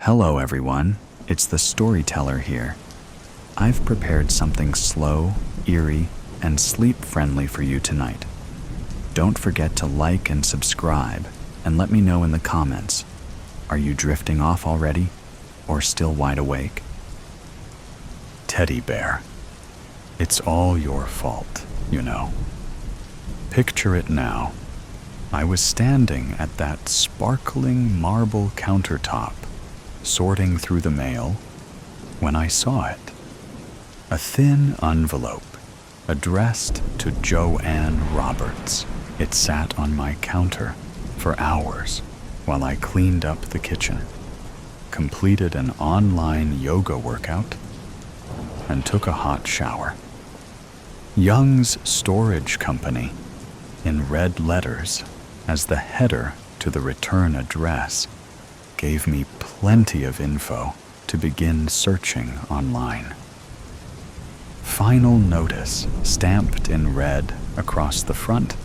Hello everyone, it's the storyteller here. I've prepared something slow, eerie, and sleep-friendly for you tonight. Don't forget to like and subscribe, and let me know in the comments. Are you drifting off already, or still wide awake? Teddy bear. It's all your fault, you know. Picture it now. I was standing at that sparkling marble countertop, sorting through the mail, when I saw it. A thin envelope addressed to Joanne Roberts. It sat on my counter for hours while I cleaned up the kitchen, completed an online yoga workout, and took a hot shower. Young's Storage Company, in red letters as the header to the return address, gave me plenty of info to begin searching online. Final notice stamped in red across the front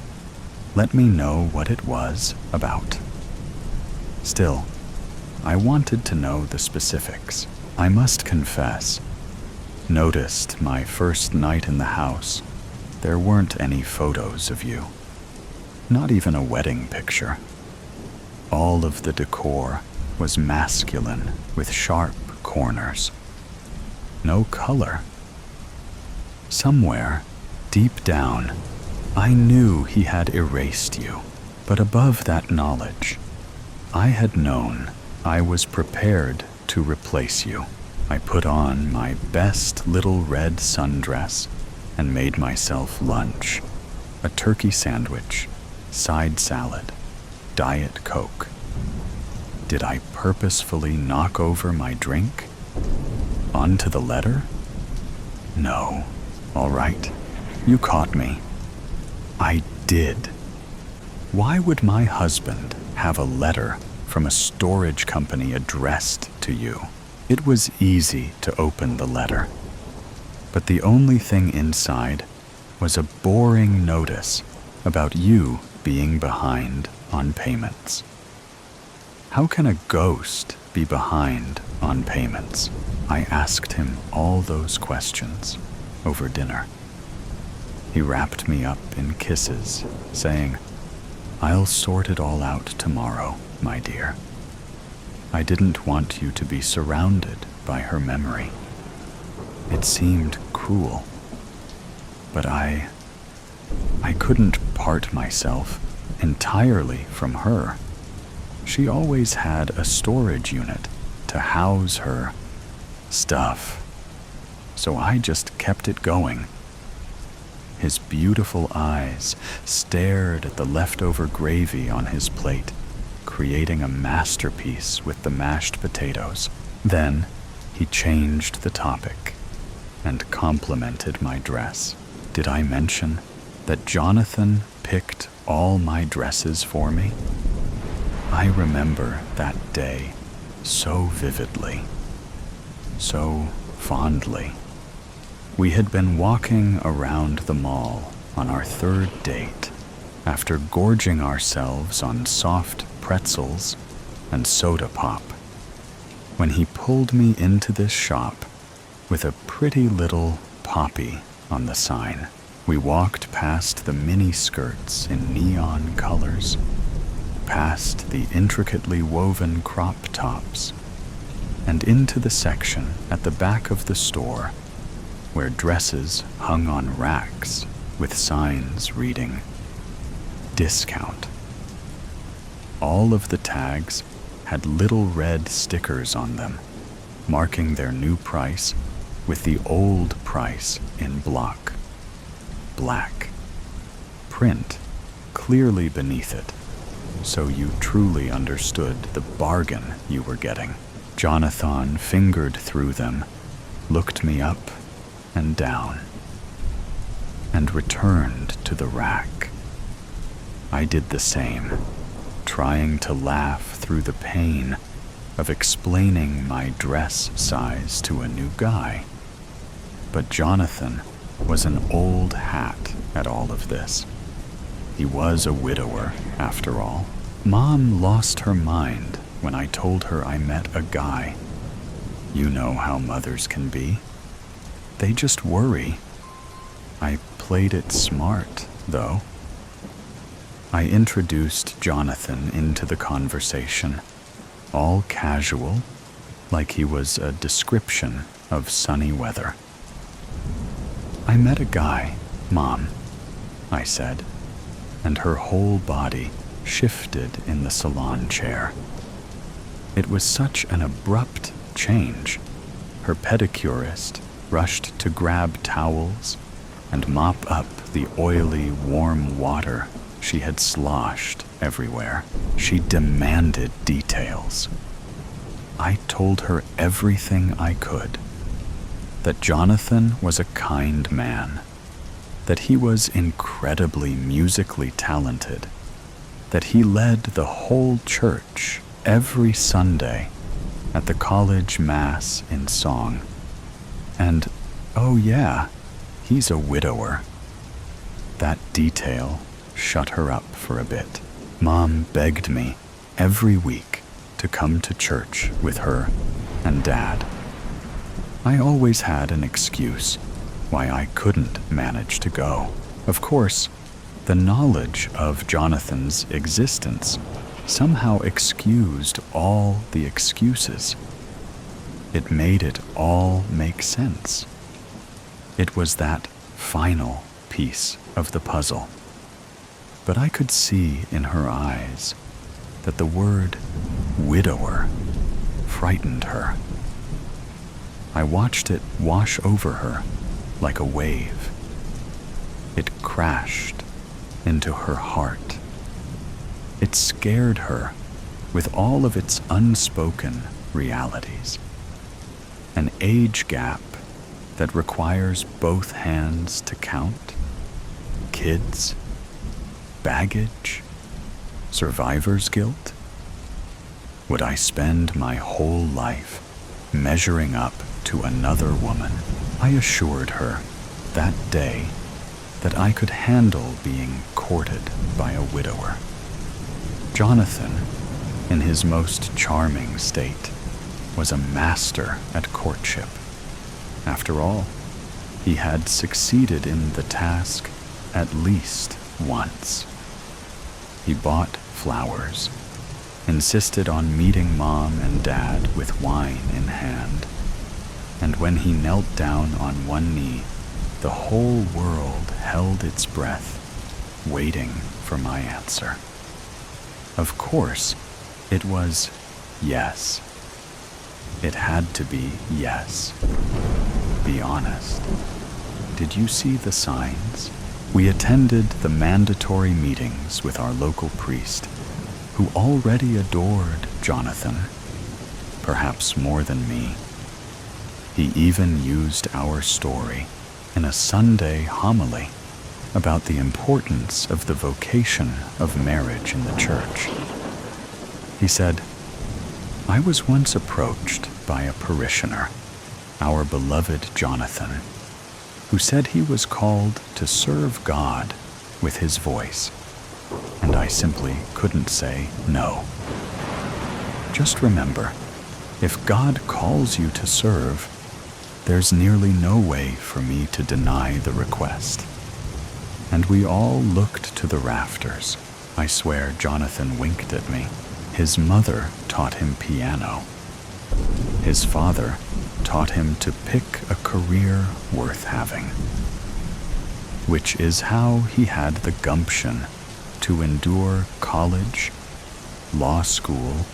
let me know what it was about. Still, I wanted to know the specifics. I must confess, noticed my first night in the house, there weren't any photos of you. Not even a wedding picture. All of the decor was masculine with sharp corners. No color. Somewhere, deep down, I knew he had erased you. But above that knowledge, I had known I was prepared to replace you. I put on my best little red sundress and made myself lunch. A turkey sandwich, side salad, Diet Coke. Did I purposefully knock over my drink? Onto the letter? No. All right. You caught me. I did. Why would my husband have a letter from a storage company addressed to you? It was easy to open the letter, but the only thing inside was a boring notice about you being behind on payments. How can a ghost be behind on payments? I asked him all those questions over dinner. He wrapped me up in kisses, saying, "I'll sort it all out tomorrow, my dear." I didn't want you to be surrounded by her memory. It seemed cruel, but I couldn't part myself entirely from her. She always had a storage unit to house her stuff, so I just kept it going. His beautiful eyes stared at the leftover gravy on his plate, creating a masterpiece with the mashed potatoes. Then he changed the topic and complimented my dress. Did I mention that Jonathan picked all my dresses for me? I remember that day so vividly, so fondly. We had been walking around the mall on our third date after gorging ourselves on soft pretzels and soda pop, when he pulled me into this shop with a pretty little poppy on the sign. We walked past the mini skirts in neon colors, past the intricately woven crop tops, and into the section at the back of the store where dresses hung on racks with signs reading "discount." All of the tags had little red stickers on them, marking their new price with the old price in block. Black. Print clearly beneath it, so you truly understood the bargain you were getting. Jonathan fingered through them, looked me up and down, and returned to the rack. I did the same, trying to laugh through the pain of explaining my dress size to a new guy. But Jonathan was an old hat at all of this. He was a widower, after all. Mom lost her mind when I told her I met a guy. You know how mothers can be. They just worry. I played it smart, though. I introduced Jonathan into the conversation, all casual, like he was a description of sunny weather. I met a guy, Mom, I said, and her whole body shifted in the salon chair. It was such an abrupt change. Her pedicurist rushed to grab towels and mop up the oily, warm water she had sloshed everywhere. She demanded details. I told her everything I could. That Jonathan was a kind man. That he was incredibly musically talented. That he led the whole church every Sunday at the college mass in song. And, oh yeah, he's a widower. That detail shut her up for a bit. Mom begged me every week to come to church with her and Dad. I always had an excuse why I couldn't manage to go. Of course, the knowledge of Jonathan's existence somehow excused all the excuses. It made it all make sense. It was that final piece of the puzzle. But I could see in her eyes that the word widower frightened her. I watched it wash over her like a wave. It crashed into her heart. It scared her with all of its unspoken realities. An age gap that requires both hands to count, kids, baggage, survivor's guilt. Would I spend my whole life measuring up to another woman? I assured her that day that I could handle being courted by a widower. Jonathan, in his most charming state, was a master at courtship. After all, he had succeeded in the task at least once. He bought flowers, insisted on meeting Mom and Dad with wine in hand, and when he knelt down on one knee, the whole world held its breath, waiting for my answer. Of course, it was yes. It had to be yes. Be honest. Did you see the signs? We attended the mandatory meetings with our local priest, who already adored Jonathan, perhaps more than me. He even used our story in a Sunday homily about the importance of the vocation of marriage in the church. He said, I was once approached by a parishioner, our beloved Jonathan, who said he was called to serve God with his voice, and I simply couldn't say no. Just remember, if God calls you to serve, there's nearly no way for me to deny the request. And we all looked to the rafters. I swear Jonathan winked at me. His mother taught him piano. His father taught him to pick a career worth having, which is how he had the gumption to endure college, law school,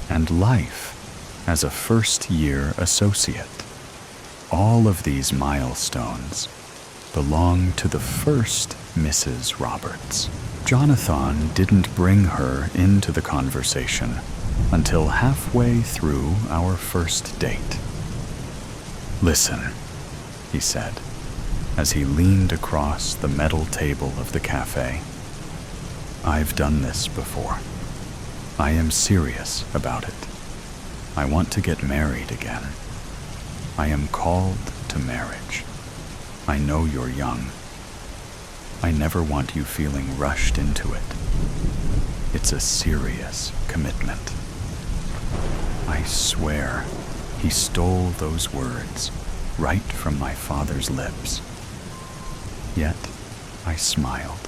and life as a first-year associate. All of these milestones belong to the first Mrs. Roberts. Jonathan didn't bring her into the conversation until halfway through our first date. Listen, he said, as he leaned across the metal table of the cafe. I've done this before. I am serious about it. I want to get married again. I am called to marriage. I know you're young. I never want you feeling rushed into it. It's a serious commitment. I swear he stole those words right from my father's lips. Yet I smiled.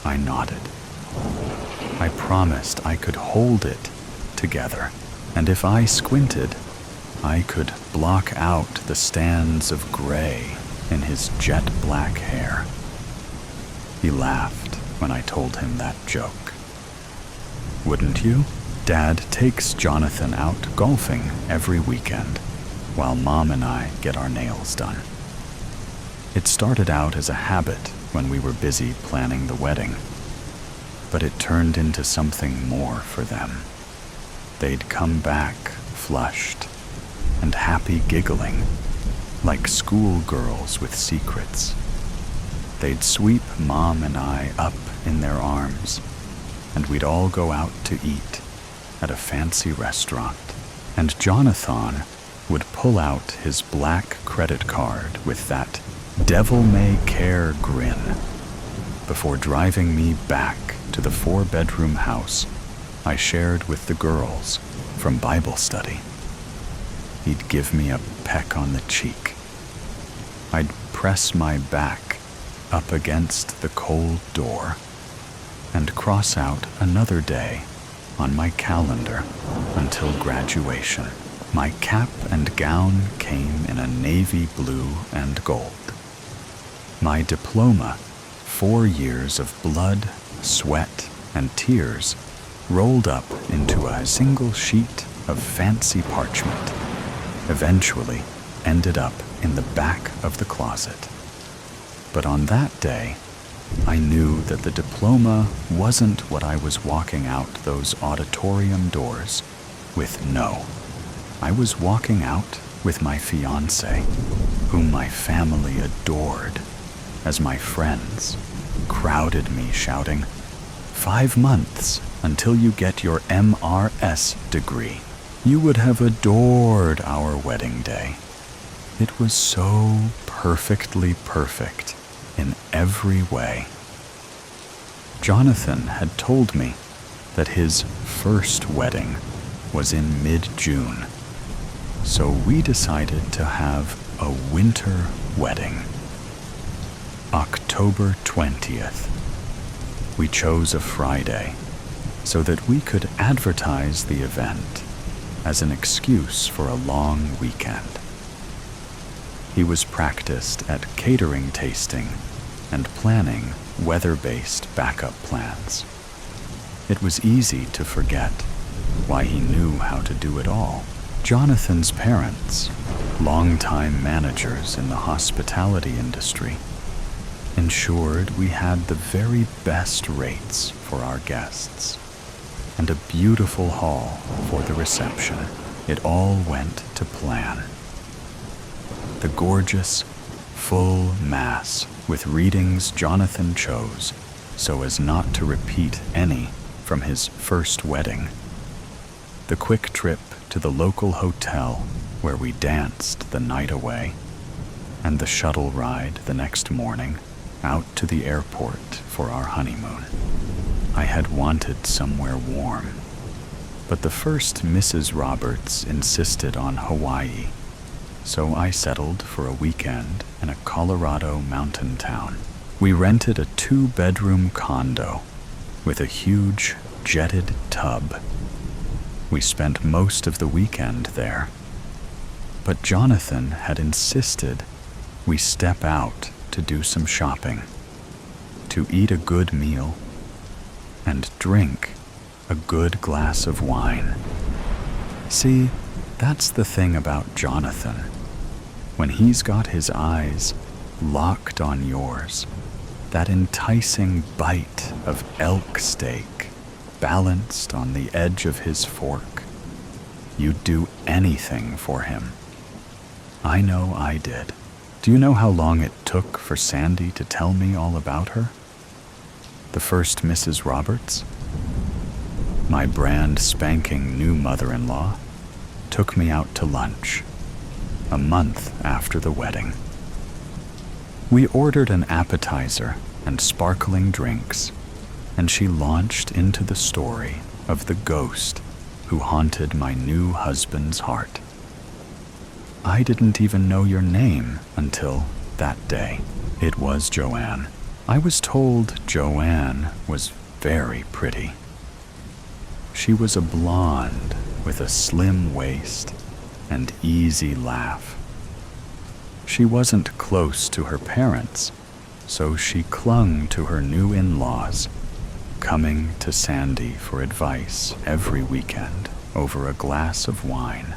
I nodded. I promised I could hold it together, and if I squinted, I could block out the stands of gray in his jet black hair. He laughed when I told him that joke. Wouldn't you? Dad takes Jonathan out golfing every weekend, while Mom and I get our nails done. It started out as a habit when we were busy planning the wedding, but it turned into something more for them. They'd come back flushed and happy, giggling, like schoolgirls with secrets. They'd sweep Mom and I up in their arms, and we'd all go out to eat at a fancy restaurant, and Jonathan would pull out his black credit card with that devil-may-care grin before driving me back to the 4-bedroom house I shared with the girls from Bible study. He'd give me a peck on the cheek. I'd press my back up against the cold door and cross out another day on my calendar until graduation. My cap and gown came in a navy blue and gold. My diploma, 4 years of blood, sweat, and tears, rolled up into a single sheet of fancy parchment, eventually ended up in the back of the closet. But on that day, I knew that the diploma wasn't what I was walking out those auditorium doors with. No, I was walking out with my fiancé, whom my family adored, as my friends crowded me shouting, "5 months until you get your MRS degree. You would have adored our wedding day." It was so perfectly perfect in every way. Jonathan had told me that his first wedding was in mid-June, so we decided to have a winter wedding. October 20th. We chose a Friday so that we could advertise the event as an excuse for a long weekend. He was practiced at catering tasting and planning weather-based backup plans. It was easy to forget why he knew how to do it all. Jonathan's parents, longtime managers in the hospitality industry, ensured we had the very best rates for our guests and a beautiful hall for the reception. It all went to plan. The gorgeous, full Mass with readings Jonathan chose so as not to repeat any from his first wedding. The quick trip to the local hotel where we danced the night away, and the shuttle ride the next morning out to the airport for our honeymoon. I had wanted somewhere warm, but the first Mrs. Roberts insisted on Hawaii, so I settled for a weekend in a Colorado mountain town. We rented a 2-bedroom condo with a huge jetted tub. We spent most of the weekend there, but Jonathan had insisted we step out to do some shopping, to eat a good meal, and drink a good glass of wine. See, that's the thing about Jonathan. When he's got his eyes locked on yours, that enticing bite of elk steak balanced on the edge of his fork, you'd do anything for him. I know I did. Do you know how long it took for Sandy to tell me all about her? The first Mrs. Roberts, my brand spanking new mother-in-law, took me out to lunch a month after the wedding. We ordered an appetizer and sparkling drinks, and she launched into the story of the ghost who haunted my new husband's heart. I didn't even know your name until that day. It was Joanne. I was told Joanne was very pretty. She was a blonde with a slim waist and easy laugh. She wasn't close to her parents, so she clung to her new in-laws, coming to Sandy for advice every weekend over a glass of wine,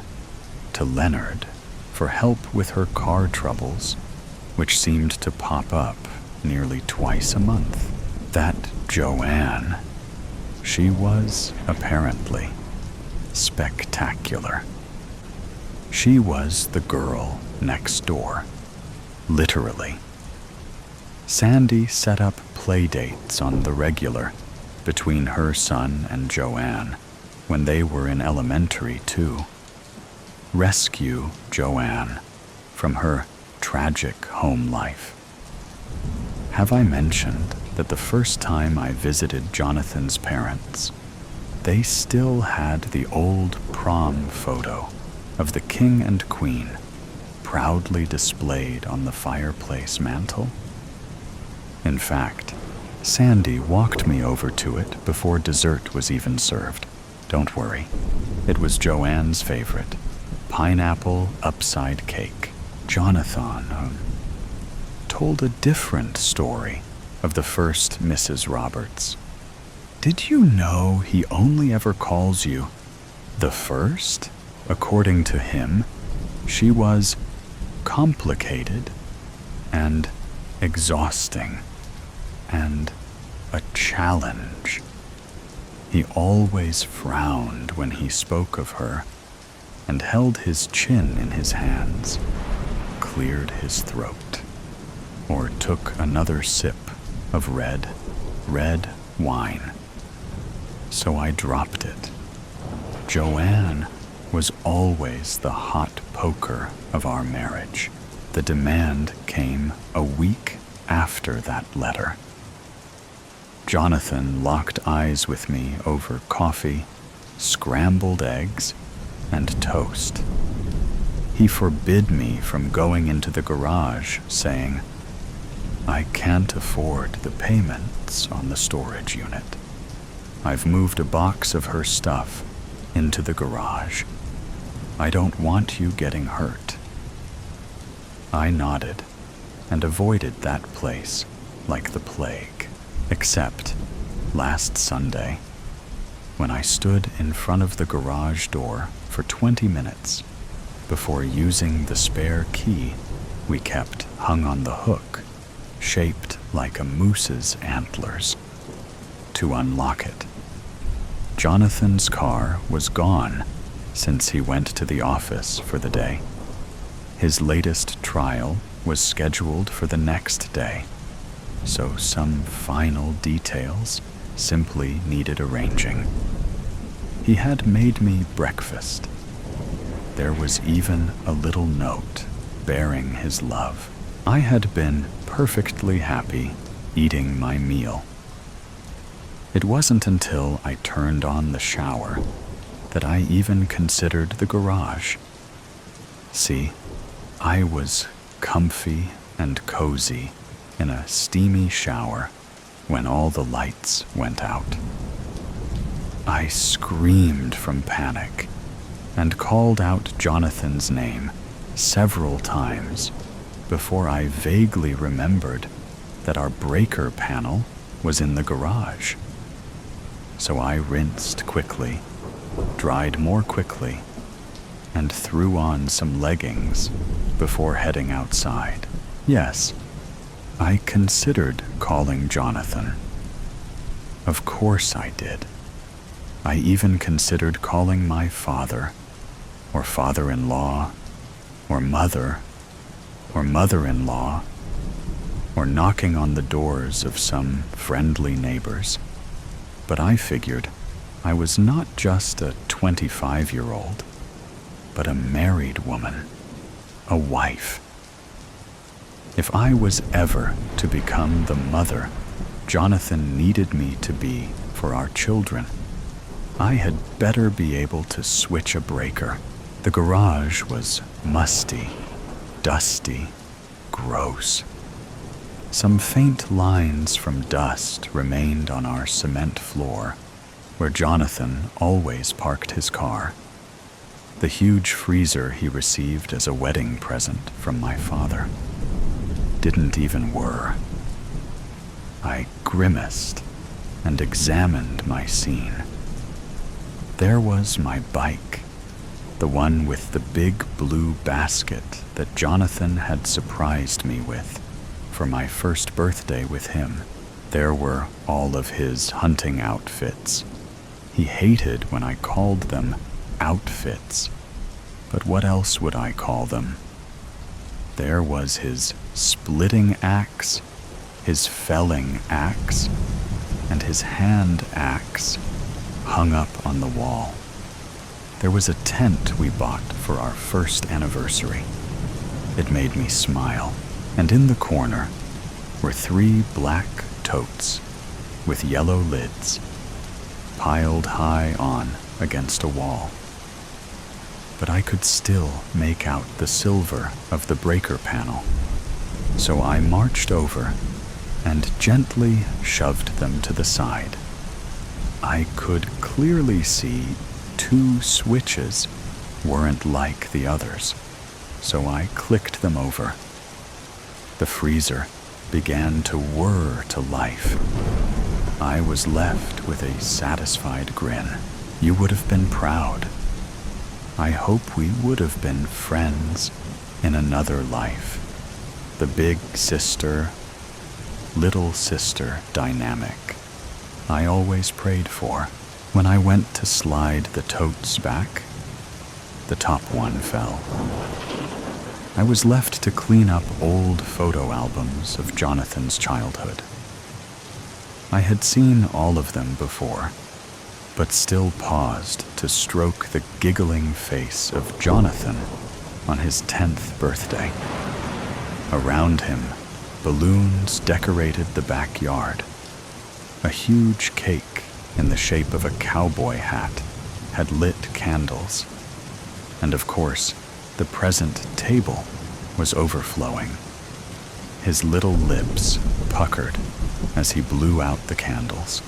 to Leonard for help with her car troubles, which seemed to pop up nearly twice a month. That Joanne, she was apparently spectacular. She was the girl next door, literally. Sandy set up play dates on the regular between her son and Joanne when they were in elementary too. Rescue Joanne from her tragic home life. Have I mentioned that the first time I visited Jonathan's parents, they still had the old prom photo of the king and queen proudly displayed on the fireplace mantel? In fact, Sandy walked me over to it before dessert was even served. Don't worry, it was Joanne's favorite, pineapple upside cake. Jonathan told a different story of the first Mrs. Roberts. Did you know he only ever calls you the first? According to him, she was complicated and exhausting and a challenge. He always frowned when he spoke of her and held his chin in his hands, cleared his throat, or took another sip of red wine. So I dropped it. Joanne was always the hot poker of our marriage. The demand came a week after that letter. Jonathan locked eyes with me over coffee, scrambled eggs, and toast. He forbid me from going into the garage, saying, "I can't afford the payments on the storage unit. I've moved a box of her stuff into the garage. I don't want you getting hurt." I nodded and avoided that place like the plague, except last Sunday, when I stood in front of the garage door for 20 minutes before using the spare key we kept hung on the hook, shaped like a moose's antlers, to unlock it. Jonathan's car was gone since he went to the office for the day. His latest trial was scheduled for the next day, so some final details simply needed arranging. He had made me breakfast. There was even a little note bearing his love. I had been perfectly happy eating my meal. It wasn't until I turned on the shower that I even considered the garage. See, I was comfy and cozy in a steamy shower when all the lights went out. I screamed from panic and called out Jonathan's name several times before I vaguely remembered that our breaker panel was in the garage. So I rinsed quickly, dried more quickly, and threw on some leggings before heading outside. Yes, I considered calling Jonathan. Of course I did. I even considered calling my father, or father-in-law, or mother, or mother-in-law, or knocking on the doors of some friendly neighbors. But I figured I was not just a 25-year-old, but a married woman, a wife. If I was ever to become the mother Jonathan needed me to be for our children, I had better be able to switch a breaker. The garage was musty, dusty, gross. Some faint lines from dust remained on our cement floor, where Jonathan always parked his car. The huge freezer he received as a wedding present from my father didn't even whir. I grimaced and examined my scene. There was my bike, the one with the big blue basket that Jonathan had surprised me with for my first birthday with him. There were all of his hunting outfits. He hated when I called them outfits, but what else would I call them? There was his splitting axe, his felling axe, and his hand axe hung up on the wall. There was a tent we bought for our first anniversary. It made me smile, and in the corner were 3 black totes with yellow lids piled high on against a wall. But I could still make out the silver of the breaker panel, so I marched over and gently shoved them to the side. I could clearly see 2 switches weren't like the others, so I clicked them over. The freezer began to whir to life. I was left with a satisfied grin. You would have been proud. I hope we would have been friends in another life. The big sister, little sister dynamic I always prayed for. When I went to slide the totes back, the top one fell. I was left to clean up old photo albums of Jonathan's childhood. I had seen all of them before, but still paused to stroke the giggling face of Jonathan on his 10th birthday. Around him, balloons decorated the backyard. A huge cake in the shape of a cowboy hat had lit candles. And of course, the present table was overflowing. His little lips puckered as he blew out the candles.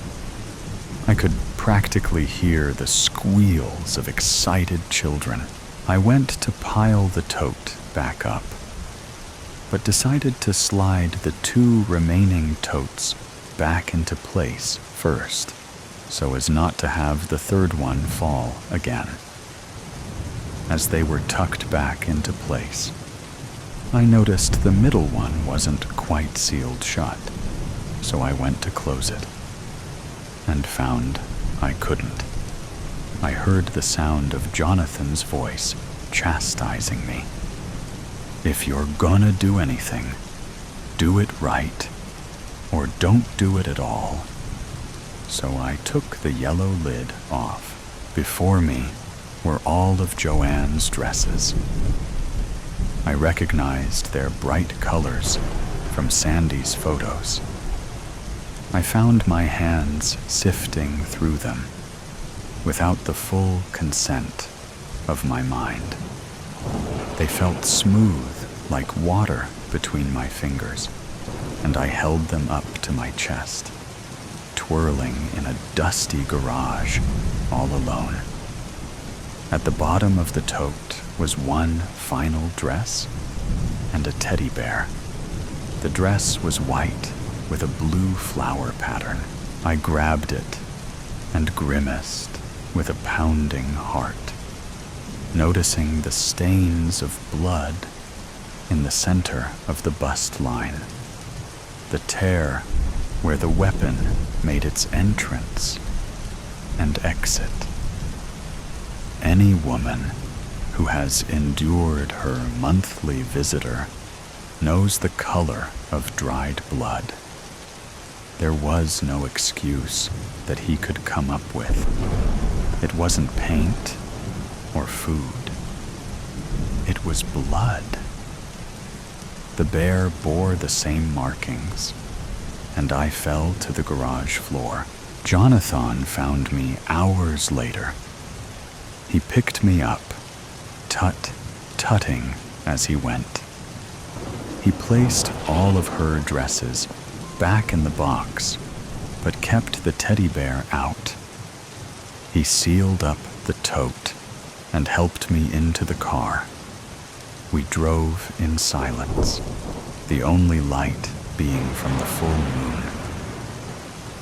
I could practically hear the squeals of excited children. I went to pile the tote back up, but decided to slide the 2 remaining totes back into place first, so as not to have the 3rd one fall again. As they were tucked back into place, I noticed the middle one wasn't quite sealed shut, so I went to close it, and found I couldn't. I heard the sound of Jonathan's voice chastising me. If you're gonna do anything, do it right, or don't do it at all. So I took the yellow lid off. Before me were all of Joanne's dresses. I recognized their bright colors from Sandy's photos. I found my hands sifting through them without the full consent of my mind. They felt smooth like water between my fingers, and I held them up to my chest, twirling in a dusty garage all alone. At the bottom of the tote was one final dress and a teddy bear. The dress was white with a blue flower pattern. I grabbed it and grimaced with a pounding heart, noticing the stains of blood in the center of the bust line, the tear where the weapon made its entrance and exit. Any woman who has endured her monthly visitor knows the color of dried blood. There was no excuse that he could come up with. It wasn't paint or food. It was blood. The bear bore the same markings, and I fell to the garage floor, Jonathan found me hours later. He picked me up, tutting as he went. He placed all of her dresses back in the box, but kept the teddy bear out. He sealed up the tote and helped me into the car. We drove in silence, the only light being from the full moon.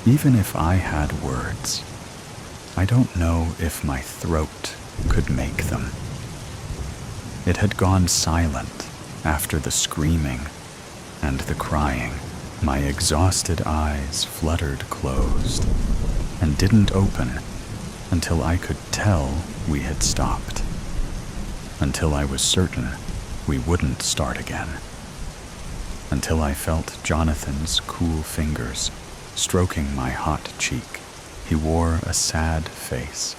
Even if I had words, I don't know if my throat could make them. It had gone silent after the screaming and the crying. My exhausted eyes fluttered closed and didn't open until I could tell we had stopped, until I was certain we wouldn't start again, until I felt Jonathan's cool fingers stroking my hot cheek. He wore a sad face,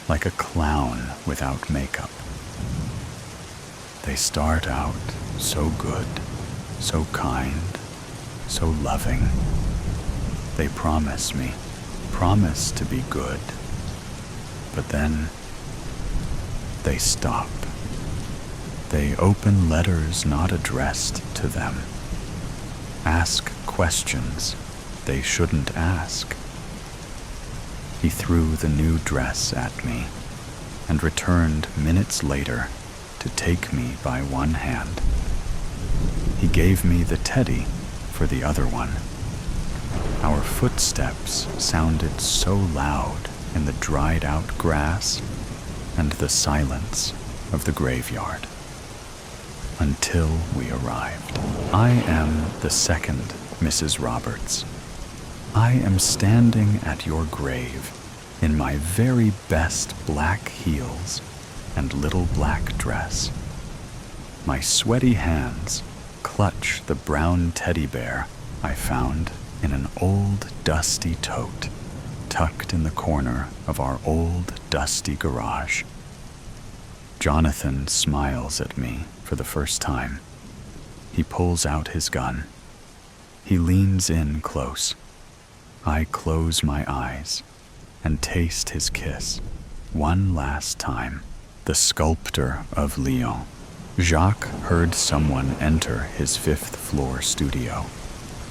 like a clown without makeup. They start out so good, so kind, so loving. They promise to be good, but then they stop. They open letters not addressed to them, ask questions they shouldn't ask. He threw the new dress at me and returned minutes later to take me by one hand. He gave me the teddy for the other one. Our footsteps sounded so loud in the dried-out grass and the silence of the graveyard. Until we arrived. I am the second Mrs. Roberts. I am standing at your grave in my very best black heels and little black dress. My sweaty hands clutch the brown teddy bear I found in an old dusty tote tucked in the corner of our old dusty garage. Jonathan smiles at me for the first time. He pulls out his gun. He leans in close. I close my eyes and taste his kiss one last time. The sculptor of Lyon. Jacques heard someone enter his fifth-floor studio,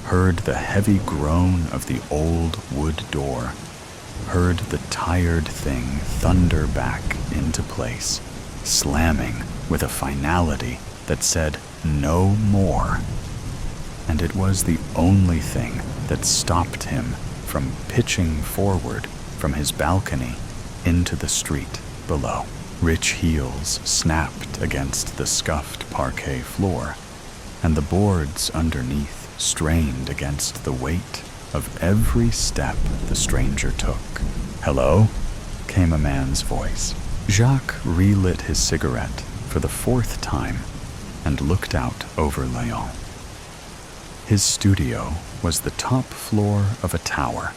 heard the heavy groan of the old wood door, heard the tired thing thunder back into place, slamming with a finality that said no more. And it was the only thing that stopped him from pitching forward from his balcony into the street below. Rich heels snapped against the scuffed parquet floor, and the boards underneath strained against the weight of every step the stranger took. "Hello?" came a man's voice. Jacques relit his cigarette for the fourth time and looked out over Lyon. His studio was the top floor of a tower,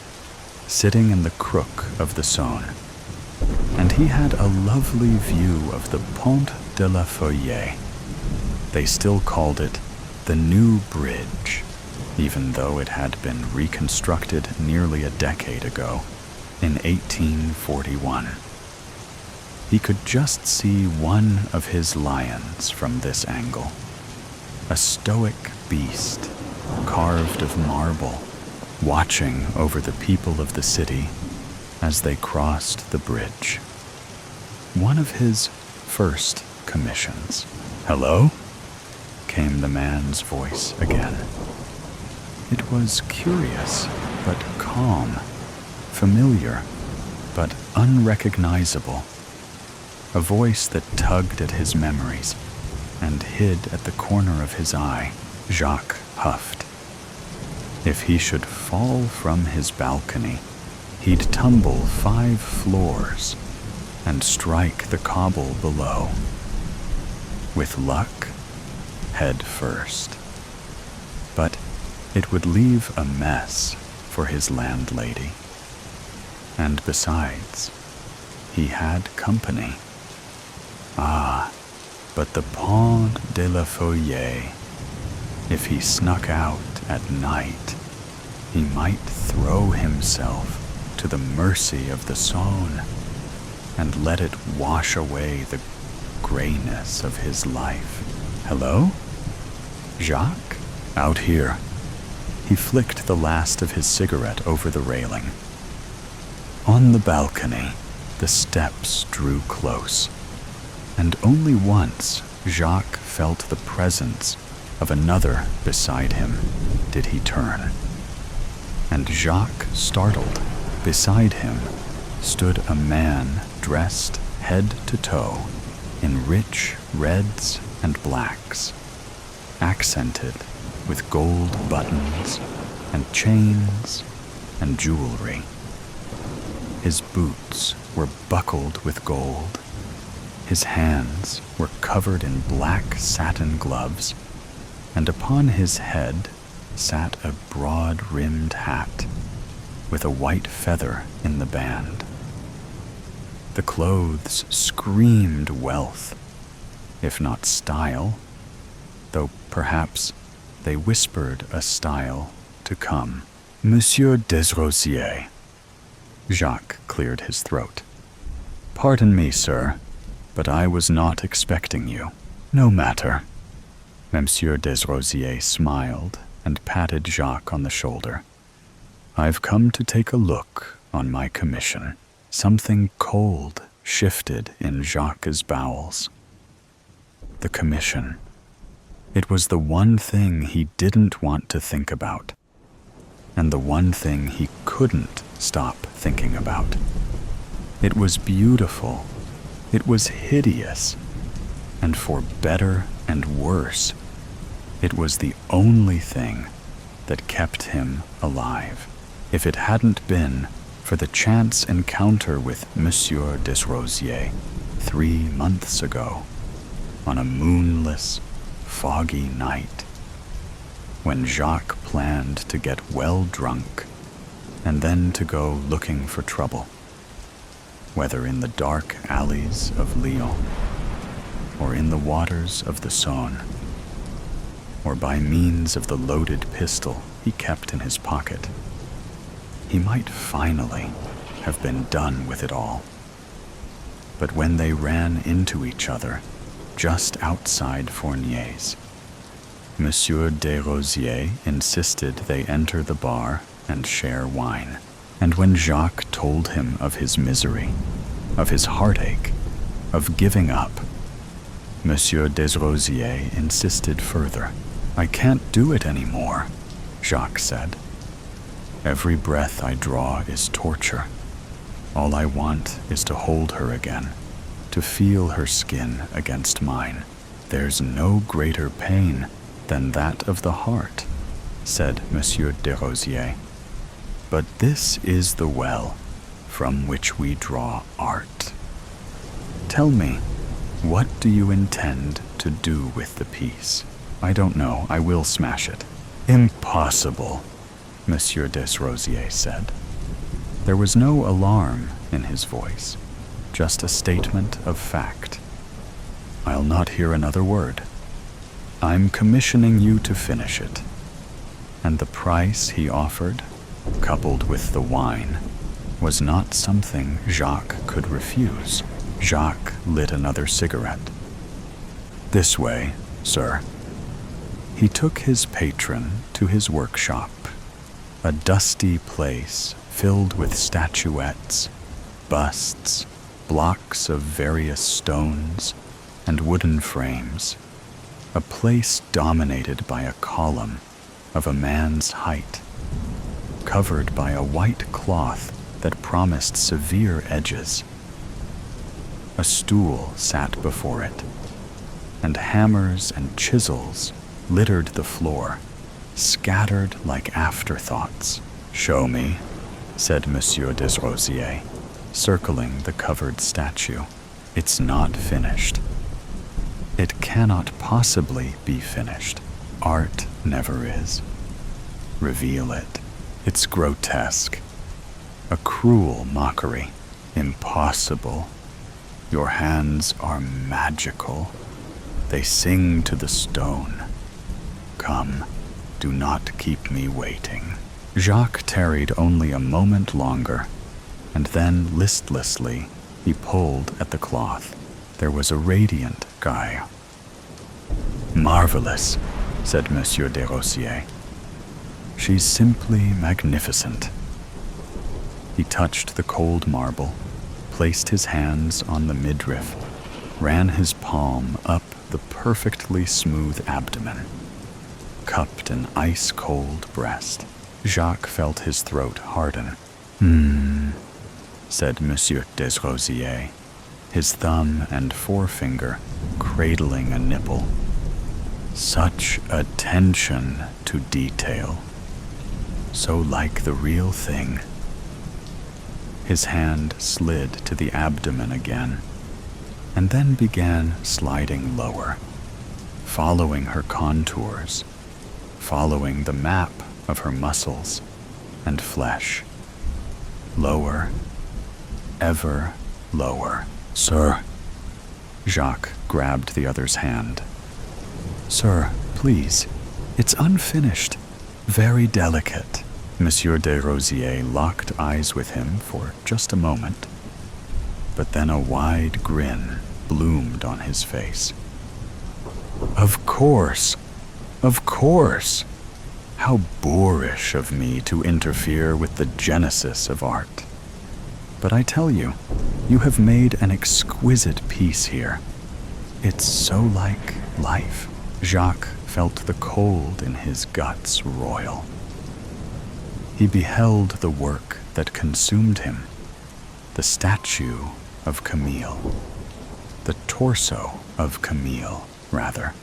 sitting in the crook of the Saône, and he had a lovely view of the Pont de la Feuillée. They still called it the New Bridge, even though it had been reconstructed nearly a decade ago, in 1841. He could just see one of his lions from this angle, a stoic beast carved of marble, watching over the people of the city as they crossed the bridge. One of his first commissions. "Hello?" came the man's voice again. It was curious but calm, familiar but unrecognizable, a voice that tugged at his memories and hid at the corner of his eye. Jacques huffed. If he should fall from his balcony, he'd tumble 5 floors and strike the cobble below. With luck, head first. But it would leave a mess for his landlady. And besides, he had company. Ah, but the Pont de la Feuillée. If he snuck out at night, he might throw himself to the mercy of the Saône and let it wash away the grayness of his life. Hello? Jacques? Out here. He flicked the last of his cigarette over the railing. On the balcony, the steps drew close, and only once Jacques felt the presence of another beside him did he turn. And Jacques, startled, beside him stood a man dressed head to toe in rich reds and blacks, accented with gold buttons and chains and jewelry. His boots were buckled with gold. His hands were covered in black satin gloves, and upon his head sat a broad-rimmed hat with a white feather in the band. The clothes screamed wealth, if not style, though perhaps they whispered a style to come. Monsieur Desrosiers. Jacques cleared his throat. Pardon me, sir, but I was not expecting you. No matter. Monsieur Desrosiers smiled and patted Jacques on the shoulder. I've come to take a look on my commission. Something cold shifted in Jacques' bowels. The commission. It was the one thing he didn't want to think about, and the one thing he couldn't stop thinking about. It was beautiful. It was hideous. And for better and worse, it was the only thing that kept him alive. If it hadn't been for the chance encounter with Monsieur Desrosiers 3 months ago, on a moonless, foggy night, when Jacques planned to get well drunk and then to go looking for trouble, whether in the dark alleys of Lyon, or in the waters of the Saône, or by means of the loaded pistol he kept in his pocket, he might finally have been done with it all. But when they ran into each other just outside Fournier's, Monsieur Desrosiers insisted they enter the bar and share wine. And when Jacques told him of his misery, of his heartache, of giving up, Monsieur Desrosiers insisted further. I can't do it anymore, Jacques said. Every breath I draw is torture. All I want is to hold her again, to feel her skin against mine. There's no greater pain than that of the heart, said Monsieur Desrosiers. But this is the well from which we draw art. Tell me, what do you intend to do with the piece? I don't know. I will smash it. Impossible, Monsieur Desrosiers said. There was no alarm in his voice, just a statement of fact. I'll not hear another word. I'm commissioning you to finish it. And the price he offered, coupled with the wine, was not something Jacques could refuse. Jacques lit another cigarette. This way, sir. He took his patron to his workshop, a dusty place filled with statuettes, busts, blocks of various stones, and wooden frames, a place dominated by a column of a man's height, covered by a white cloth that promised severe edges. A stool sat before it, and hammers and chisels littered the floor, scattered like afterthoughts. Show me, said Monsieur Desrosiers, circling the covered statue. It's not finished. It cannot possibly be finished. Art never is. Reveal it. It's grotesque. A cruel mockery. Impossible. Your hands are magical. They sing to the stone. Come, do not keep me waiting. Jacques tarried only a moment longer and then listlessly he pulled at the cloth. There was a radiant Gaia. "Marvelous," said Monsieur Desrosiers. "She's simply magnificent." He touched the cold marble, placed his hands on the midriff, ran his palm up the perfectly smooth abdomen, cupped an ice-cold breast. Jacques felt his throat harden. Said Monsieur Desrosiers, his thumb and forefinger cradling a nipple. "Such attention to detail. So like the real thing." His hand slid to the abdomen again, and then began sliding lower, following her contours, following the map of her muscles and flesh. Lower, ever lower. "Sir." Jacques grabbed the other's hand. "Sir, please. It's unfinished. Very delicate." Monsieur Desrosiers locked eyes with him for just a moment, but then a wide grin bloomed on his face. Of course. How boorish of me to interfere with the genesis of art. But I tell you, you have made an exquisite piece here. It's so like life." Jacques felt the cold in his guts roil. He beheld the work that consumed him, the statue of Camille, the torso of Camille, rather.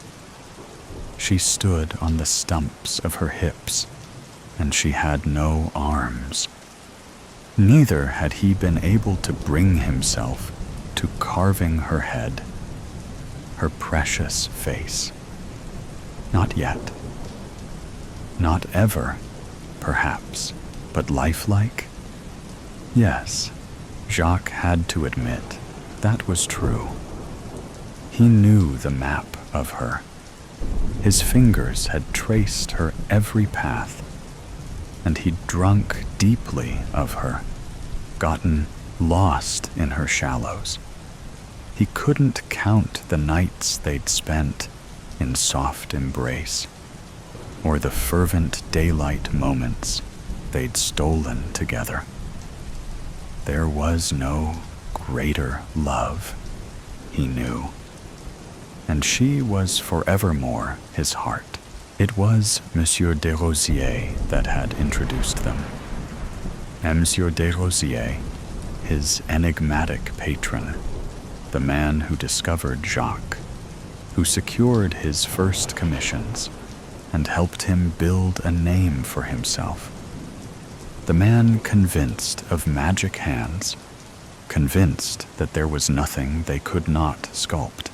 She stood on the stumps of her hips, and she had no arms. Neither had he been able to bring himself to carving her head, her precious face. Not yet. Not ever, perhaps, but lifelike? Yes, Jacques had to admit that was true. He knew the map of her. His fingers had traced her every path, and he'd drunk deeply of her, gotten lost in her shallows. He couldn't count the nights they'd spent in soft embrace, or the fervent daylight moments they'd stolen together. There was no greater love, he knew, and she was forevermore his heart. It was Monsieur Desrosiers that had introduced them. Monsieur Desrosiers, his enigmatic patron, the man who discovered Jacques, who secured his first commissions and helped him build a name for himself. The man convinced of magic hands, convinced that there was nothing they could not sculpt.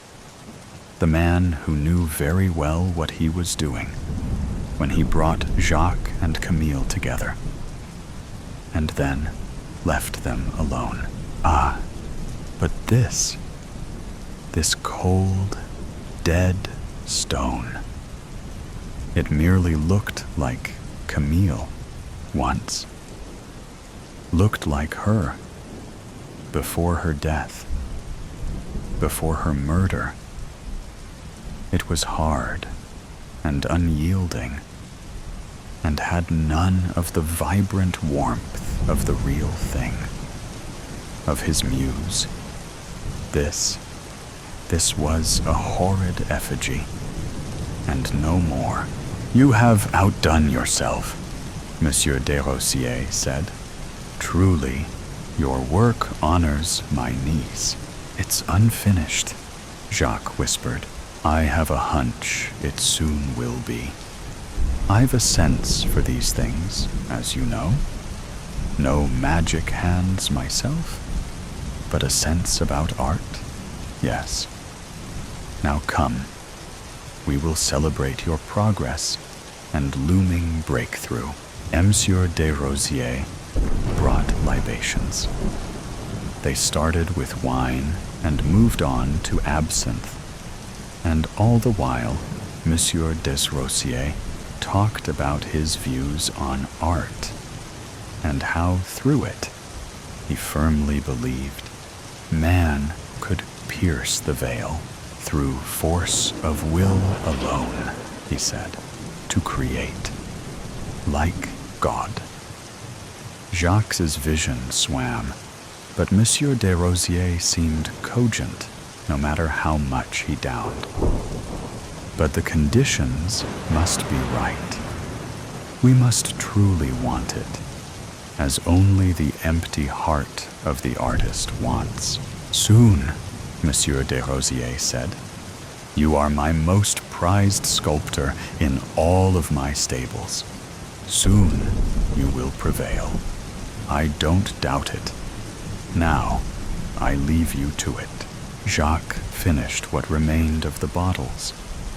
The man who knew very well what he was doing when he brought Jacques and Camille together, and then left them alone. Ah, but this cold, dead stone. It merely looked like Camille once. Looked like her before her death, before her murder. It was hard and unyielding, and had none of the vibrant warmth of the real thing, of his muse. This was a horrid effigy, and no more. "You have outdone yourself," Monsieur Desrosiers said. "Truly, your work honors my niece." "It's unfinished," Jacques whispered. "I have a hunch it soon will be. I've a sense for these things, as you know. No magic hands myself, but a sense about art, yes. Now come, we will celebrate your progress and looming breakthrough." Monsieur Desrosiers brought libations. They started with wine and moved on to absinthe, and all the while, Monsieur Desrosiers talked about his views on art, and how through it, He firmly believed man could pierce the veil through force of will alone, he said, to create, like God. Jacques' vision swam, but Monsieur Desrosiers seemed cogent no matter how much he downed. But the conditions must be right. We must truly want it, as only the empty heart of the artist wants. Soon, Monsieur Desrosiers said, you are my most prized sculptor in all of my stables. Soon you will prevail. I don't doubt it. Now, I leave you to it. Jacques finished what remained of the bottles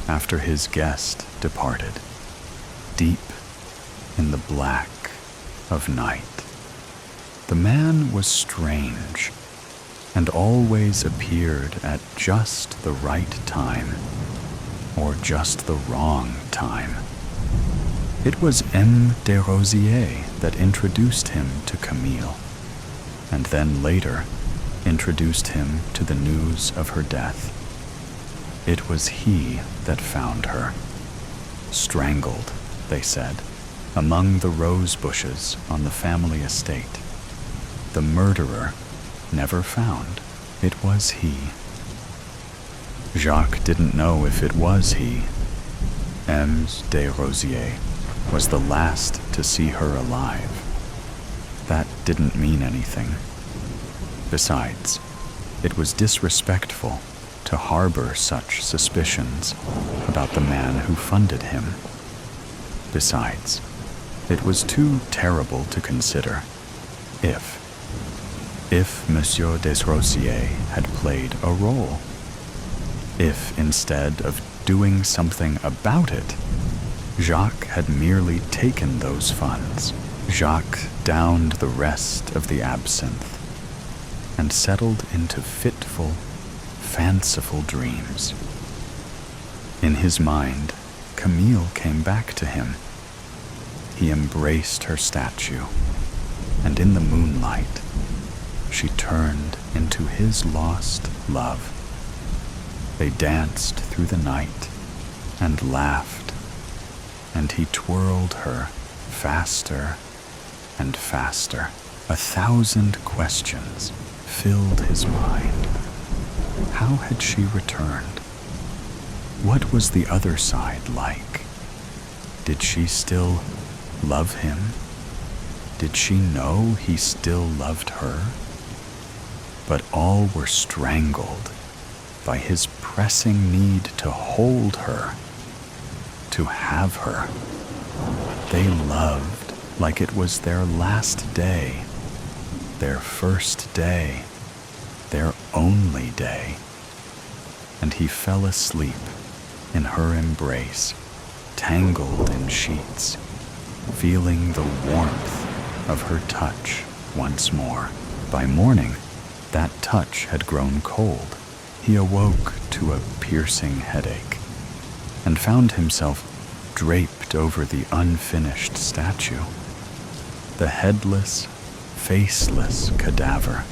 after his guest departed, deep in the black of night. The man was strange and always appeared at just the right time or just the wrong time. It was M. Desrosiers that introduced him to Camille, and then later introduced him to the news of her death. It was he that found her, strangled, they said, among the rose bushes on the family estate. The murderer never found. It was he. Jacques didn't know if it was he. M. Desrosiers was the last to see her alive. That didn't mean anything. Besides, it was disrespectful to harbor such suspicions about the man who funded him. Besides, it was too terrible to consider if Monsieur Desrosiers had played a role. If instead of doing something about it, Jacques had merely taken those funds. Jacques downed the rest of the absinthe and settled into fitful, fanciful dreams. In his mind, Camille came back to him. He embraced her statue, and in the moonlight, she turned into his lost love. They danced through the night and laughed, and he twirled her faster and faster. 1,000 questions filled his mind. How had she returned? What was the other side like? Did she still love him? Did she know he still loved her? But all were strangled by his pressing need to hold her, to have her. They loved like it was their last day, their first day, their only day. And he fell asleep in her embrace, tangled in sheets, feeling the warmth of her touch once more. By morning, that touch had grown cold. He awoke to a piercing headache and found himself draped over the unfinished statue, the headless, faceless cadaver,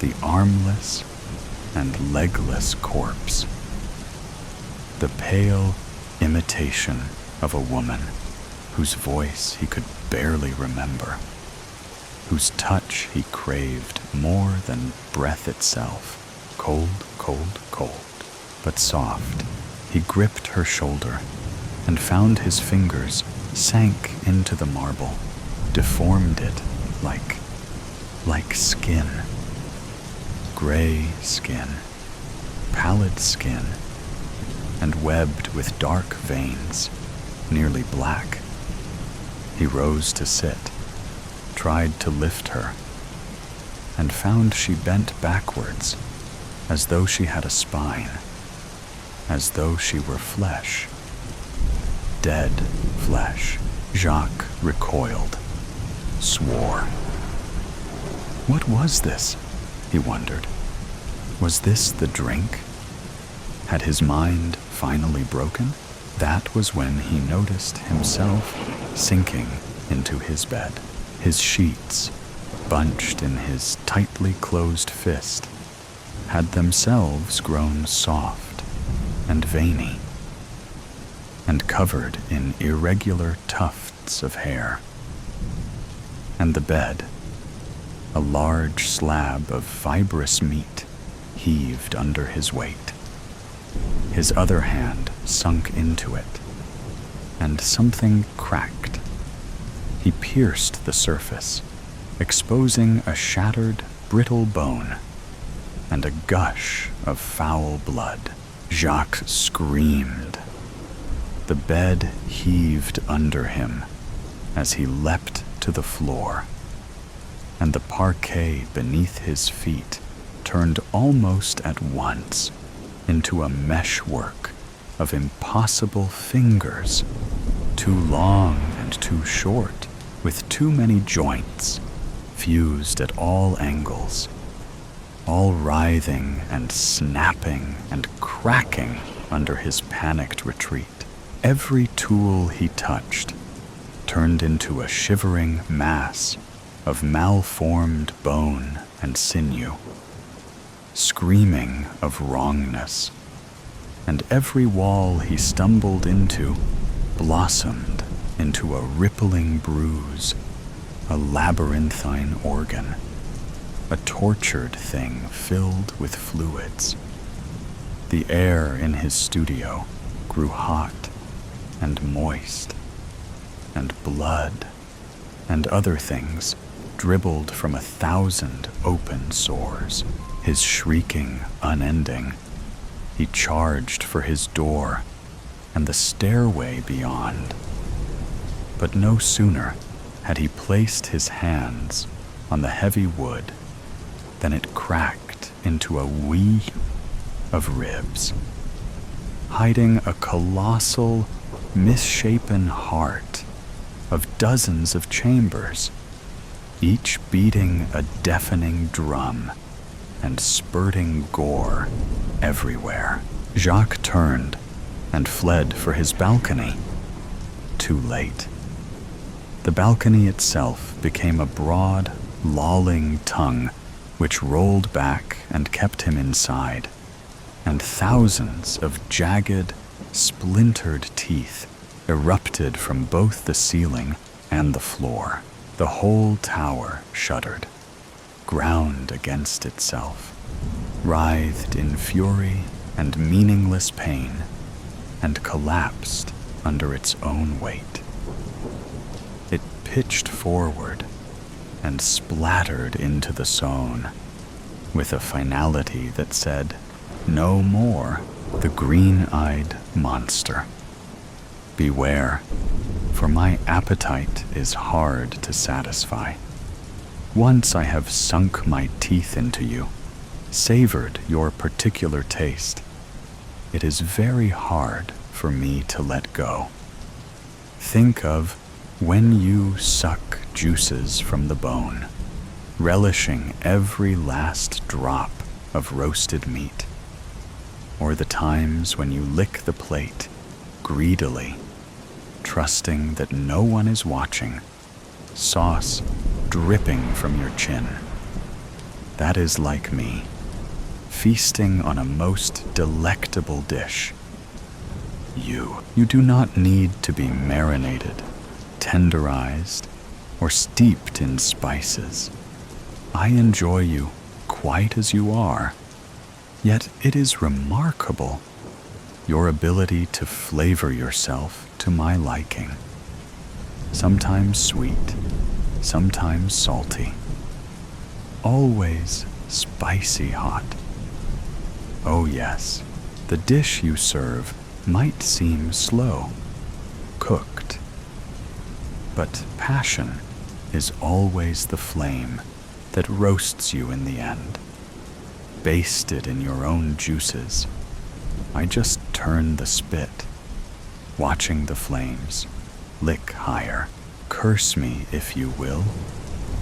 the armless and legless corpse, the pale imitation of a woman whose voice he could barely remember, whose touch he craved more than breath itself. Cold, cold, cold, but soft. He gripped her shoulder and found his fingers sank into the marble, deformed it like skin. Gray skin, pallid skin, and webbed with dark veins, nearly black. He rose to sit, tried to lift her, and found she bent backwards, as though she had a spine, as though she were flesh. Dead flesh. Jacques recoiled, swore. What was this? He wondered. Was this the drink? Had his mind finally broken? That was when he noticed himself sinking into his bed, his sheets bunched in his tightly closed fist, had themselves grown soft and veiny, and covered in irregular tufts of hair. And the bed, a large slab of fibrous meat, heaved under his weight. His other hand sunk into it, and something cracked. He pierced the surface, exposing a shattered, brittle bone and a gush of foul blood. Jacques screamed. The bed heaved under him as he leapt to the floor, and the parquet beneath his feet turned almost at once into a meshwork of impossible fingers, too long and too short, with too many joints, fused at all angles, all writhing and snapping and cracking under his panicked retreat. Every tool he touched turned into a shivering mass of malformed bone and sinew, screaming of wrongness, and every wall he stumbled into blossomed into a rippling bruise, a labyrinthine organ, a tortured thing filled with fluids. The air in his studio grew hot and moist, and blood and other things dribbled from 1,000 open sores. His shrieking unending, he charged for his door and the stairway beyond. But no sooner had he placed his hands on the heavy wood than it cracked into a wee of ribs, hiding a colossal, misshapen heart of dozens of chambers, each beating a deafening drum and spurting gore everywhere. Jacques turned and fled for his balcony. Too late. The balcony itself became a broad, lolling tongue which rolled back and kept him inside, and thousands of jagged, splintered teeth erupted from both the ceiling and the floor. The whole tower shuddered, ground against itself, writhed in fury and meaningless pain, and collapsed under its own weight. It pitched forward and splattered into the Saône with a finality that said, "No more, the green-eyed monster. Beware, for my appetite is hard to satisfy. Once I have sunk my teeth into you, savored your particular taste, it is very hard for me to let go. Think of when you suck juices from the bone, relishing every last drop of roasted meat, or the times when you lick the plate greedily, trusting that no one is watching, sauce dripping from your chin. That is like me, feasting on a most delectable dish. You do not need to be marinated, tenderized, or steeped in spices. I enjoy you quite as you are, yet it is remarkable, your ability to flavor yourself to my liking. Sometimes sweet, sometimes salty, always spicy hot. Oh yes, the dish you serve might seem slow, cooked, but passion is always the flame that roasts you in the end. Basted in your own juices, I just turn the spit, watching the flames lick higher. Curse me if you will,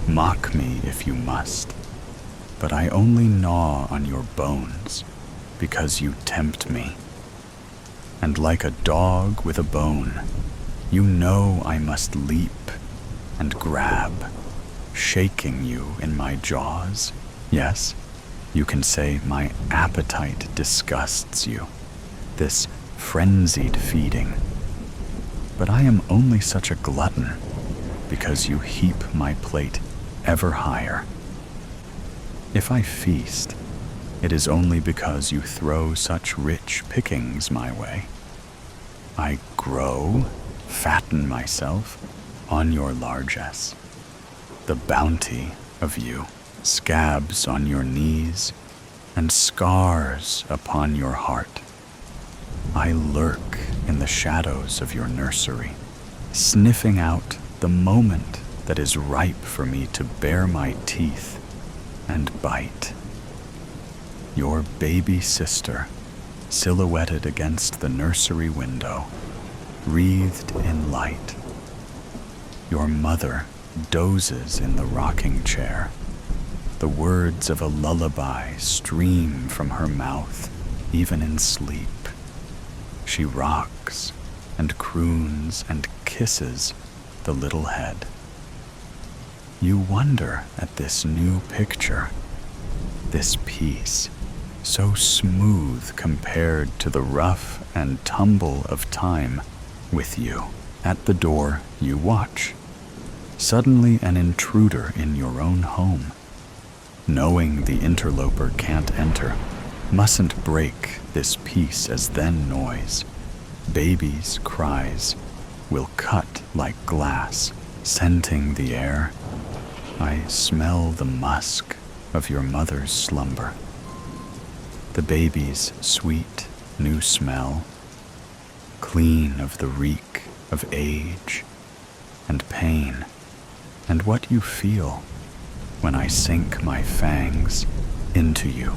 mock me if you must, but I only gnaw on your bones because you tempt me. And like a dog with a bone, you know I must leap and grab shaking you in my jaws. Yes, you can say my appetite disgusts you, this frenzied feeding. But I am only such a glutton because you heap my plate ever higher. If I feast, it is only because you throw such rich pickings my way. I grow, fatten myself on your largesse. The bounty of you, scabs on your knees and scars upon your heart. I lurk in the shadows of your nursery, sniffing out the moment that is ripe for me to bare my teeth and bite. Your baby sister, silhouetted against the nursery window, wreathed in light. Your mother dozes in the rocking chair. The words of a lullaby stream from her mouth, even in sleep. She rocks and croons and kisses the little head. You wonder at this new picture, this piece, so smooth compared to the rough and tumble of time with you. At the door, you watch. Suddenly an intruder in your own home. Knowing the interloper can't enter, mustn't break this peace as then noise. Babies' cries will cut like glass, scenting the air. I smell the musk of your mother's slumber. The baby's sweet new smell, clean of the reek of age and pain, and what you feel when I sink my fangs into you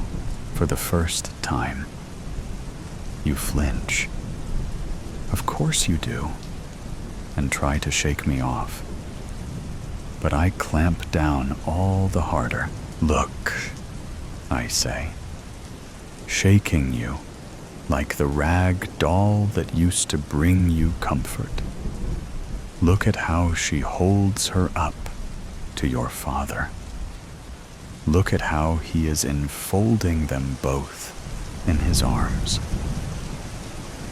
for the first time. You flinch. Of course you do, and try to shake me off. But I clamp down all the harder. Look, I say, shaking you like the rag doll that used to bring you comfort. Look at how she holds her up to your father. Look at how he is enfolding them both in his arms.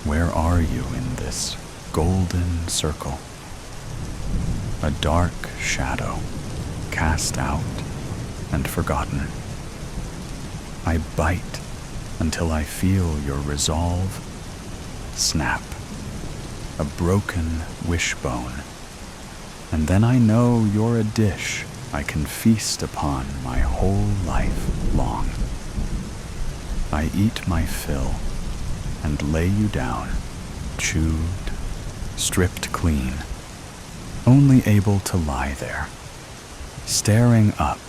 Where are you in this golden circle? A dark shadow, cast out and forgotten. I bite until I feel your resolve snap, a broken wishbone, and then I know you're a dish I can feast upon my whole life long. I eat my fill and lay you down, chewed, stripped clean, only able to lie there, staring up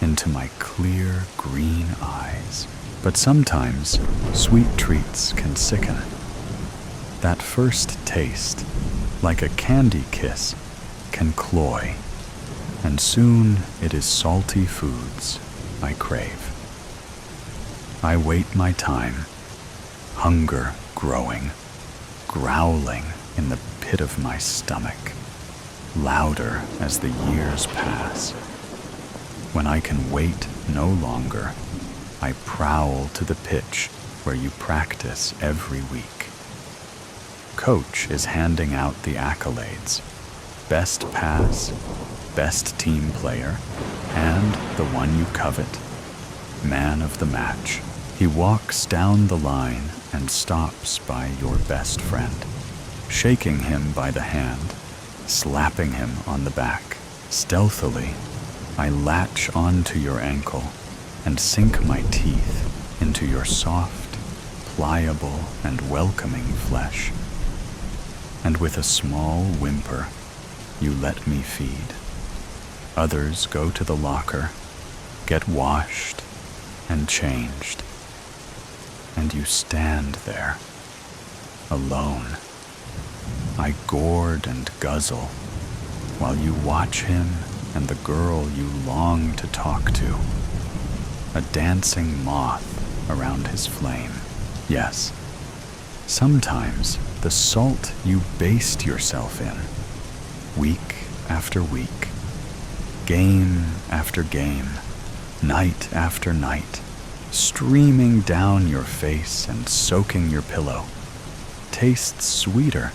into my clear green eyes. But sometimes sweet treats can sicken. That first taste, like a candy kiss, can cloy, and soon it is salty foods I crave. I wait my time, hunger growing, growling in the pit of my stomach, louder as the years pass. When I can wait no longer, I prowl to the pitch where you practice every week. Coach is handing out the accolades: best pass, best team player, and the one you covet, man of the match. He walks down the line and stops by your best friend, shaking him by the hand, slapping him on the back. Stealthily, I latch onto your ankle and sink my teeth into your soft, pliable, and welcoming flesh. And with a small whimper, you let me feed. Others go to the locker, get washed and changed, and you stand there, alone. I gourd and guzzle while you watch him and the girl you long to talk to, a dancing moth around his flame. Yes, sometimes the salt you baste yourself in, week after week, Game after game, night after night, streaming down your face and soaking your pillow, tastes sweeter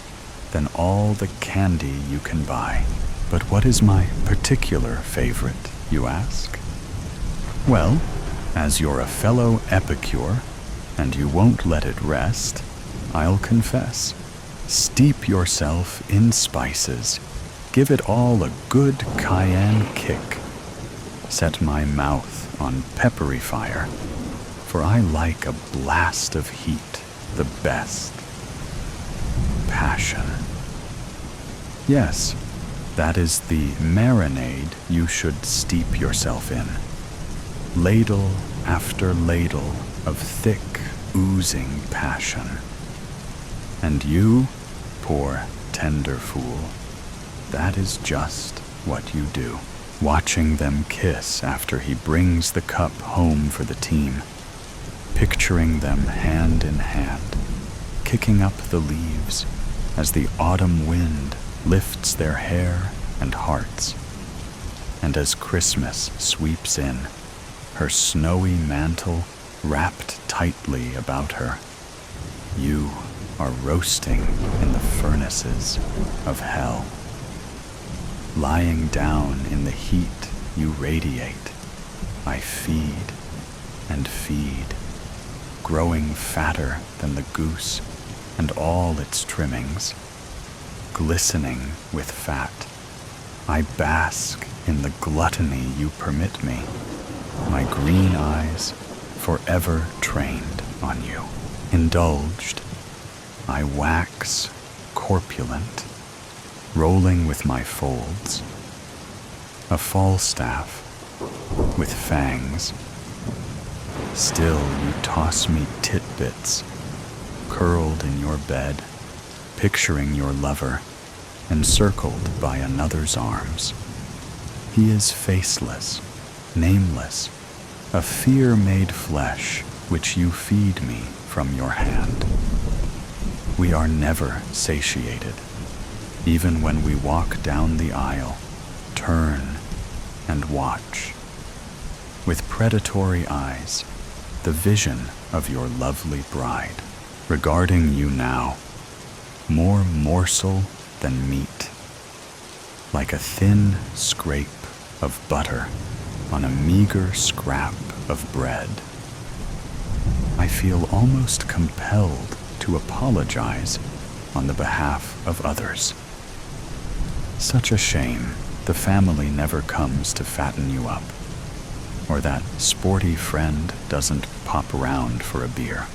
than all the candy you can buy. But what is my particular favorite, you ask? Well, as you're a fellow epicure, and you won't let it rest, I'll confess. Steep yourself in spices. Give it all a good cayenne kick. Set my mouth on peppery fire, for I like a blast of heat the best. Passion. Yes, that is the marinade you should steep yourself in. Ladle after ladle of thick, oozing passion. And you, poor, tender fool, that is just what you do. Watching them kiss after he brings the cup home for the team. Picturing them hand in hand, kicking up the leaves as the autumn wind lifts their hair and hearts. And as Christmas sweeps in, her snowy mantle wrapped tightly about her, you are roasting in the furnaces of hell. Lying down in the heat you radiate, I feed and feed, growing fatter than the goose and all its trimmings, glistening with fat. I bask in the gluttony you permit me, my green eyes forever trained on you. Indulged, I wax corpulent, rolling with my folds, a Falstaff with fangs. Still you toss me titbits, curled in your bed, picturing your lover, encircled by another's arms. He is faceless, nameless, a fear made flesh which you feed me from your hand. We are never satiated, even when we walk down the aisle, turn and watch. With predatory eyes, the vision of your lovely bride, regarding you now, more morsel than meat, like a thin scrape of butter on a meager scrap of bread. I feel almost compelled to apologize on the behalf of others. Such a shame the family never comes to fatten you up, or that sporty friend doesn't pop around for a beer.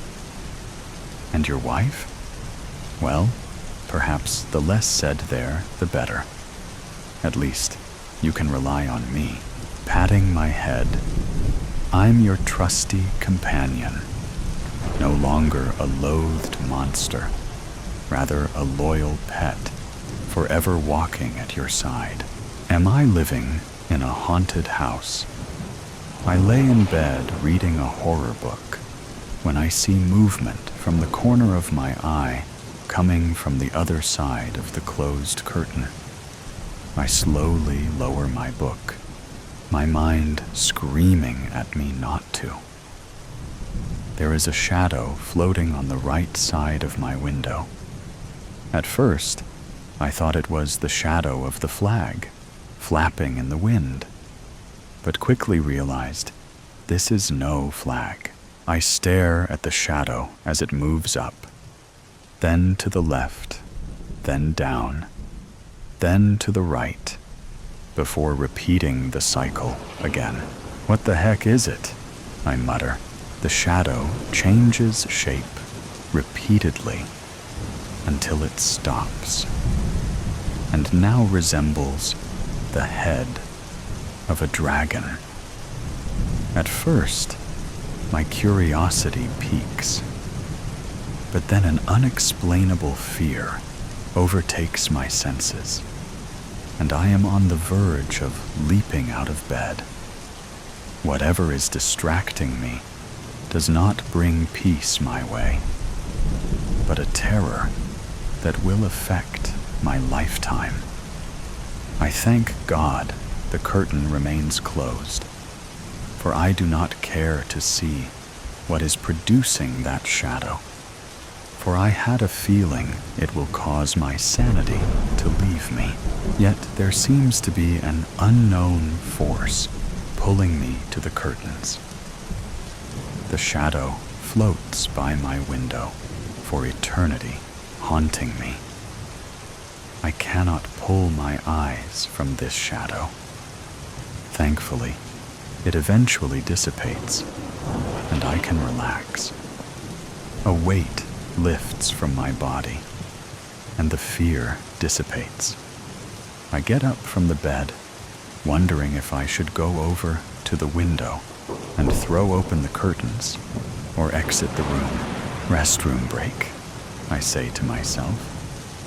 And your wife? Well, perhaps the less said there, the better. At least, you can rely on me. Patting my head, I'm your trusty companion, no longer a loathed monster, rather a loyal pet, forever walking at your side. Am I living in a haunted house? I lay in bed reading a horror book when I see movement from the corner of my eye coming from the other side of the closed curtain. I slowly lower my book, my mind screaming at me not to. There is a shadow floating on the right side of my window. At first, I thought it was the shadow of the flag, flapping in the wind, but quickly realized this is no flag. I stare at the shadow as it moves up, then to the left, then down, then to the right, before repeating the cycle again. What the heck is it? I mutter. The shadow changes shape repeatedly until it stops, and now resembles the head of a dragon. At first, my curiosity piques, but then an unexplainable fear overtakes my senses, and I am on the verge of leaping out of bed. Whatever is distracting me does not bring peace my way, but a terror that will affect my lifetime. I thank God the curtain remains closed, for I do not care to see what is producing that shadow, for I had a feeling it will cause my sanity to leave me. Yet there seems to be an unknown force pulling me to the curtains. The shadow floats by my window for eternity, haunting me. I cannot pull my eyes from this shadow. Thankfully, it eventually dissipates, and I can relax. A weight lifts from my body, and the fear dissipates. I get up from the bed, wondering if I should go over to the window and throw open the curtains or exit the room. Restroom break, I say to myself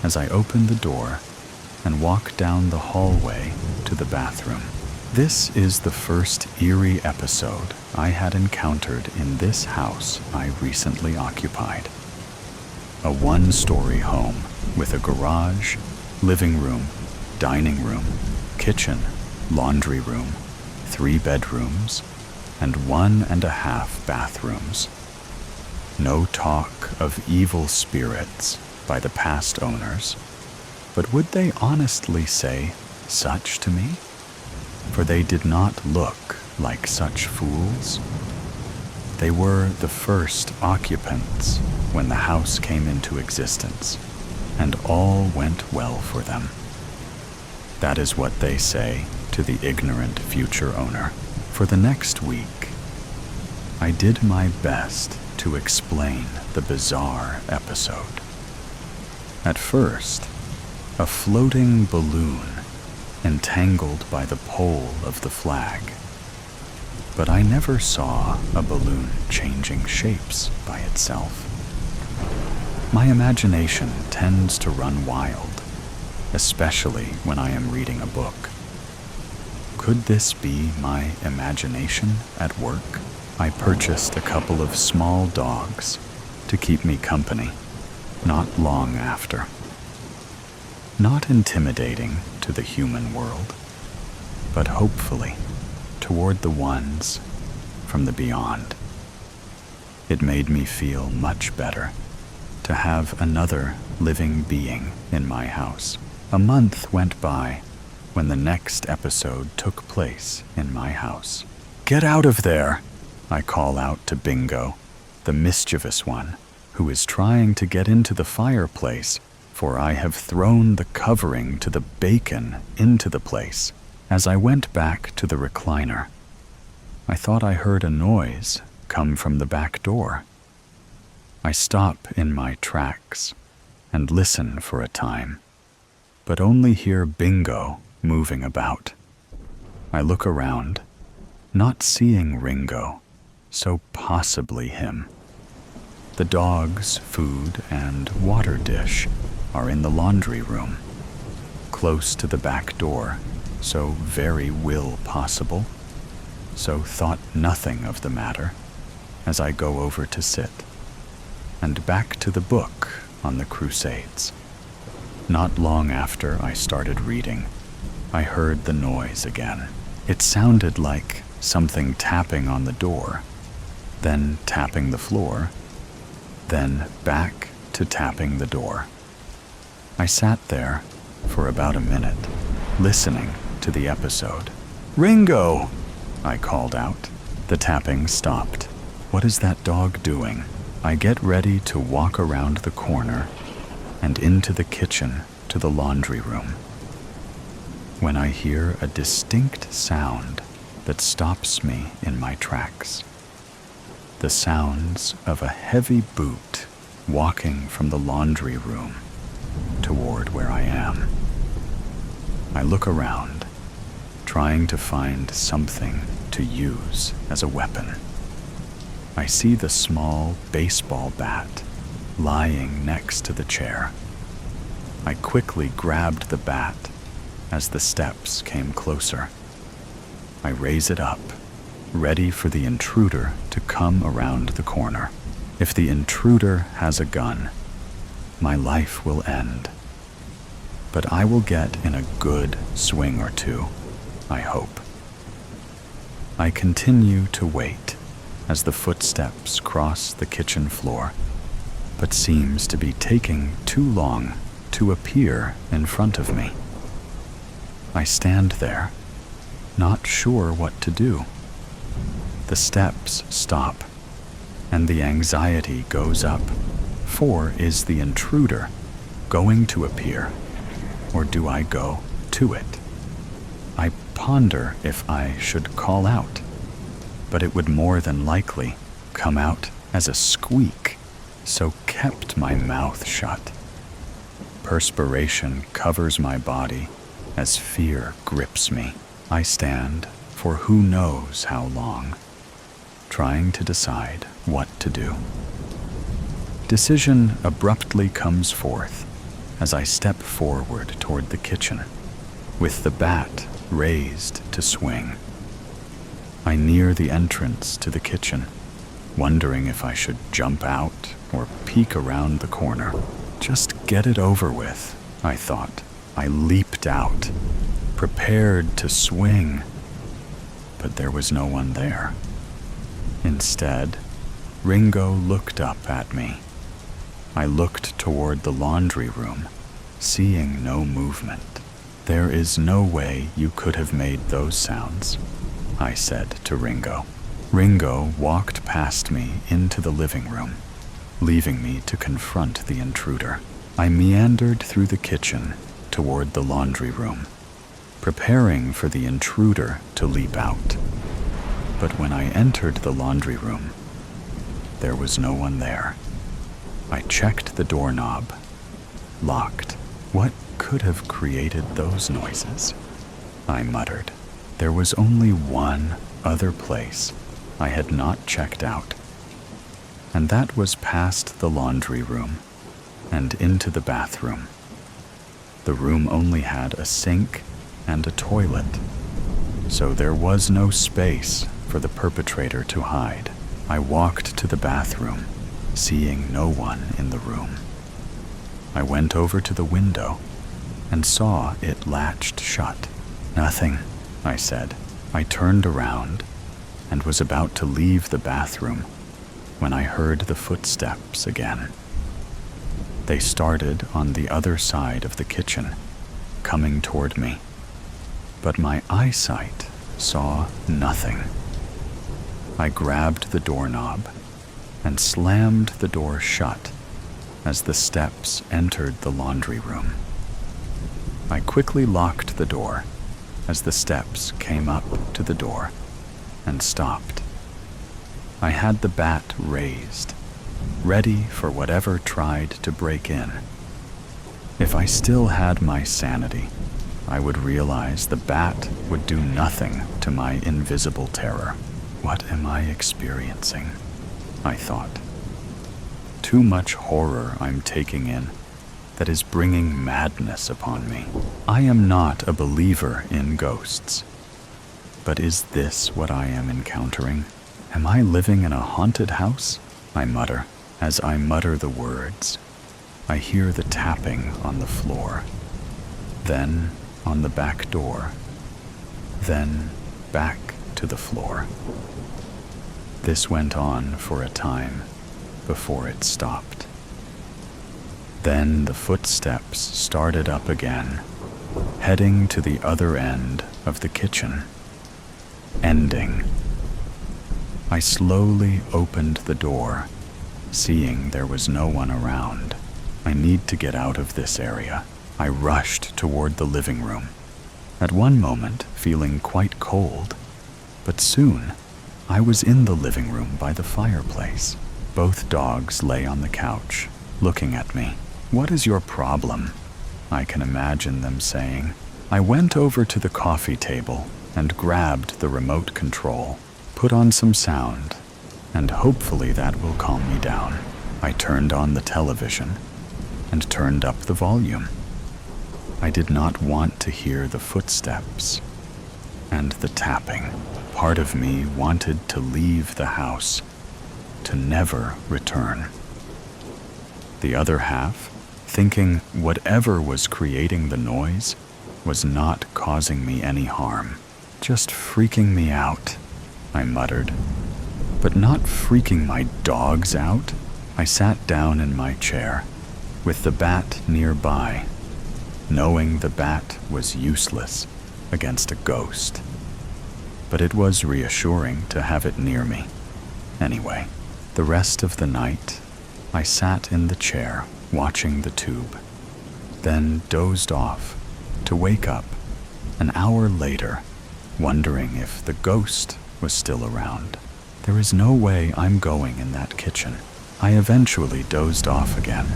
as I open the door and walk down the hallway to the bathroom. This is the first eerie episode I had encountered in this house I recently occupied. A one-story home with a garage, living room, dining room, kitchen, laundry room, 3 bedrooms, and 1.5 bathrooms. No talk of evil spirits by the past owners, but would they honestly say such to me? For they did not look like such fools. They were the first occupants when the house came into existence, and all went well for them. That is what they say to the ignorant future owner. For the next week, I did my best to explain the bizarre episode. At first, a floating balloon entangled by the pole of the flag. But I never saw a balloon changing shapes by itself. My imagination tends to run wild, especially when I am reading a book. Could this be my imagination at work? I purchased a couple of small dogs to keep me company not long after. Not intimidating to the human world, but hopefully toward the ones from the beyond. It made me feel much better to have another living being in my house. A month went by when the next episode took place in my house. "Get out of there!" I call out to Bingo, the mischievous one, who is trying to get into the fireplace, for I have thrown the covering to the bacon into the place. As I went back to the recliner, I thought I heard a noise come from the back door. I stop in my tracks and listen for a time, but only hear Bingo moving about. I look around, not seeing Ringo, so possibly him. The dog's food and water dish are in the laundry room, close to the back door, so very will possible, so thought nothing of the matter as I go over to sit, and back to the book on the Crusades. Not long after I started reading, I heard the noise again. It sounded like something tapping on the door, then tapping the floor, then back to tapping the door. I sat there for about a minute, listening to the episode. "Ringo!" I called out. The tapping stopped. What is that dog doing? I get ready to walk around the corner and into the kitchen to the laundry room, when I hear a distinct sound that stops me in my tracks. The sounds of a heavy boot walking from the laundry room toward where I am. I look around, trying to find something to use as a weapon. I see the small baseball bat lying next to the chair. I quickly grabbed the bat as the steps came closer. I raise it up, ready for the intruder to come around the corner. If the intruder has a gun, my life will end. But I will get in a good swing or two I hope. I continue to wait as the footsteps cross the kitchen floor, but seems to be taking too long to appear in front of me. I stand there, not sure what to do. The steps stop, and the anxiety goes up. For is the intruder going to appear, or do I go to it? I ponder if I should call out, but it would more than likely come out as a squeak, so kept my mouth shut. Perspiration covers my body as fear grips me. I stand for who knows how long, trying to decide what to do. Decision abruptly comes forth as I step forward toward the kitchen, with the bat raised to swing. I near the entrance to the kitchen, wondering if I should jump out or peek around the corner. Just get it over with, I thought. I leaped out, prepared to swing, but there was no one there. Instead, Ringo looked up at me. I looked toward the laundry room, seeing no movement. There is no way you could have made those sounds, I said to Ringo. Ringo walked past me into the living room, leaving me to confront the intruder. I meandered through the kitchen toward the laundry room, preparing for the intruder to leap out. But when I entered the laundry room, there was no one there. I checked the doorknob. Locked. What could have created those noises? I muttered. There was only one other place I had not checked out, and that was past the laundry room and into the bathroom. The room only had a sink and a toilet, so there was no space for the perpetrator to hide. I walked to the bathroom, seeing no one in the room. I went over to the window and saw it latched shut. Nothing, I said. I turned around and was about to leave the bathroom when I heard the footsteps again. They started on the other side of the kitchen, coming toward me, but my eyesight saw nothing. I grabbed the doorknob and slammed the door shut as the steps entered the laundry room. I quickly locked the door as the steps came up to the door and stopped. I had the bat raised, ready for whatever tried to break in. If I still had my sanity, I would realize the bat would do nothing to my invisible terror. What am I experiencing? I thought. Too much horror I'm taking in that is bringing madness upon me. I am not a believer in ghosts, but is this what I am encountering? Am I living in a haunted house? I mutter. As I mutter the words, I hear the tapping on the floor, then on the back door, then back to the floor. This went on for a time before it stopped. Then the footsteps started up again, heading to the other end of the kitchen, ending. I slowly opened the door, seeing there was no one around. I need to get out of this area. I rushed toward the living room, at one moment feeling quite cold, but soon I was in the living room by the fireplace. Both dogs lay on the couch, looking at me. "What is your problem?" I can imagine them saying. I went over to the coffee table and grabbed the remote control, put on some sound, and hopefully that will calm me down. I turned on the television and turned up the volume. I did not want to hear the footsteps and the tapping. Part of me wanted to leave the house, to never return. The other half, thinking whatever was creating the noise was not causing me any harm. just freaking me out," I muttered. "But not freaking my dogs out." I sat down in my chair, with the bat nearby, knowing the bat was useless against a ghost. But it was reassuring to have it near me. Anyway, the rest of the night, I sat in the chair watching the tube, then dozed off to wake up an hour later, wondering if the ghost was still around. There is no way I'm going in that kitchen. I eventually dozed off again,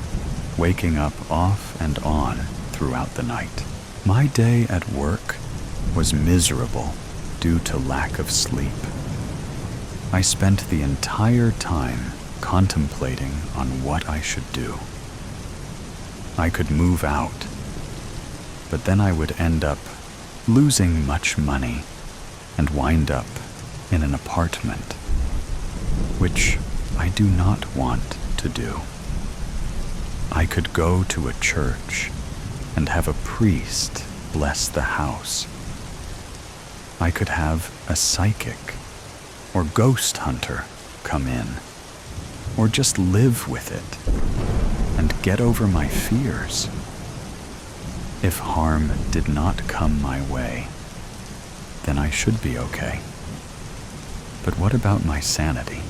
waking up off and on throughout the night. My day at work was miserable due to lack of sleep. I spent the entire time contemplating on what I should do. I could move out, but then I would end up losing much money and wind up in an apartment, which I do not want to do. I could go to a church and have a priest bless the house. I could have a psychic or ghost hunter come in, or just live with it and get over my fears. If harm did not come my way, then I should be okay. But what about my sanity?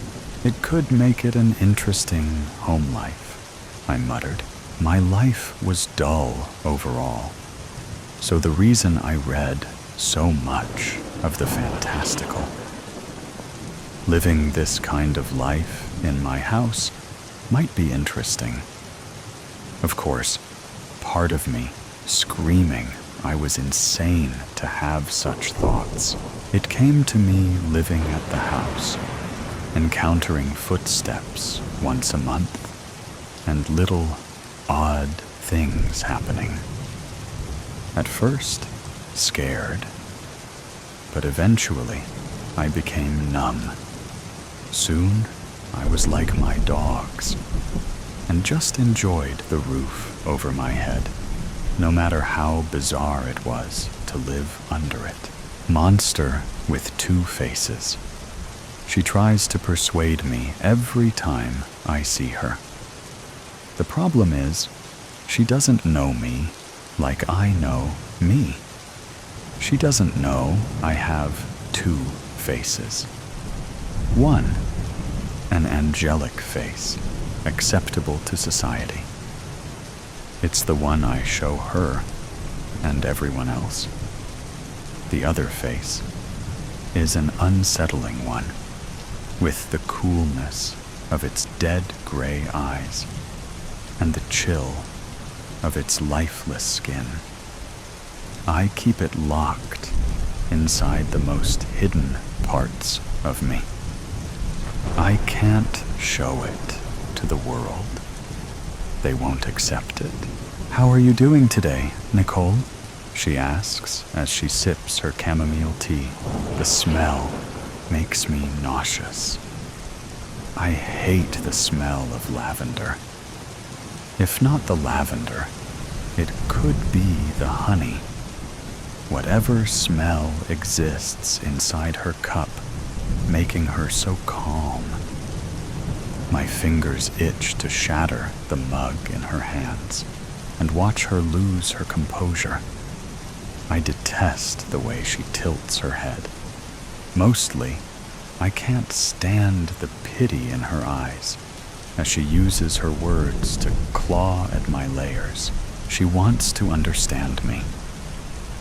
It could make it an interesting home life, I muttered. My life was dull overall, so the reason I read so much of the fantastical. Living this kind of life in my house might be interesting. Of course, part of me screaming I was insane to have such thoughts. It came to me living at the house, encountering footsteps once a month, and little odd things happening. At first, scared, but eventually I became numb. Soon, I was like my dogs, and just enjoyed the roof over my head, no matter how bizarre it was to live under it. Monster with two faces. She tries to persuade me every time I see her. The problem is, she doesn't know me like I know me. She doesn't know I have two faces. One, an angelic face, acceptable to society. It's the one I show her and everyone else. The other face is an unsettling one, with the coolness of its dead gray eyes and the chill of its lifeless skin. I keep it locked inside the most hidden parts of me. I can't show it to the world. They won't accept it. "How are you doing today, Nicole?" she asks as she sips her chamomile tea. The smell makes me nauseous. I hate the smell of lavender. If not the lavender, it could be the honey. Whatever smell exists inside her cup, making her so calm. My fingers itch to shatter the mug in her hands and watch her lose her composure. I detest the way she tilts her head. Mostly, I can't stand the pity in her eyes as she uses her words to claw at my layers. She wants to understand me.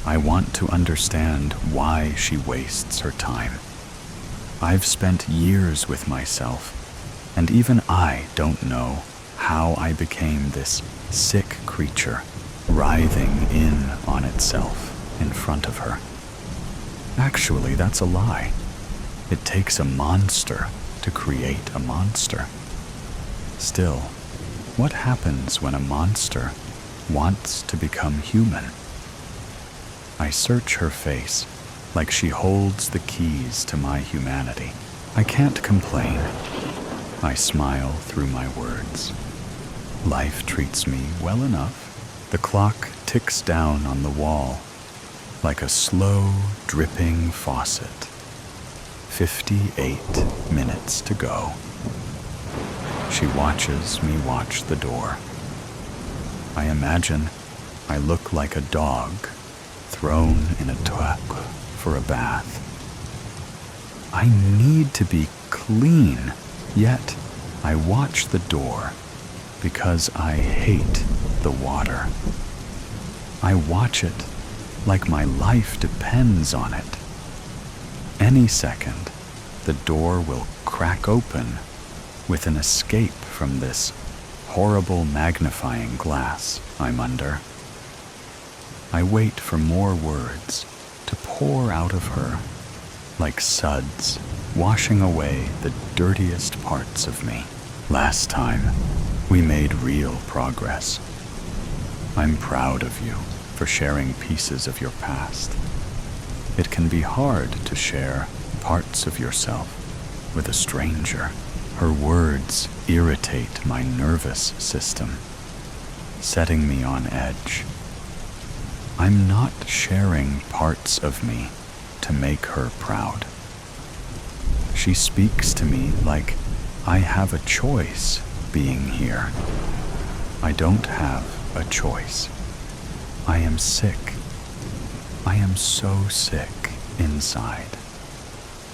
I want to understand why she wastes her time. I've spent years with myself, and even I don't know how I became this sick creature writhing in on itself in front of her. Actually, that's a lie. It takes a monster to create a monster. Still, what happens when a monster wants to become human? I search her face like she holds the keys to my humanity. I can't complain. I smile through my words. Life treats me well enough. The clock ticks down on the wall, like a slow, dripping faucet. 58 minutes to go. She watches me watch the door. I imagine I look like a dog thrown in a tub for a bath. I need to be clean, yet I watch the door because I hate the water. I watch it like my life depends on it. Any second, the door will crack open with an escape from this horrible magnifying glass I'm under. I wait for more words to pour out of her, like suds washing away the dirtiest parts of me. Last time, we made real progress. I'm proud of you for sharing pieces of your past. It can be hard to share parts of yourself with a stranger. Her words irritate my nervous system, setting me on edge. I'm not sharing parts of me to make her proud. She speaks to me like I have a choice being here. I don't have a choice. I am sick. I am so sick inside.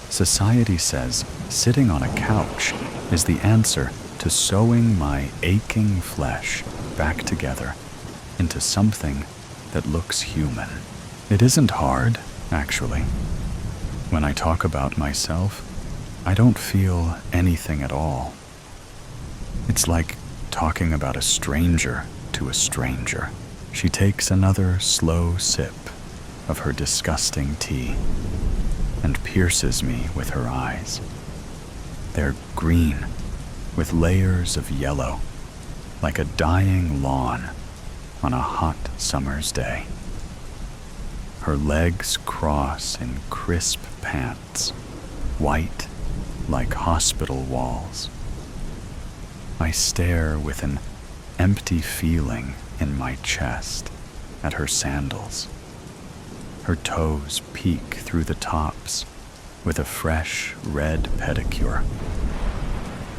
Society says sitting on a couch is the answer to sewing my aching flesh back together into something that looks human. It isn't hard, actually. When I talk about myself, I don't feel anything at all. It's like talking about a stranger to a stranger. She takes another slow sip of her disgusting tea and pierces me with her eyes. They're green with layers of yellow, like a dying lawn on a hot summer's day. Her legs cross in crisp pants, white like hospital walls. I stare with an empty feeling in my chest at her sandals. Her toes peek through the tops with a fresh red pedicure.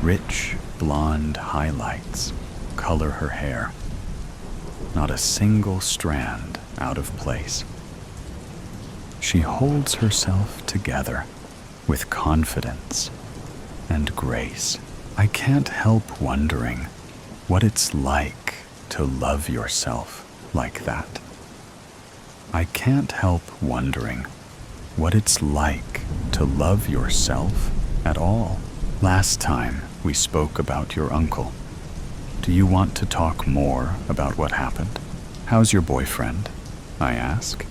Rich blonde highlights color her hair, not a single strand out of place. She holds herself together with confidence and grace. I can't help wondering what it's like to love yourself like that. I can't help wondering what it's like to love yourself at all. Last time we spoke about your uncle. Do you want to talk more about what happened? How's your boyfriend? I ask.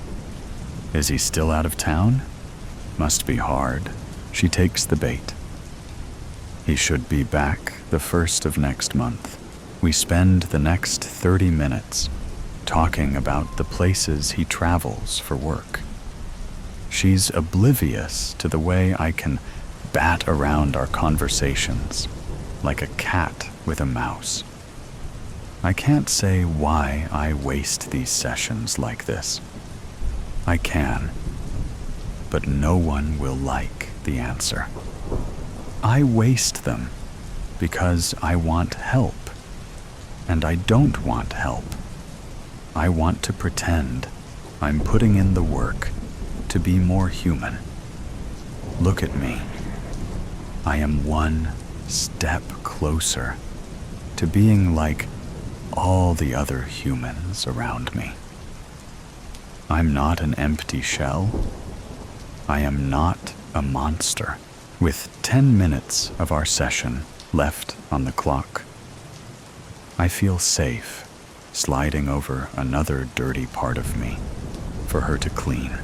Is he still out of town? Must be hard. She takes the bait. He should be back the 1st of next month. We spend the next 30 minutes talking about the places he travels for work. She's oblivious to the way I can bat around our conversations like a cat with a mouse. I can't say why I waste these sessions like this. I can, but no one will like the answer. I waste them because I want help, and I don't want help. I want to pretend I'm putting in the work to be more human. Look at me. I am one step closer to being like all the other humans around me. I'm not an empty shell. I am not a monster. With 10 minutes of our session left on the clock, I feel safe sliding over another dirty part of me for her to clean.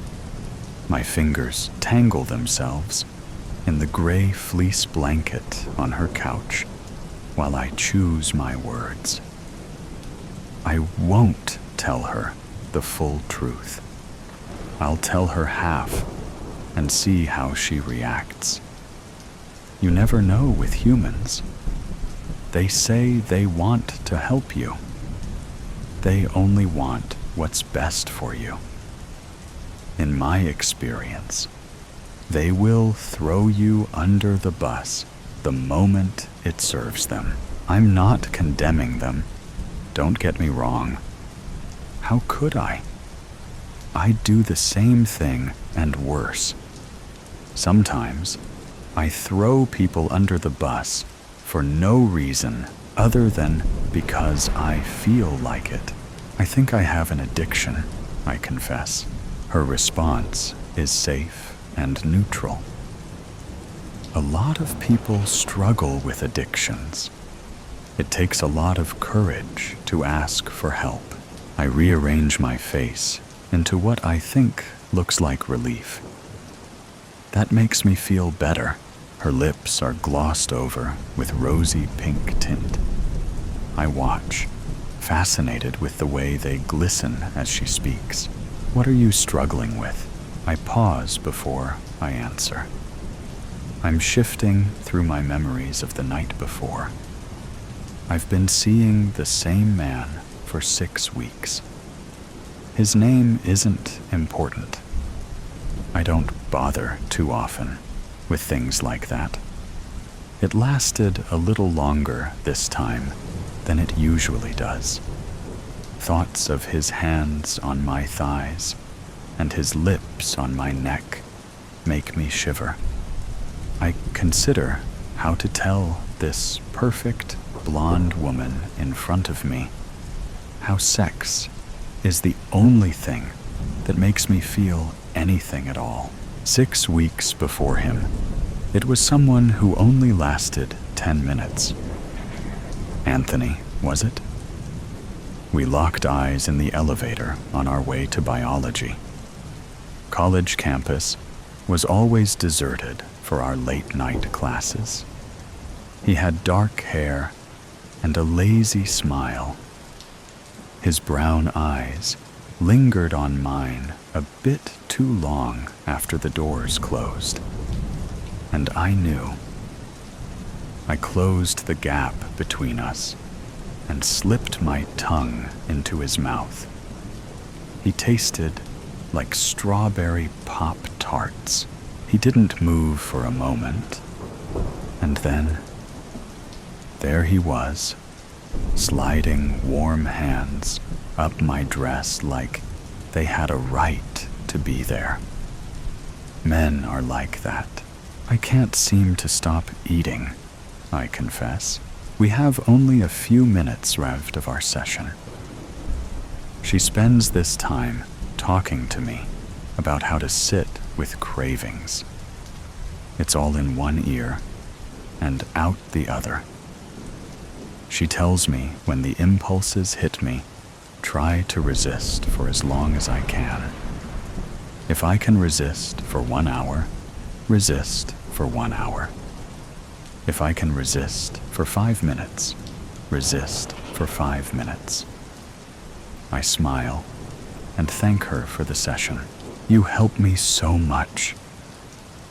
My fingers tangle themselves in the gray fleece blanket on her couch while I choose my words. I won't tell her the full truth. I'll tell her half and see how she reacts. You never know with humans. They say they want to help you. They only want what's best for you. in my experience, they will throw you under the bus the moment it serves them. I'm not condemning them. Don't get me wrong. How could I? I do the same thing and worse. Sometimes I throw people under the bus for no reason other than because I feel like it. I think I have an addiction, I confess. Her response is safe and neutral. A lot of people struggle with addictions. It takes a lot of courage to ask for help. I rearrange my face into what I think looks like relief. That makes me feel better. Her lips are glossed over with rosy pink tint. I watch, fascinated with the way they glisten as she speaks. What are you struggling with? I pause before I answer. I'm shifting through my memories of the night before. I've been seeing the same man for 6 weeks. His name isn't important. I don't bother too often with things like that. It lasted a little longer this time than it usually does. Thoughts of his hands on my thighs and his lips on my neck make me shiver. I consider how to tell this perfect blonde woman in front of me how sex is the only thing that makes me feel anything at all. 6 weeks before him, it was someone who only lasted 10 minutes. Anthony, was it? We locked eyes in the elevator on our way to biology. College campus was always deserted for our late-night classes. He had dark hair and a lazy smile. His brown eyes lingered on mine a bit too long after the doors closed, and I knew. I closed the gap between us and slipped my tongue into his mouth. He tasted like strawberry Pop-Tarts. He didn't move for a moment, and then there he was, sliding warm hands up my dress like they had a right to be there. Men are like that. I can't seem to stop eating, I confess. We have only a few minutes left of our session. She spends this time talking to me about how to sit with cravings. It's all in one ear and out the other. She tells me when the impulses hit me, try to resist for as long as I can. If I can resist for 1 hour, resist for 1 hour. If I can resist for 5 minutes, resist for 5 minutes. I smile and thank her for the session. You help me so much.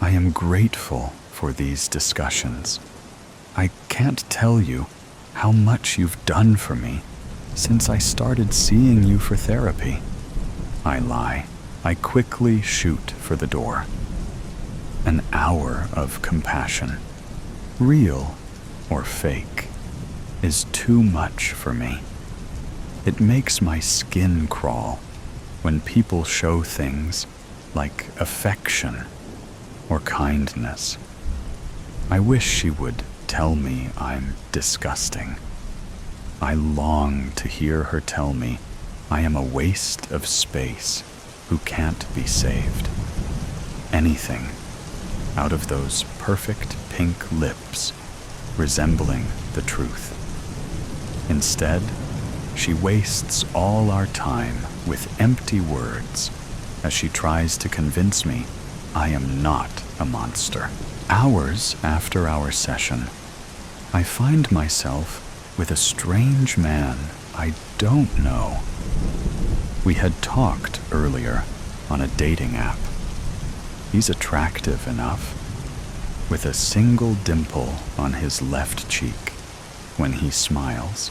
I am grateful for these discussions. I can't tell you how much you've done for me since I started seeing you for therapy. I lie. I quickly shoot for the door. An hour of compassion, real or fake, is too much for me. It makes my skin crawl when people show things like affection or kindness. I wish she would tell me I'm disgusting. I long to hear her tell me I am a waste of space who can't be saved. Anything out of those perfect pink lips resembling the truth. Instead, she wastes all our time with empty words as she tries to convince me I am not a monster. Hours after our session, I find myself with a strange man I don't know. We had talked earlier on a dating app. He's attractive enough, with a single dimple on his left cheek when he smiles.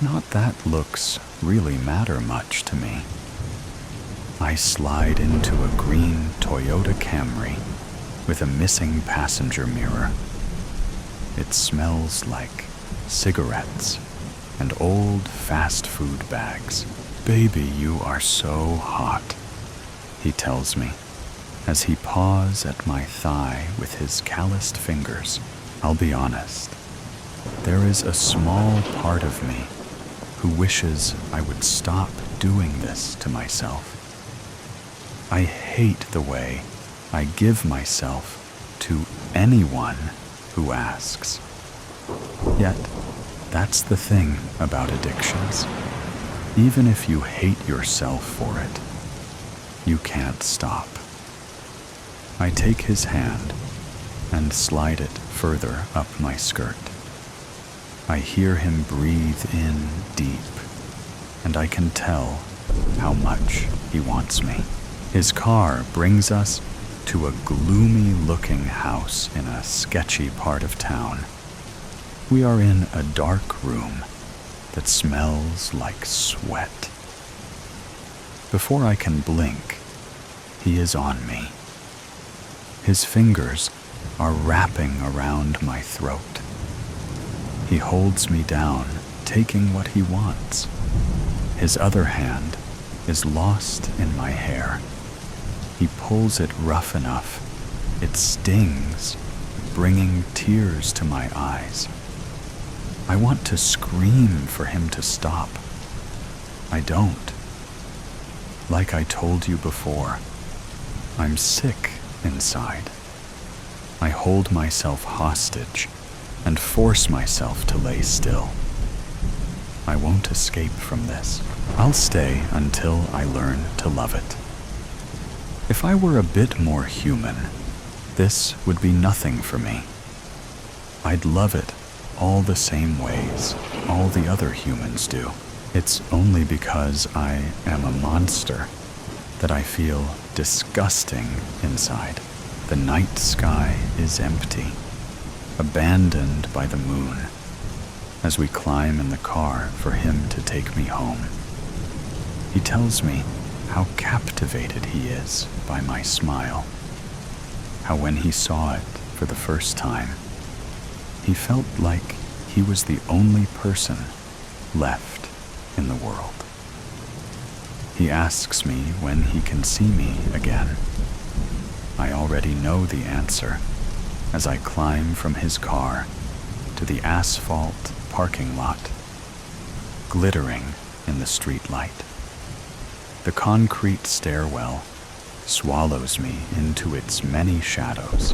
Not that looks really matter much to me. I slide into a green Toyota Camry with a missing passenger mirror. It smells like cigarettes and old fast food bags. "Baby, you are so hot," he tells me as he paws at my thigh with his calloused fingers. I'll be honest, there is a small part of me who wishes I would stop doing this to myself. I hate the way I give myself to anyone who asks. Yet, that's the thing about addictions. Even if you hate yourself for it, you can't stop. I take his hand and slide it further up my skirt. I hear him breathe in deep, and I can tell how much he wants me. His car brings us to a gloomy-looking house in a sketchy part of town. We are in a dark room that smells like sweat. Before I can blink, he is on me. His fingers are wrapping around my throat. He holds me down, taking what he wants. His other hand is lost in my hair. He pulls it rough enough. It stings, bringing tears to my eyes. I want to scream for him to stop. I don't. Like I told you before, I'm sick inside. I hold myself hostage and force myself to lay still. I won't escape from this. I'll stay until I learn to love it. If I were a bit more human, this would be nothing for me. I'd love it all the same ways all the other humans do. It's only because I am a monster that I feel disgusting inside. The night sky is empty, abandoned by the moon, as we climb in the car for him to take me home. He tells me how captivated he is by my smile, how when he saw it for the first time, he felt like he was the only person left in the world. He asks me when he can see me again. I already know the answer as I climb from his car to the asphalt parking lot, glittering in the street light. The concrete stairwell swallows me into its many shadows,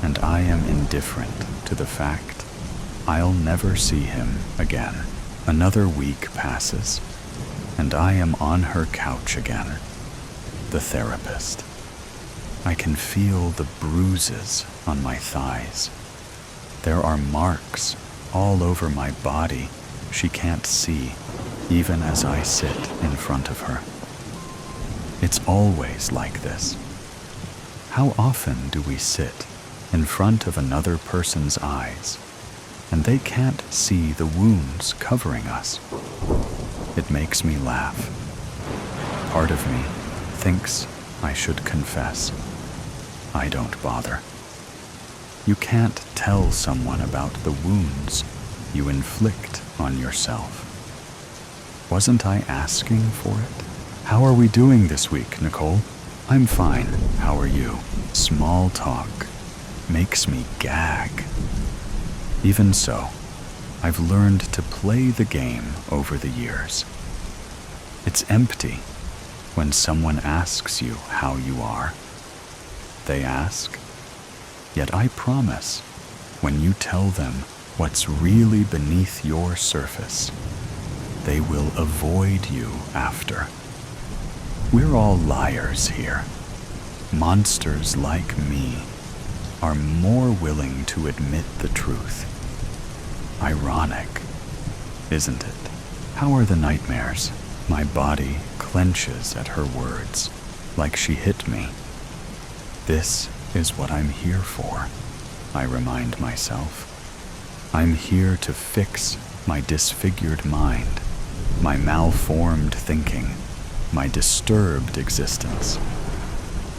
and I am indifferent to the fact I'll never see him again. Another week passes, and I am on her couch again, the therapist. I can feel the bruises on my thighs. There are marks all over my body she can't see, even as I sit in front of her. It's always like this. How often do we sit in front of another person's eyes, and they can't see the wounds covering us? It makes me laugh. Part of me thinks I should confess. I don't bother. You can't tell someone about the wounds you inflict on yourself. Wasn't I asking for it? How are we doing this week, Nicole? I'm fine. How are you? Small talk makes me gag. Even so, I've learned to play the game over the years. It's empty when someone asks you how you are. They ask, yet I promise, when you tell them what's really beneath your surface, they will avoid you after. We're all liars here. Monsters like me are more willing to admit the truth. Ironic, isn't it? How are the nightmares? My body clenches at her words, like she hit me. This is what I'm here for, I remind myself. I'm here to fix my disfigured mind, my malformed thinking, my disturbed existence.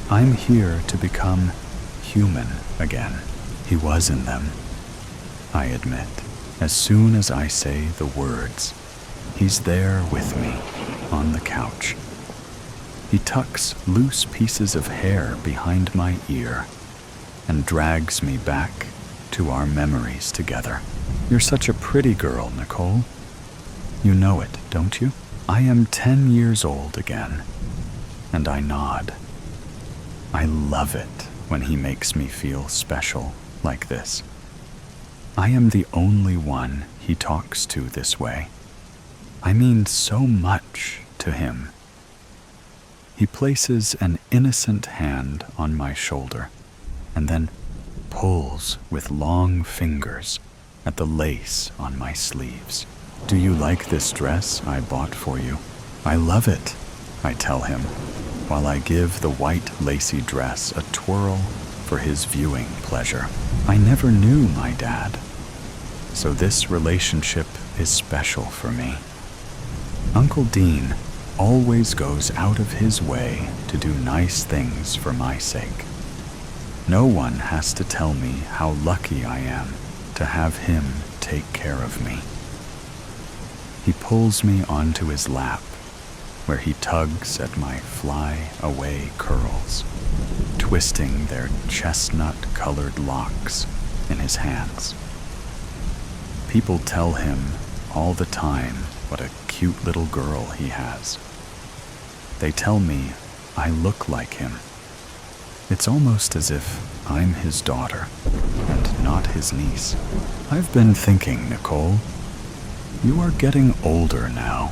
I'm here to become human again. He was in them, I admit. As soon as I say the words, he's there with me on the couch. He tucks loose pieces of hair behind my ear and drags me back to our memories together. You're such a pretty girl, Nicole. You know it, don't you? I am 10 years old again, and I nod. I love it when he makes me feel special like this. I am the only one he talks to this way. I mean so much to him. He places an innocent hand on my shoulder and then pulls with long fingers at the lace on my sleeves. Do you like this dress I bought for you? I love it, I tell him, while I give the white lacy dress a twirl for his viewing pleasure. I never knew my dad, so this relationship is special for me. Uncle Dean always goes out of his way to do nice things for my sake. No one has to tell me how lucky I am to have him take care of me. He pulls me onto his lap, where he tugs at my fly-away curls, twisting their chestnut-colored locks in his hands. People tell him all the time what a cute little girl he has. They tell me I look like him. It's almost as if I'm his daughter and not his niece. I've been thinking, Nicole, you are getting older now.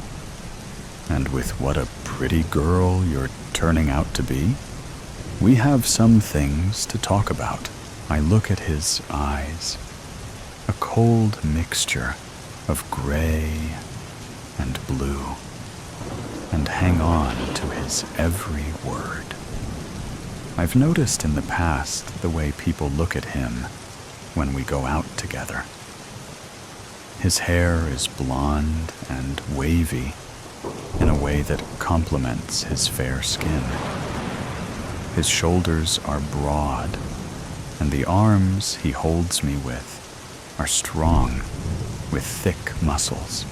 And with what a pretty girl you're turning out to be, we have some things to talk about. I look at his eyes, a cold mixture of gray and blue, and hang on to his every word. I've noticed in the past the way people look at him when we go out together. His hair is blonde and wavy in a way that complements his fair skin. His shoulders are broad, and the arms he holds me with are strong with thick muscles.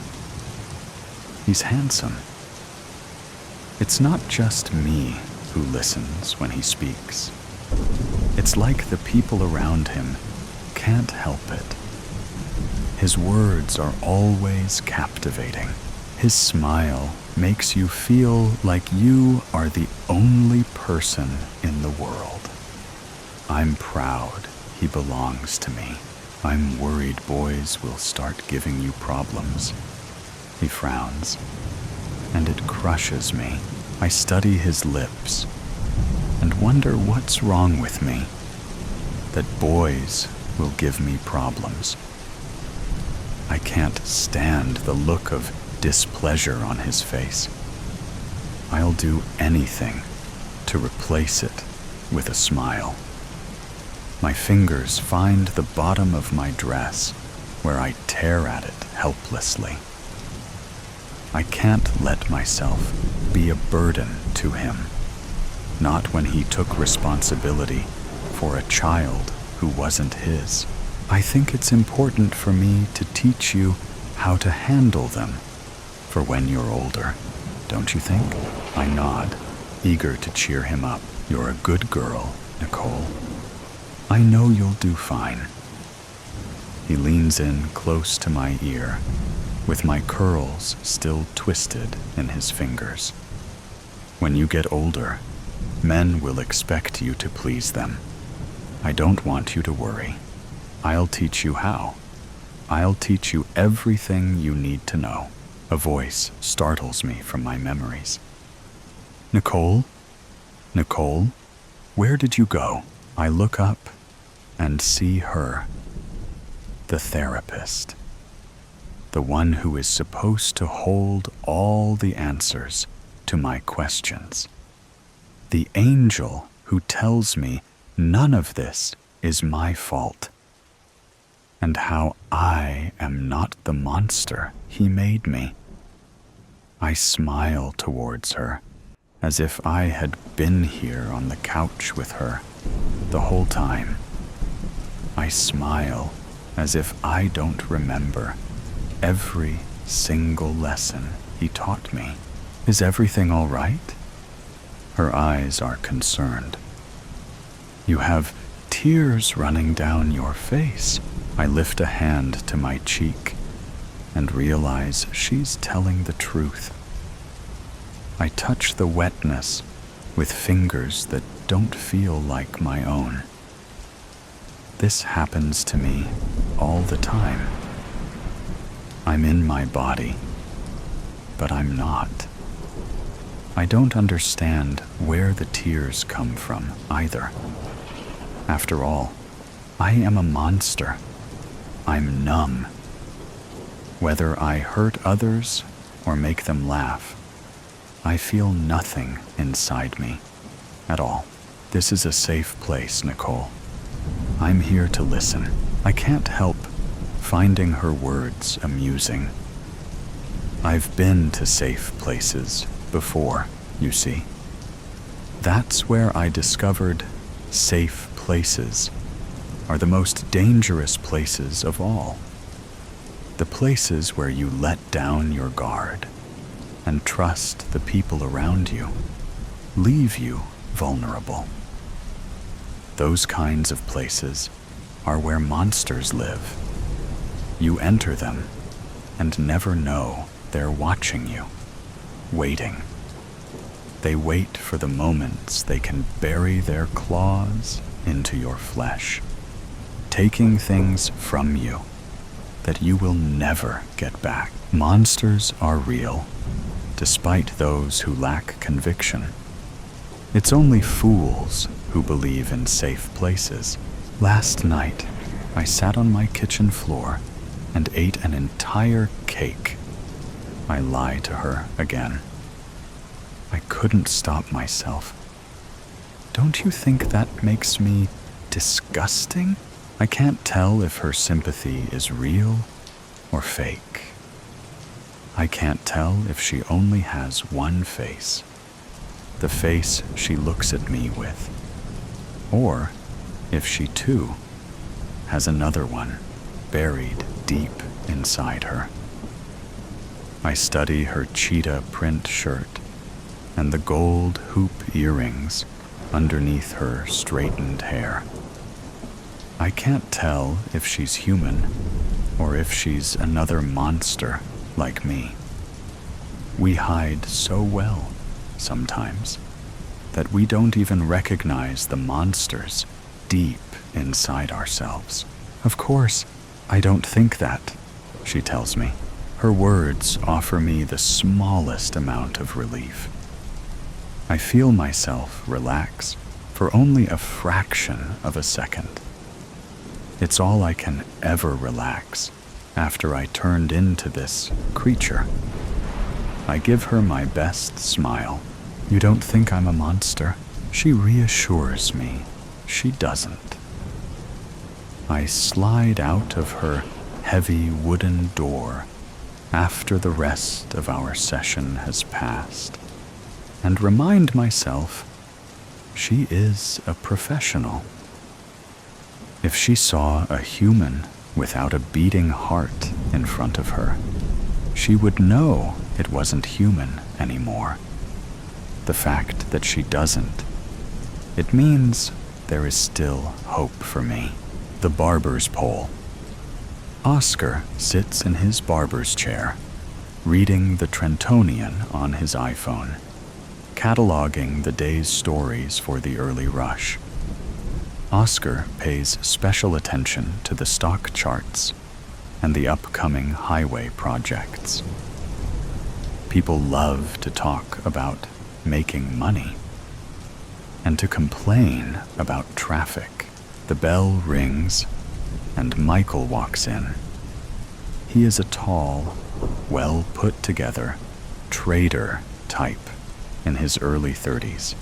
He's handsome. It's not just me who listens when he speaks. It's like the people around him can't help it. His words are always captivating. His smile makes you feel like you are the only person in the world. I'm proud he belongs to me. I'm worried boys will start giving you problems. He frowns, and it crushes me. I study his lips and wonder what's wrong with me, that boys will give me problems. I can't stand the look of displeasure on his face. I'll do anything to replace it with a smile. My fingers find the bottom of my dress where I tear at it helplessly. I can't let myself be a burden to him, not when he took responsibility for a child who wasn't his. I think it's important for me to teach you how to handle them for when you're older, don't you think? I nod, eager to cheer him up. You're a good girl, Nicole. I know you'll do fine. He leans in close to my ear, with my curls still twisted in his fingers. When you get older, men will expect you to please them. I don't want you to worry. I'll teach you how. I'll teach you everything you need to know. A voice startles me from my memories. Nicole? Nicole? Where did you go? I look up and see her, the therapist, the one who is supposed to hold all the answers to my questions, the angel who tells me none of this is my fault, and how I am not the monster he made me. I smile towards her as if I had been here on the couch with her the whole time. I smile as if I don't remember every single lesson he taught me. Is everything all right? Her eyes are concerned. You have tears running down your face. I lift a hand to my cheek and realize she's telling the truth. I touch the wetness with fingers that don't feel like my own. This happens to me all the time. I'm in my body, but I'm not. I don't understand where the tears come from either. After all, I am a monster. I'm numb. Whether I hurt others or make them laugh, I feel nothing inside me at all. This is a safe place, Nicole. I'm here to listen. I can't help finding her words amusing. I've been to safe places before, you see. That's where I discovered safe places are the most dangerous places of all. The places where you let down your guard and trust the people around you, leave you vulnerable. Those kinds of places are where monsters live. You enter them and never know they're watching you, waiting. They wait for the moments they can bury their claws into your flesh, taking things from you that you will never get back. Monsters are real, despite those who lack conviction. It's only fools who believe in safe places. Last night, I sat on my kitchen floor and ate an entire cake. I lie to her again. I couldn't stop myself. Don't you think that makes me disgusting? I can't tell if her sympathy is real or fake. I can't tell if she only has one face, the face she looks at me with, or if she too has another one buried deep inside her. I study her cheetah print shirt and the gold hoop earrings underneath her straightened hair. I can't tell if she's human or if she's another monster like me. We hide so well sometimes that we don't even recognize the monsters deep inside ourselves. Of course, I don't think that, she tells me. Her words offer me the smallest amount of relief. I feel myself relax for only a fraction of a second. It's all I can ever relax after I turned into this creature. I give her my best smile. You don't think I'm a monster? She reassures me she doesn't. I slide out of her heavy wooden door after the rest of our session has passed and remind myself she is a professional. If she saw a human without a beating heart in front of her, she would know it wasn't human anymore. The fact that she doesn't, it means there is still hope for me. The barber's pole. Oscar sits in his barber's chair, reading the Trentonian on his iPhone, cataloging the day's stories for the early rush. Oscar pays special attention to the stock charts and the upcoming highway projects. People love to talk about making money and to complain about traffic. The bell rings and Michael walks in. He is a tall, well put together trader type in his early 30s,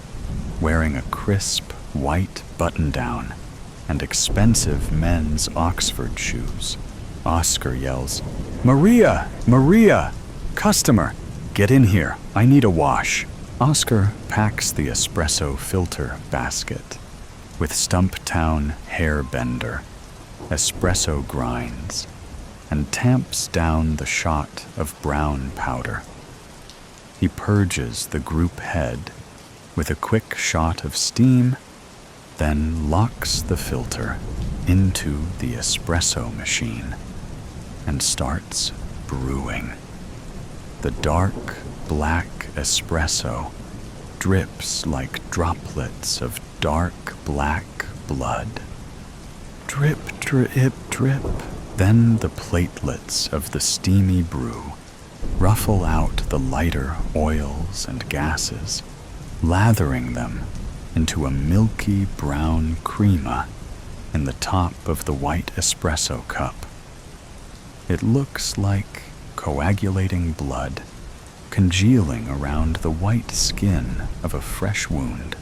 wearing a crisp white button-down and expensive men's Oxford shoes. Oscar yells, "Maria! Maria! Customer! Get in here, I need a wash." Oscar packs the espresso filter basket with Stumptown hair bender, espresso grinds, and tamps down the shot of brown powder. He purges the group head with a quick shot of steam, then locks the filter into the espresso machine and starts brewing. The dark, black espresso drips like droplets of dark black blood. Drip, drip, drip. Then the platelets of the steamy brew ruffle out the lighter oils and gases, lathering them into a milky brown crema in the top of the white espresso cup. It looks like coagulating blood congealing around the white skin of a fresh wound.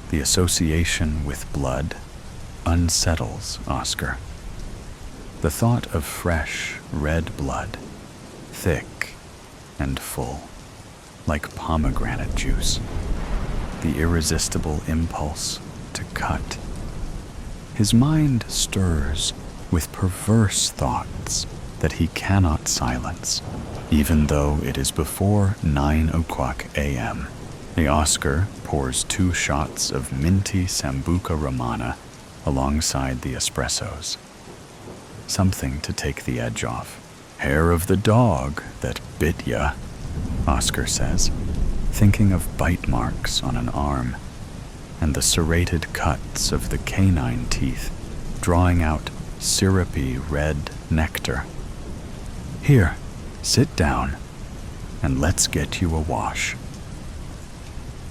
The association with blood unsettles Oscar. The thought of fresh red blood, thick and full, like pomegranate juice, the irresistible impulse to cut. His mind stirs with perverse thoughts that he cannot silence, even though it is before 9 o'clock a.m. The Oscar pours 2 shots of minty Sambuca Romana alongside the espressos. Something to take the edge off. Hair of the dog that bit ya, Oscar says, thinking of bite marks on an arm and the serrated cuts of the canine teeth drawing out syrupy red nectar. Here, sit down, and let's get you a wash.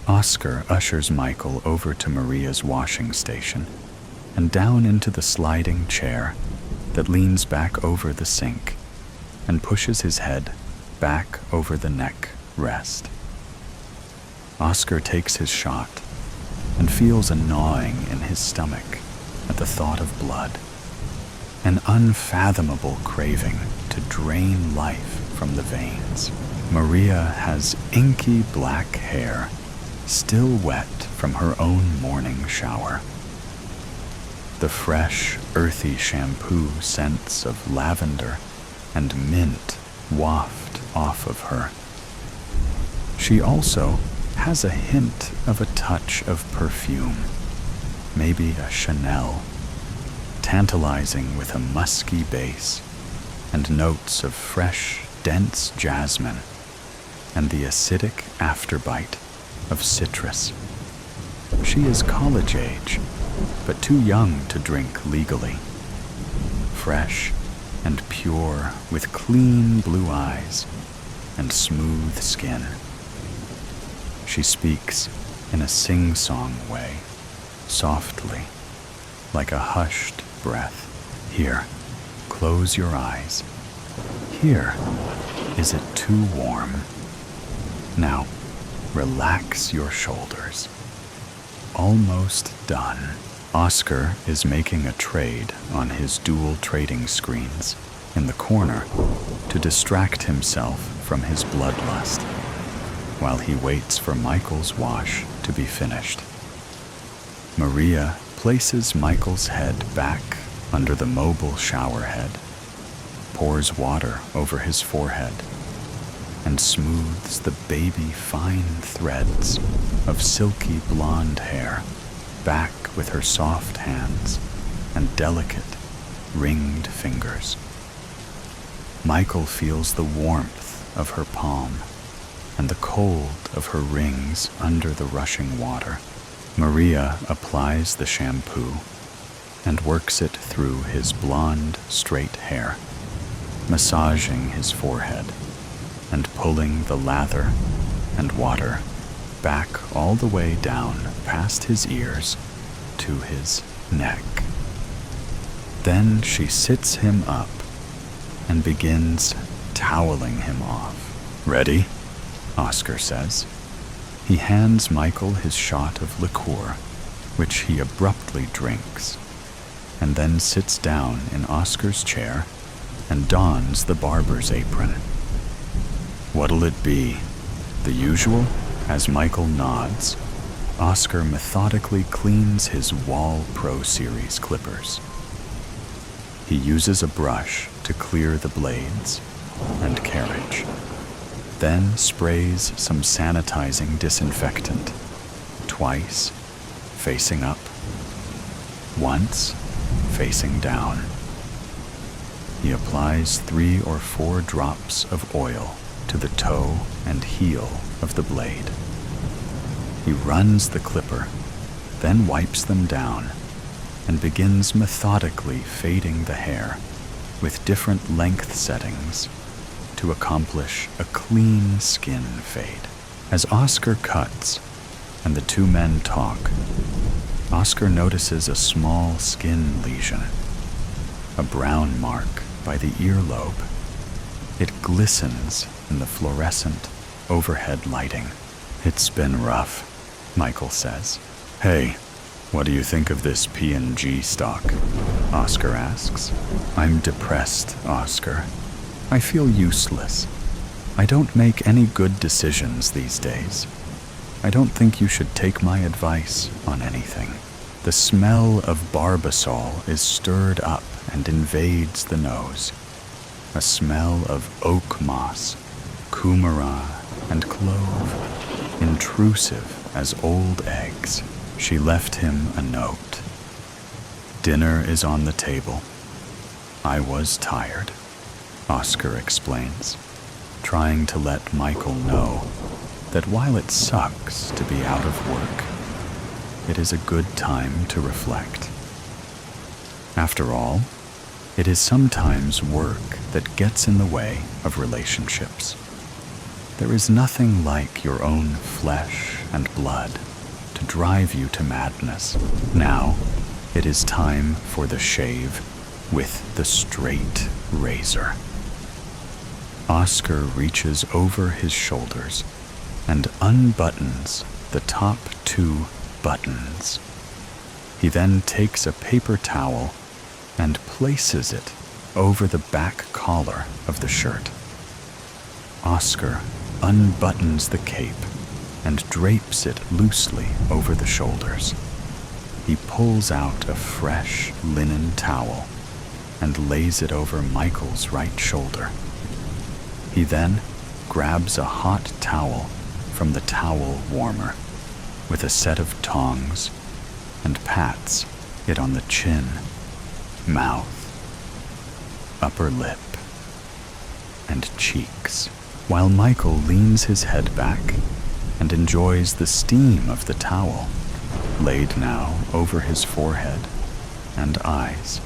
Oscar ushers Michael over to Maria's washing station and down into the sliding chair that leans back over the sink and pushes his head back over the neck rest. Oscar takes his shot and feels a gnawing in his stomach at the thought of blood, an unfathomable craving to drain life from the veins. Maria has inky black hair, still wet from her own morning shower. The fresh, earthy shampoo scents of lavender and mint waft off of her. She also has a hint of a touch of perfume, maybe a Chanel, tantalizing with a musky base and notes of fresh, dense jasmine and the acidic afterbite of citrus. She is college age, but too young to drink legally. Fresh and pure, with clean blue eyes and smooth skin. She speaks in a sing-song way, softly, like a hushed breath. Here, close your eyes. Here, is it too warm? Now, relax your shoulders. Almost done. Oscar is making a trade on his dual trading screens in the corner to distract himself from his bloodlust while he waits for Michael's wash to be finished. Maria places Michael's head back under the mobile shower head, pours water over his forehead, and smooths the baby fine threads of silky blonde hair back with her soft hands and delicate, ringed fingers. Michael feels the warmth of her palm and the cold of her rings under the rushing water. Maria applies the shampoo and works it through his blonde, straight hair, massaging his forehead and pulling the lather and water back all the way down past his ears to his neck. Then she sits him up and begins toweling him off. Ready? Oscar says. He hands Michael his shot of liqueur, which he abruptly drinks, and then sits down in Oscar's chair and dons the barber's apron. What'll it be? The usual? As Michael nods, Oscar methodically cleans his Wall Pro Series clippers. He uses a brush to clear the blades and carriage, then sprays some sanitizing disinfectant, twice facing up, once facing down. He applies 3 or 4 drops of oil to the toe and heel of the blade. He runs the clipper, then wipes them down, and begins methodically fading the hair with different length settings to accomplish a clean skin fade. As Oscar cuts and the two men talk, Oscar notices a small skin lesion, a brown mark by the earlobe. It glistens in the fluorescent overhead lighting. "It's been rough," Michael says. "Hey, what do you think of this P&G stock?" Oscar asks. "I'm depressed, Oscar. I feel useless. I don't make any good decisions these days. I don't think you should take my advice on anything. The smell of barbasol is stirred up and invades the nose. A smell of oak moss, coumarin, and clove, intrusive as old eggs." She left him a note. "Dinner is on the table. I was tired," Oscar explains, trying to let Michael know that while it sucks to be out of work, it is a good time to reflect. After all, it is sometimes work that gets in the way of relationships. There is nothing like your own flesh and blood to drive you to madness. Now, it is time for the shave with the straight razor. Oscar reaches over his shoulders and unbuttons the top 2 buttons. He then takes a paper towel and places it over the back collar of the shirt. Oscar unbuttons the cape and drapes it loosely over the shoulders. He pulls out a fresh linen towel and lays it over Michael's right shoulder. He then grabs a hot towel from the towel warmer with a set of tongs and pats it on the chin, mouth, upper lip, and cheeks, while Michael leans his head back and enjoys the steam of the towel, laid now over his forehead and eyes.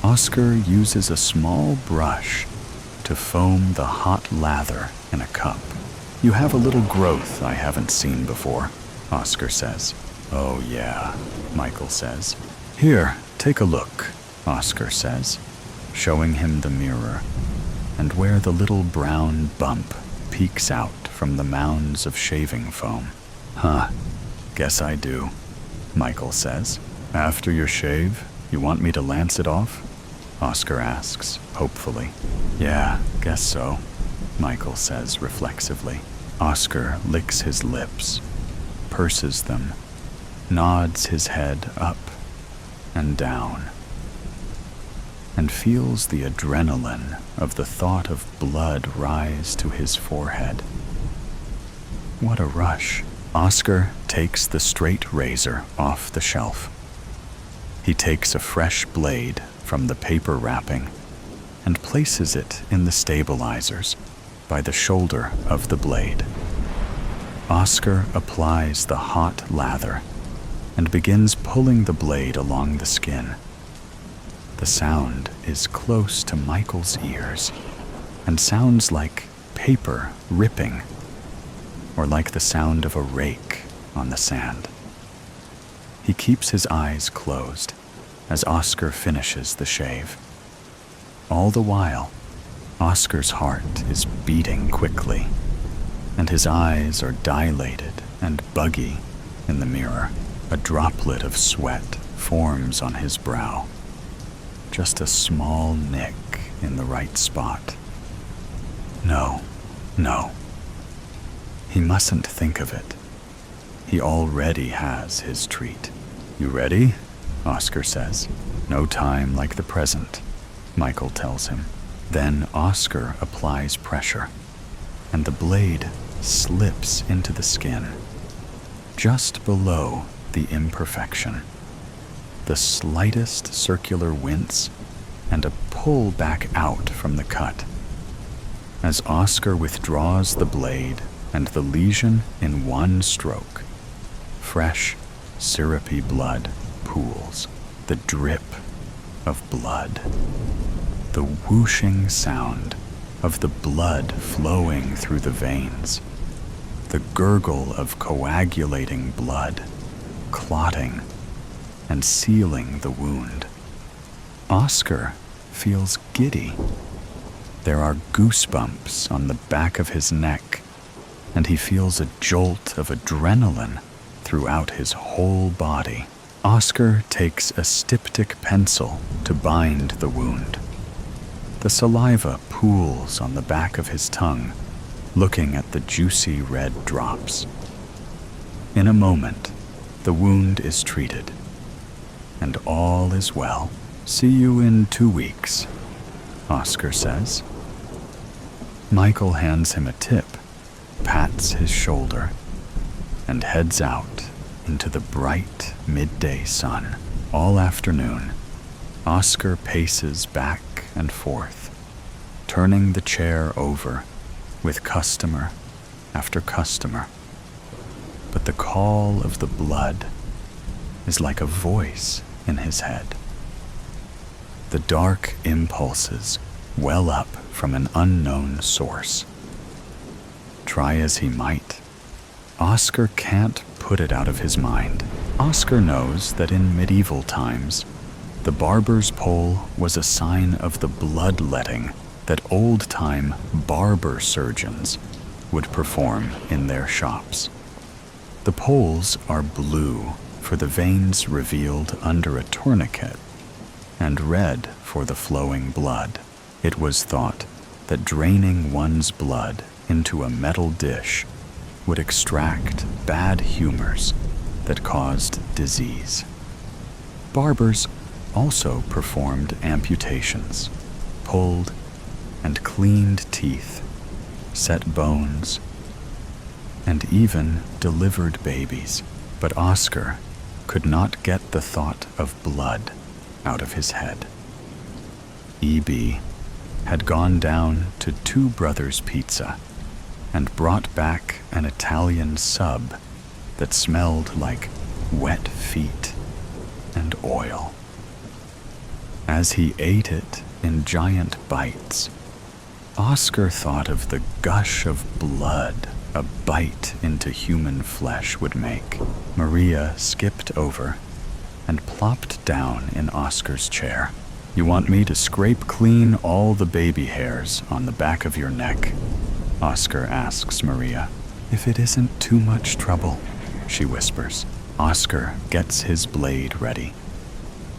Oscar uses a small brush to foam the hot lather in a cup. "You have a little growth I haven't seen before," Oscar says. "Oh yeah," Michael says. "Here, take a look," Oscar says, showing him the mirror and where the little brown bump peeks out from the mounds of shaving foam. "Huh, guess I do," Michael says. "After your shave, you want me to lance it off?" Oscar asks, hopefully. "Yeah, guess so," Michael says reflexively. Oscar licks his lips, purses them, nods his head up and down, and feels the adrenaline of the thought of blood rise to his forehead. What a rush. Oscar takes the straight razor off the shelf. He takes a fresh blade from the paper wrapping and places it in the stabilizers by the shoulder of the blade. Oscar applies the hot lather and begins pulling the blade along the skin. The sound is close to Michael's ears and sounds like paper ripping, or like the sound of a rake on the sand. He keeps his eyes closed as Oscar finishes the shave. All the while, Oscar's heart is beating quickly, and his eyes are dilated and buggy in the mirror. A droplet of sweat forms on his brow, just a small nick in the right spot. No. He mustn't think of it. He already has his treat. You ready? Oscar says. No time like the present, Michael tells him. Then Oscar applies pressure, and the blade slips into the skin, just below the imperfection. The slightest circular wince and a pull back out from the cut. As Oscar withdraws the blade and the lesion in one stroke, fresh, syrupy blood pools, the drip of blood, the whooshing sound of the blood flowing through the veins, the gurgle of coagulating blood, clotting and sealing the wound. Oscar feels giddy. There are goosebumps on the back of his neck, and he feels a jolt of adrenaline throughout his whole body. Oscar takes a styptic pencil to bind the wound. The saliva pools on the back of his tongue, looking at the juicy red drops. In a moment, the wound is treated, and all is well. See you in 2 weeks, Oscar says. Michael hands him a tip, pats his shoulder, and heads out into the bright midday sun. All afternoon, Oscar paces back and forth, turning the chair over with customer after customer. But the call of the blood is like a voice in his head. The dark impulses well up from an unknown source. Try as he might, Oscar can't put it out of his mind. Oscar knows that in medieval times, the barber's pole was a sign of the bloodletting that old-time barber surgeons would perform in their shops. The poles are blue for the veins revealed under a tourniquet, and red for the flowing blood. It was thought that draining one's blood into a metal dish would extract bad humors that caused disease. Barbers also performed amputations, pulled and cleaned teeth, set bones, and even delivered babies. But Oscar could not get the thought of blood out of his head. E.B. had gone down to Two Brothers Pizza and brought back an Italian sub that smelled like wet feet and oil. As he ate it in giant bites, Oscar thought of the gush of blood a bite into human flesh would make. Maria skipped over and plopped down in Oscar's chair. You want me to scrape clean all the baby hairs on the back of your neck? Oscar asks Maria. If it isn't too much trouble, she whispers. Oscar gets his blade ready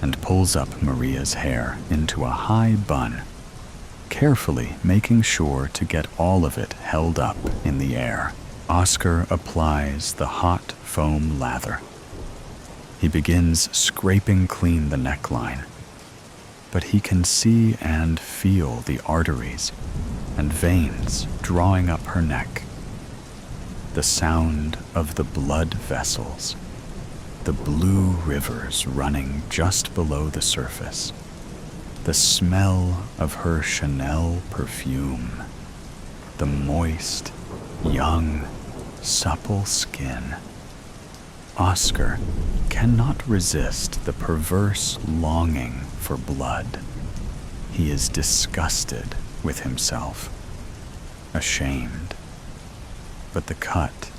and pulls up Maria's hair into a high bun, carefully making sure to get all of it held up in the air. Oscar applies the hot foam lather. He begins scraping clean the neckline, but he can see and feel the arteries and veins drawing up her neck. The sound of the blood vessels, the blue rivers running just below the surface, the smell of her Chanel perfume, the moist, young, supple skin. Oscar cannot resist the perverse longing for blood. He is disgusted with himself, ashamed. But the cut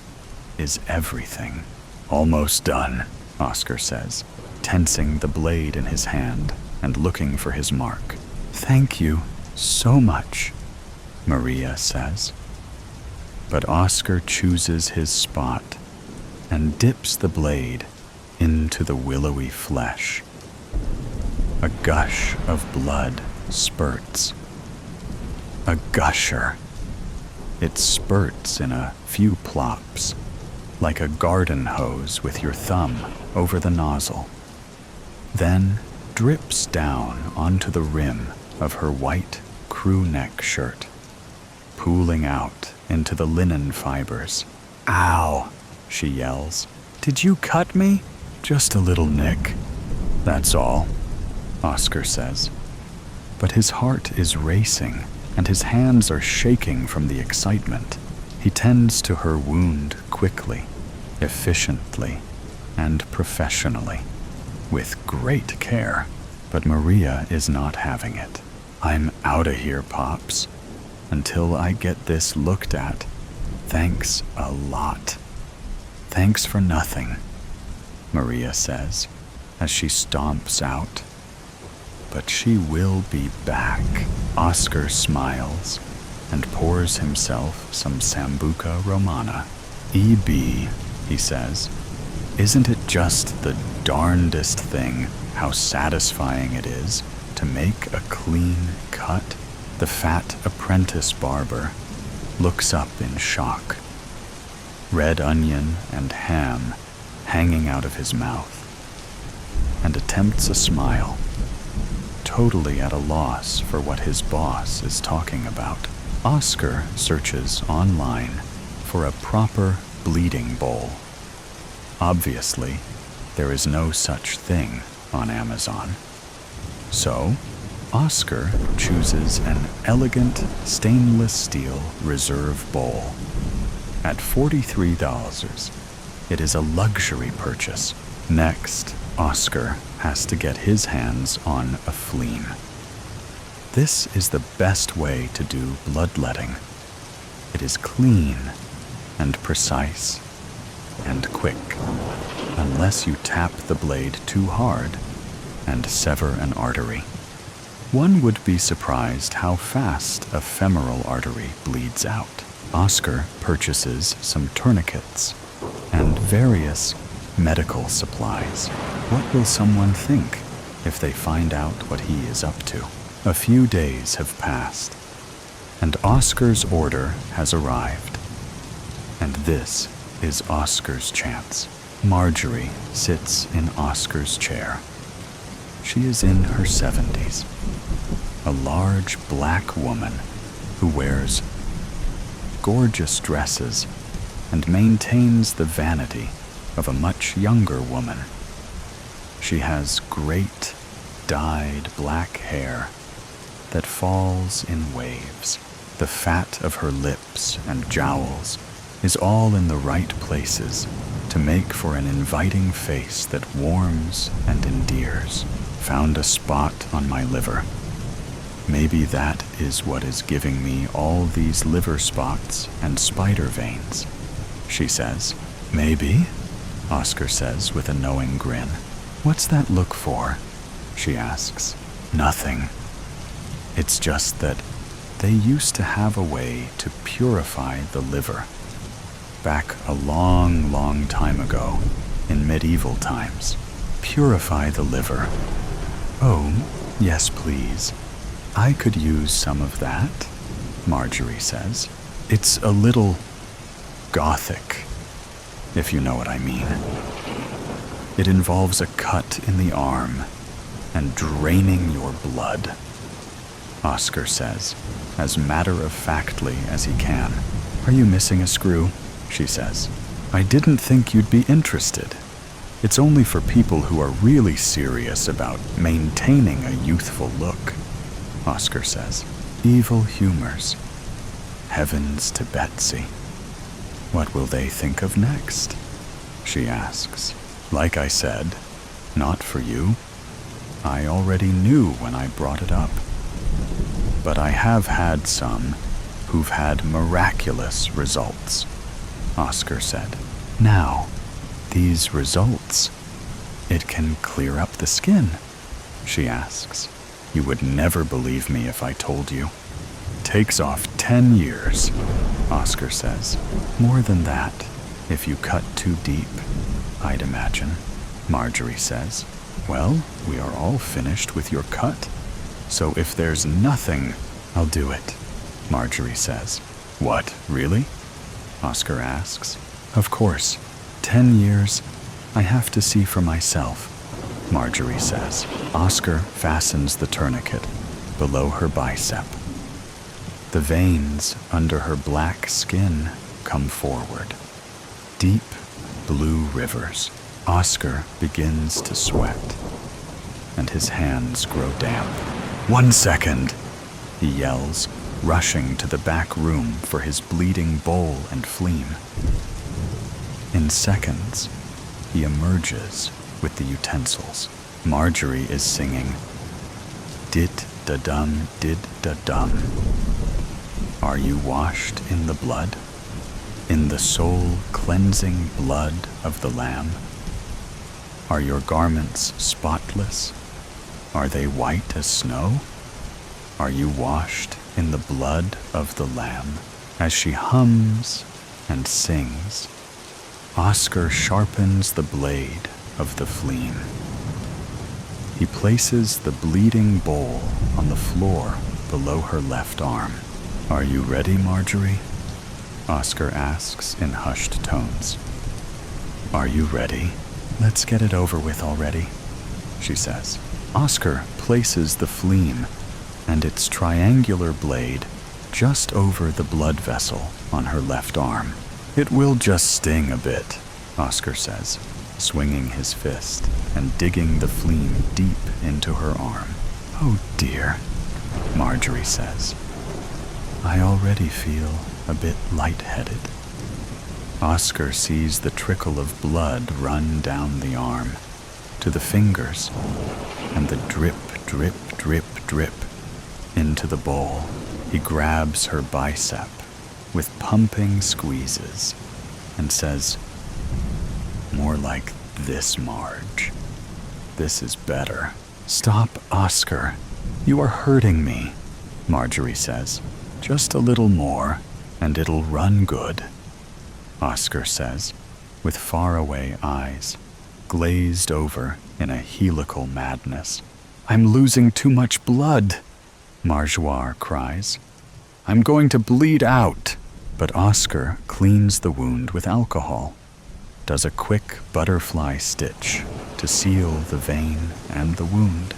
is everything. Almost done, Oscar says, tensing the blade in his hand and looking for his mark. Thank you so much, Maria says. But Oscar chooses his spot and dips the blade into the willowy flesh. A gush of blood spurts. A gusher. It spurts in a few plops, like a garden hose with your thumb over the nozzle, then drips down onto the rim of her white crew neck shirt, pooling out into the linen fibers. "Ow!" she yells. "Did you cut me?" "Just a little nick. That's all," Oscar says. But his heart is racing and his hands are shaking from the excitement. He tends to her wound quickly, efficiently, and professionally, with great care. But Maria is not having it. "I'm outta here, Pops. Until I get this looked at. Thanks a lot." "Thanks for nothing," Maria says as she stomps out. "But she will be back." Oscar smiles and pours himself some Sambuca Romana. "EB," he says, "isn't it just the darndest thing how satisfying it is to make a clean cut?" The fat apprentice barber looks up in shock, red onion and ham hanging out of his mouth, and attempts a smile, totally at a loss for what his boss is talking about. Oscar searches online for a proper bleeding bowl. Obviously, there is no such thing on Amazon. So, Oscar chooses an elegant stainless steel reserve bowl. At $43, it is a luxury purchase. Next, Oscar has to get his hands on a fleam. This is the best way to do bloodletting. It is clean and precise and quick, unless you tap the blade too hard and sever an artery. One would be surprised how fast a femoral artery bleeds out. Oscar purchases some tourniquets and various medical supplies. What will someone think if they find out what he is up to? A few days have passed, and Oscar's order has arrived. And this is Oscar's chance. Marjorie sits in Oscar's chair. She is in her 70s, a large black woman who wears gorgeous dresses and maintains the vanity of a much younger woman. She has great, dyed black hair that falls in waves. The fat of her lips and jowls is all in the right places to make for an inviting face that warms and endears. Found a spot on my liver. Maybe that is what is giving me all these liver spots and spider veins, she says. Maybe, Oscar says with a knowing grin. What's that look for? She asks. Nothing. It's just that they used to have a way to purify the liver. Back a long, long time ago, in medieval times. Purify the liver. Oh, yes, please. I could use some of that, Marjorie says. It's a little gothic, if you know what I mean. It involves a cut in the arm and draining your blood, Oscar says, as matter-of-factly as he can. Are you missing a screw? She says. I didn't think you'd be interested. It's only for people who are really serious about maintaining a youthful look, Oscar says. Evil humors. Heavens to Betsy. What will they think of next? She asks. Like I said, not for you. I already knew when I brought it up. But I have had some who've had miraculous results, Oscar said. Now, these results, it can clear up the skin, she asks. You would never believe me if I told you. Takes off 10 years, Oscar says. More than that, if you cut too deep, I'd imagine, Marjorie says. Well, we are all finished with your cut, so if there's nothing, I'll do it, Marjorie says. What, really? Oscar asks. Of course. 10 years. I have to see for myself, Marjorie says. Oscar fastens the tourniquet below her bicep. The veins under her black skin come forward. Deep blue rivers. Oscar begins to sweat, and his hands grow damp. 1 second, he yells, rushing to the back room for his bleeding bowl and phlegm. In seconds, he emerges with the utensils. Marjorie is singing, "Dit-da-dum, did-da-dum." Are you washed in the blood? In the soul-cleansing blood of the Lamb? Are your garments spotless? Are they white as snow? Are you washed in the blood of the Lamb? As she hums and sings, Oscar sharpens the blade of the phlegm. He places the bleeding bowl on the floor below her left arm. Are you ready, Marjorie? Oscar asks in hushed tones. Are you ready? Let's get it over with already, she says. Oscar places the phlegm and its triangular blade just over the blood vessel on her left arm. It will just sting a bit, Oscar says, swinging his fist and digging the phlegm deep into her arm. Oh dear, Marjorie says. I already feel a bit lightheaded. Oscar sees the trickle of blood run down the arm to the fingers and the drip, drip, drip, drip into the bowl. He grabs her bicep with pumping squeezes and says, more like this, Marge. This is better. Stop, Oscar. You are hurting me, Marjorie says. Just a little more, and it'll run good, Oscar says, with faraway eyes, glazed over in a helical madness. I'm losing too much blood, Marjoire cries. I'm going to bleed out. But Oscar cleans the wound with alcohol, does a quick butterfly stitch to seal the vein and the wound,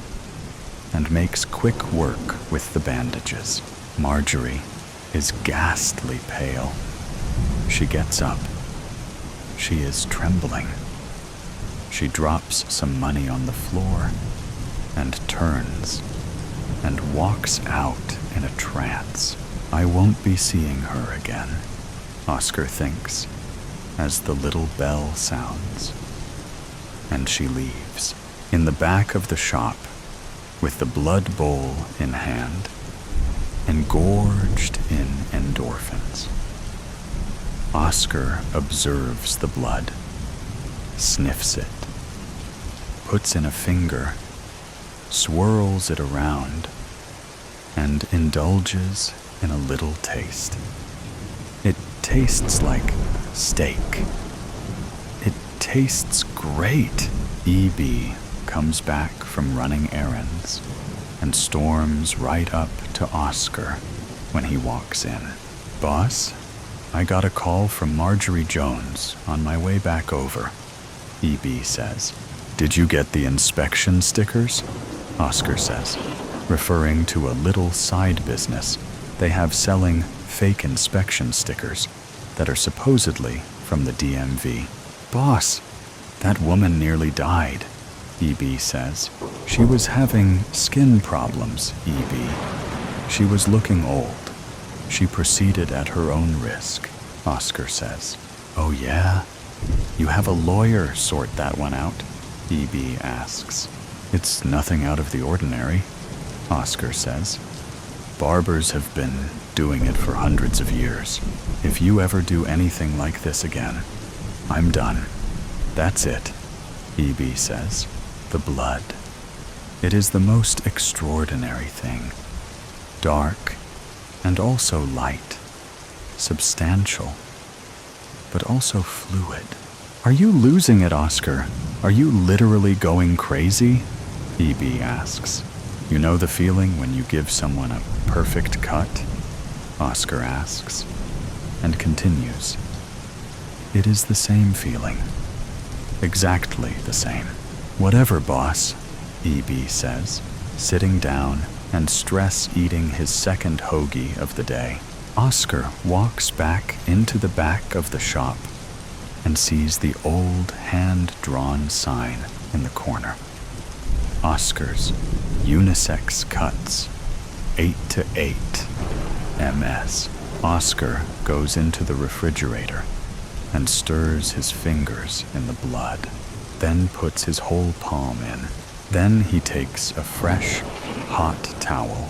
and makes quick work with the bandages. Marjorie is ghastly pale. She gets up. She is trembling. She drops some money on the floor and turns and walks out in a trance. I won't be seeing her again, Oscar thinks, as the little bell sounds. And she leaves. In the back of the shop, with the blood bowl in hand, engorged in endorphins, Oscar observes the blood, sniffs it, puts in a finger, swirls it around, and indulges in a little taste. It tastes like steak. It tastes great. E.B. comes back from running errands and storms right up to Oscar when he walks in. Boss, I got a call from Marjorie Jones on my way back over, E.B. says. Did you get the inspection stickers? Oscar says, referring to a little side business they have selling fake inspection stickers that are supposedly from the DMV. Boss, that woman nearly died, E.B. says. She was having skin problems, E.B. She was looking old. She proceeded at her own risk, Oscar says. Oh yeah? You have a lawyer sort that one out? E.B. asks. It's nothing out of the ordinary, Oscar says. Barbers have been doing it for hundreds of years. If you ever do anything like this again, I'm done. That's it, E.B. says. The blood. It is the most extraordinary thing. Dark and also light. Substantial, but also fluid. Are you losing it, Oscar? Are you literally going crazy? E.B. asks. You know the feeling when you give someone a perfect cut? Oscar asks. and continues. It is the same feeling. Exactly the same. Whatever, boss, E.B. says, sitting down and stress-eating his second hoagie of the day. Oscar walks back into the back of the shop and sees the old hand-drawn sign in the corner. Oscar's unisex cuts, 8 to 8 MS. Oscar goes into the refrigerator and stirs his fingers in the blood, then puts his whole palm in. Then he takes a fresh, hot towel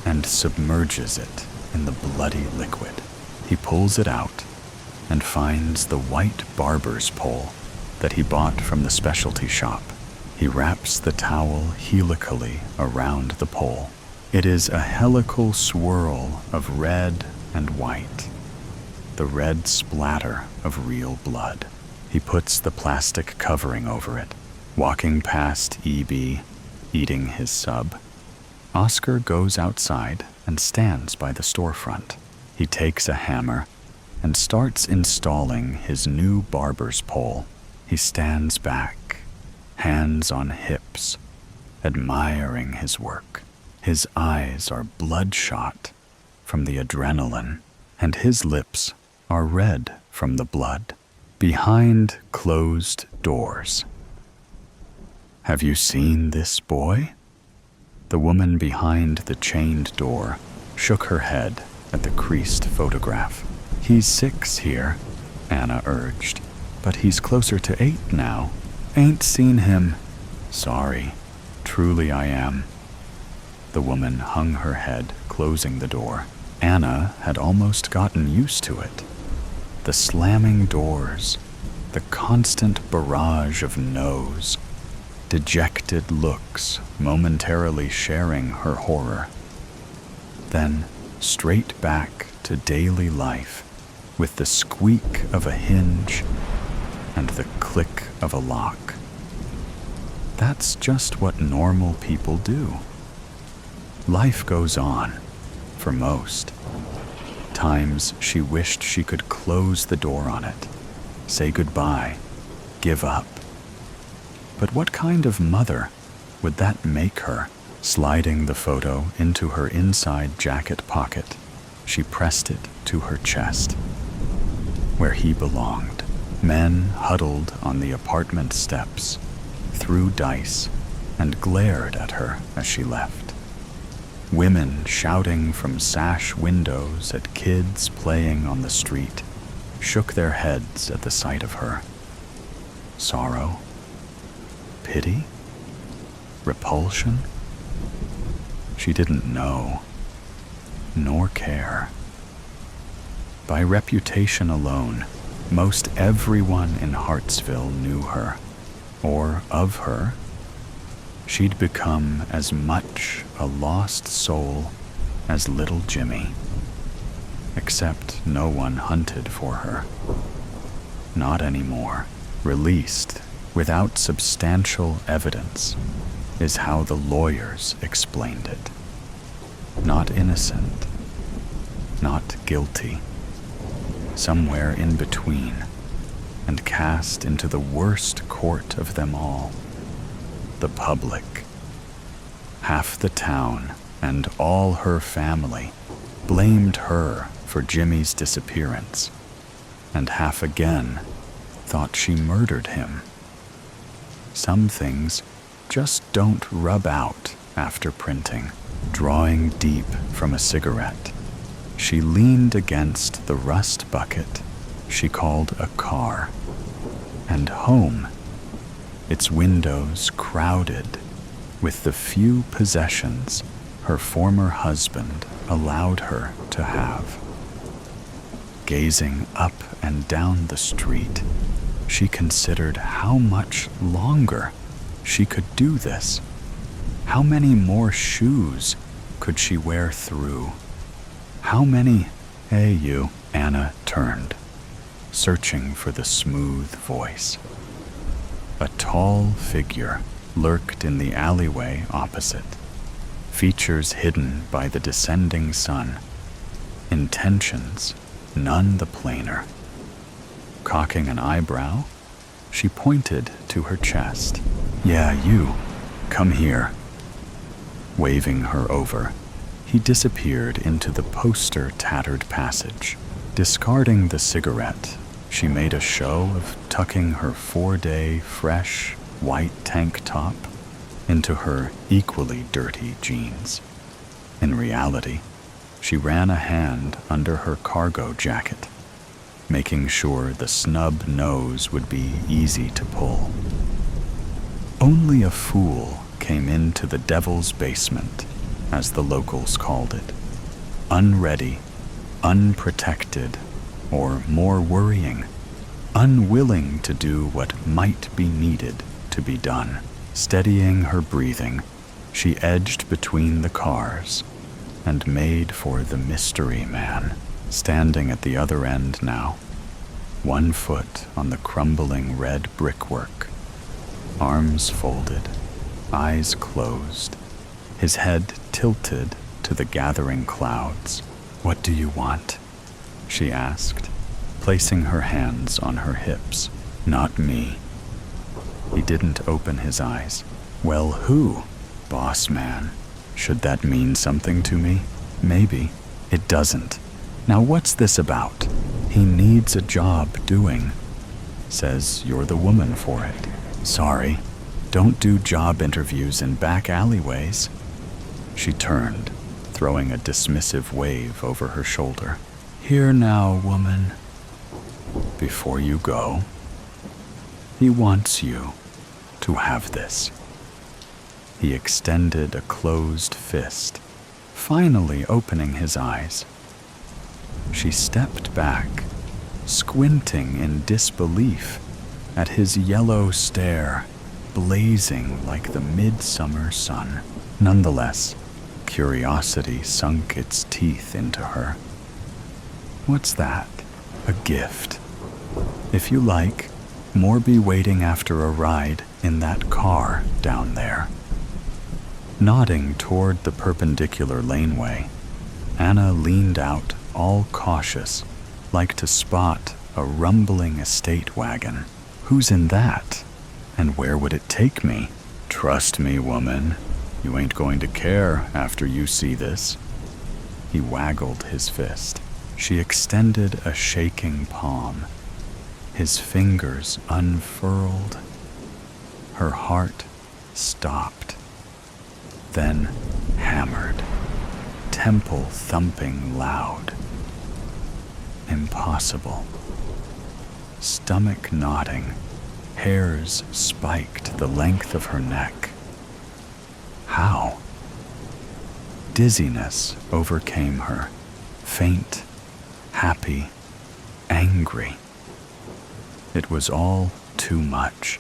and submerges it in the bloody liquid. He pulls it out and finds the white barber's pole that he bought from the specialty shop. He wraps the towel helically around the pole. It is a helical swirl of red and white, the red splatter of real blood. He puts the plastic covering over it, walking past E.B., eating his sub. Oscar goes outside and stands by the storefront. He takes a hammer and starts installing his new barber's pole. He stands back, hands on hips, admiring his work. His eyes are bloodshot from the adrenaline, and his lips are red from the blood. Behind closed doors. Have you seen this boy? The woman behind the chained door shook her head at the creased photograph. He's 6 here, Anna urged, but he's closer to 8 now. Ain't seen him. Sorry, truly I am. The woman hung her head, closing the door. Anna had almost gotten used to it. The slamming doors, the constant barrage of no's, dejected looks momentarily sharing her horror. Then straight back to daily life with the squeak of a hinge and the click of a lock. That's just what normal people do. Life goes on, for most. Times she wished she could close the door on it, say goodbye, give up. But what kind of mother would that make her? Sliding the photo into her inside jacket pocket, she pressed it to her chest, where he belonged. Men huddled on the apartment steps, threw dice, and glared at her as she left. Women shouting from sash windows at kids playing on the street shook their heads at the sight of her. Sorrow? Pity? Repulsion? She didn't know, nor care. By reputation alone, most everyone in Hartsville knew her, or of her. She'd become as much a lost soul as little Jimmy, except no one hunted for her. Not anymore. Released without substantial evidence is how the lawyers explained it. Not innocent, not guilty, somewhere in between, and cast into the worst court of them all, the public. Half the town and all her family blamed her for Jimmy's disappearance, and half again thought she murdered him. Some things just don't rub out after printing. Drawing deep from a cigarette, she leaned against the rust bucket she called a car, and home, its windows crowded with the few possessions her former husband allowed her to have. Gazing up and down the street, she considered how much longer she could do this. How many more shoes could she wear through? How many? Hey, you. Anna turned, searching for the smooth voice. A tall figure lurked in the alleyway opposite, features hidden by the descending sun, intentions none the plainer. Cocking an eyebrow, she pointed to her chest. "Yeah, you. Come here." Waving her over, he disappeared into the poster-tattered passage. Discarding the cigarette, she made a show of tucking her 4-day fresh white tank top into her equally dirty jeans. In reality, she ran a hand under her cargo jacket, making sure the snub nose would be easy to pull. Only a fool came into the devil's basement, as the locals called it, unready, unprotected, or more worrying, unwilling to do what might be needed to be done. Steadying her breathing, she edged between the cars and made for the mystery man, standing at the other end now, one foot on the crumbling red brickwork, arms folded, eyes closed, his head tilted to the gathering clouds. "What do you want?" she asked, placing her hands on her hips. "Not me." He didn't open his eyes. "Well, who? Boss man. Should that mean something to me? Maybe. It doesn't. Now what's this about? He needs a job doing. Says you're the woman for it. Sorry. Don't do job interviews in back alleyways." She turned, throwing a dismissive wave over her shoulder. "Here now, woman. Before you go, he wants you to have this." He extended a closed fist, finally opening his eyes. She stepped back, squinting in disbelief at his yellow stare, blazing like the midsummer sun. Nonetheless, curiosity sunk its teeth into her. "What's that?" "A gift. If you like, more be waiting after a ride in that car down there." Nodding toward the perpendicular laneway, Anna leaned out, all cautious, like to spot a rumbling estate wagon. "Who's in that? And where would it take me?" "Trust me, woman. You ain't going to care after you see this." He waggled his fist. She extended a shaking palm. His fingers unfurled. Her heart stopped, then hammered, temple thumping loud. Impossible. Stomach knotting, hairs spiked the length of her neck. How? Dizziness overcame her, faint, happy, angry. It was all too much.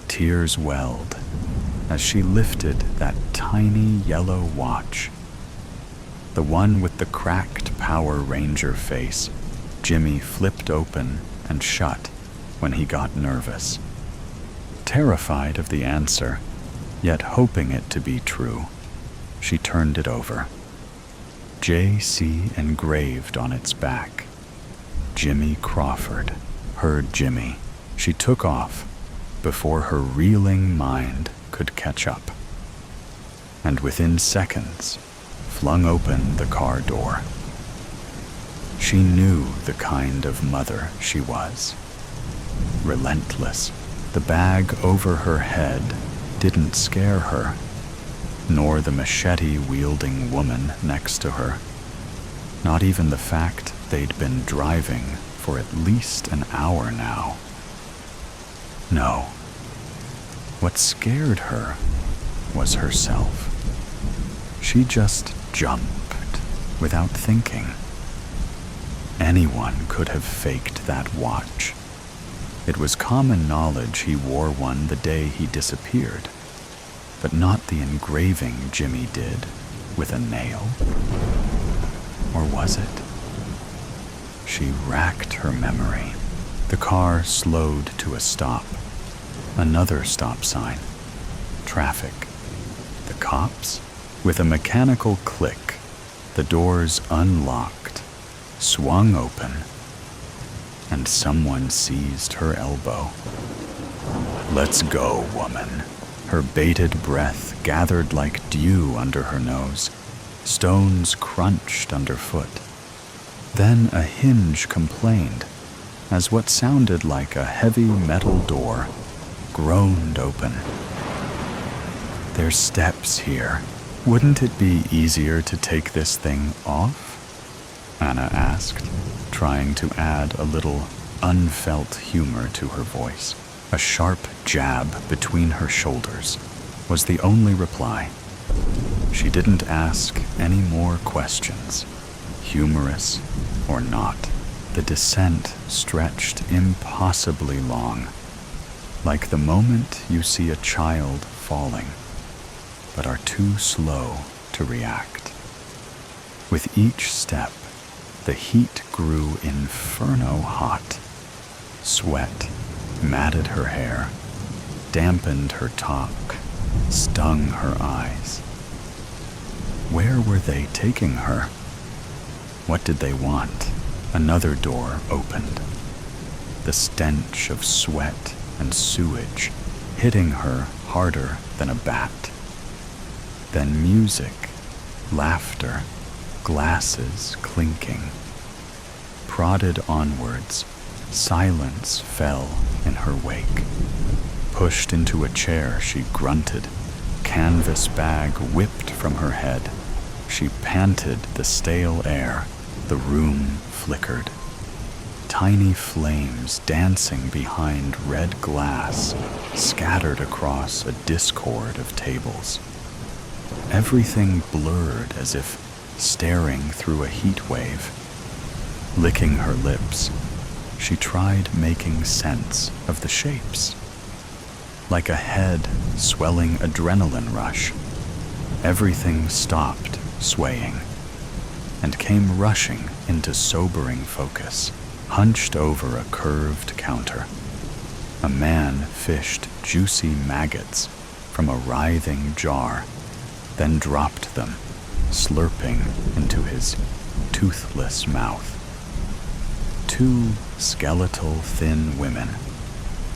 Tears welled as she lifted that tiny yellow watch. The one with the cracked Power Ranger face Jimmy flipped open and shut when he got nervous. Terrified of the answer, yet hoping it to be true, she turned it over. J.C. engraved on its back. Jimmy Crawford, her Jimmy. She took off before her reeling mind could catch up, and within seconds flung open the car door. She knew the kind of mother she was. Relentless. The bag over her head didn't scare her, nor the machete-wielding woman next to her. Not even the fact they'd been driving for at least an hour now. No. What scared her was herself. She just jumped without thinking. Anyone could have faked that watch. It was common knowledge he wore one the day he disappeared, but not the engraving Jimmy did with a nail. Or was it? She racked her memory. The car slowed to a stop. Another stop sign. Traffic. The cops? With a mechanical click, the doors unlocked, swung open, and someone seized her elbow. "Let's go, woman." Her bated breath gathered like dew under her nose. Stones crunched underfoot. Then a hinge complained, as what sounded like a heavy metal door groaned open. "There's steps here. Wouldn't it be easier to take this thing off?" Anna asked, trying to add a little unfelt humor to her voice. A sharp jab between her shoulders was the only reply. She didn't ask any more questions, humorous or not. The descent stretched impossibly long, like the moment you see a child falling, but are too slow to react. With each step, the heat grew inferno hot. Sweat matted her hair, dampened her talk, stung her eyes. Where were they taking her? What did they want? Another door opened. The stench of sweat and sewage hitting her harder than a bat. Then music, laughter, glasses clinking. Prodded onwards, silence fell in her wake. Pushed into a chair, she grunted. Canvas bag whipped from her head. She panted the stale air. The room flickered. Tiny flames dancing behind red glass scattered across a discord of tables. Everything blurred as if staring through a heat wave. Licking her lips, she tried making sense of the shapes. Like a head swelling adrenaline rush, everything stopped swaying and came rushing into sobering focus. Hunched over a curved counter, a man fished juicy maggots from a writhing jar, then dropped them, slurping into his toothless mouth. Two skeletal thin women,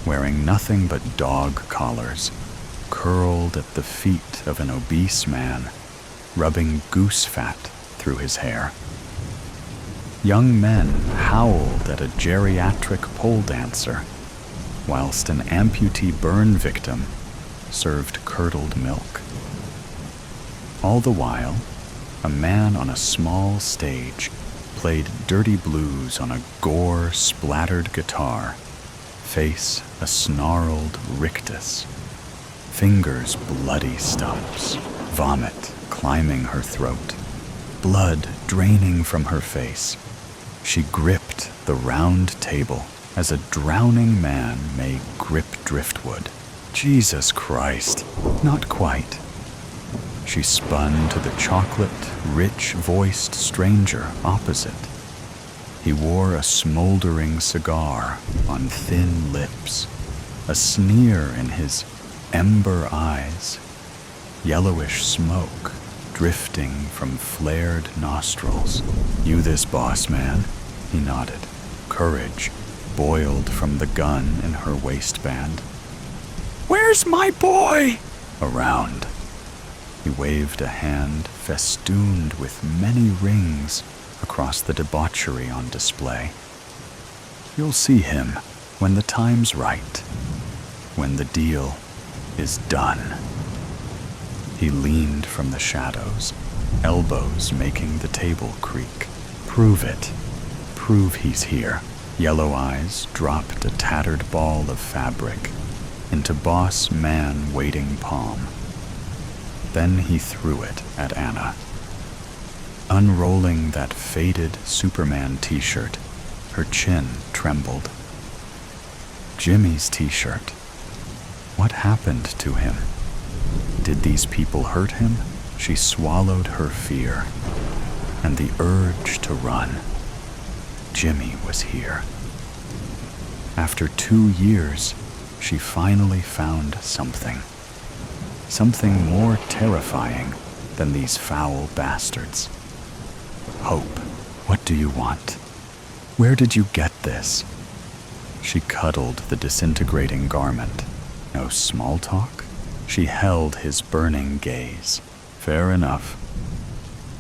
wearing nothing but dog collars, curled at the feet of an obese man, rubbing goose fat through his hair. Young men howled at a geriatric pole dancer, whilst an amputee burn victim served curdled milk. All the while, a man on a small stage played dirty blues on a gore-splattered guitar, face a snarled rictus, fingers bloody stumps, vomit climbing her throat, blood draining from her face. She gripped the round table as a drowning man may grip driftwood. Jesus Christ, not quite. She spun to the chocolate, rich-voiced stranger opposite. He wore a smoldering cigar on thin lips, a sneer in his ember eyes, yellowish smoke drifting from flared nostrils. "You this boss man?" He nodded. Courage boiled from the gun in her waistband. "Where's my boy?" Around. He waved a hand festooned with many rings across the debauchery on display. "You'll see him when the time's right, when the deal is done." He leaned from the shadows, elbows making the table creak. "Prove it. Prove he's here." Yellow eyes dropped a tattered ball of fabric into boss man waiting palm. Then he threw it at Anna. Unrolling that faded Superman t-shirt, her chin trembled. Jimmy's t-shirt. What happened to him? Did these people hurt him? She swallowed her fear and the urge to run. Jimmy was here. After 2 years, she finally found something. Something more terrifying than these foul bastards. Hope. What do you want? Where did you get this? She cuddled the disintegrating garment. No small talk? She held his burning gaze. Fair enough.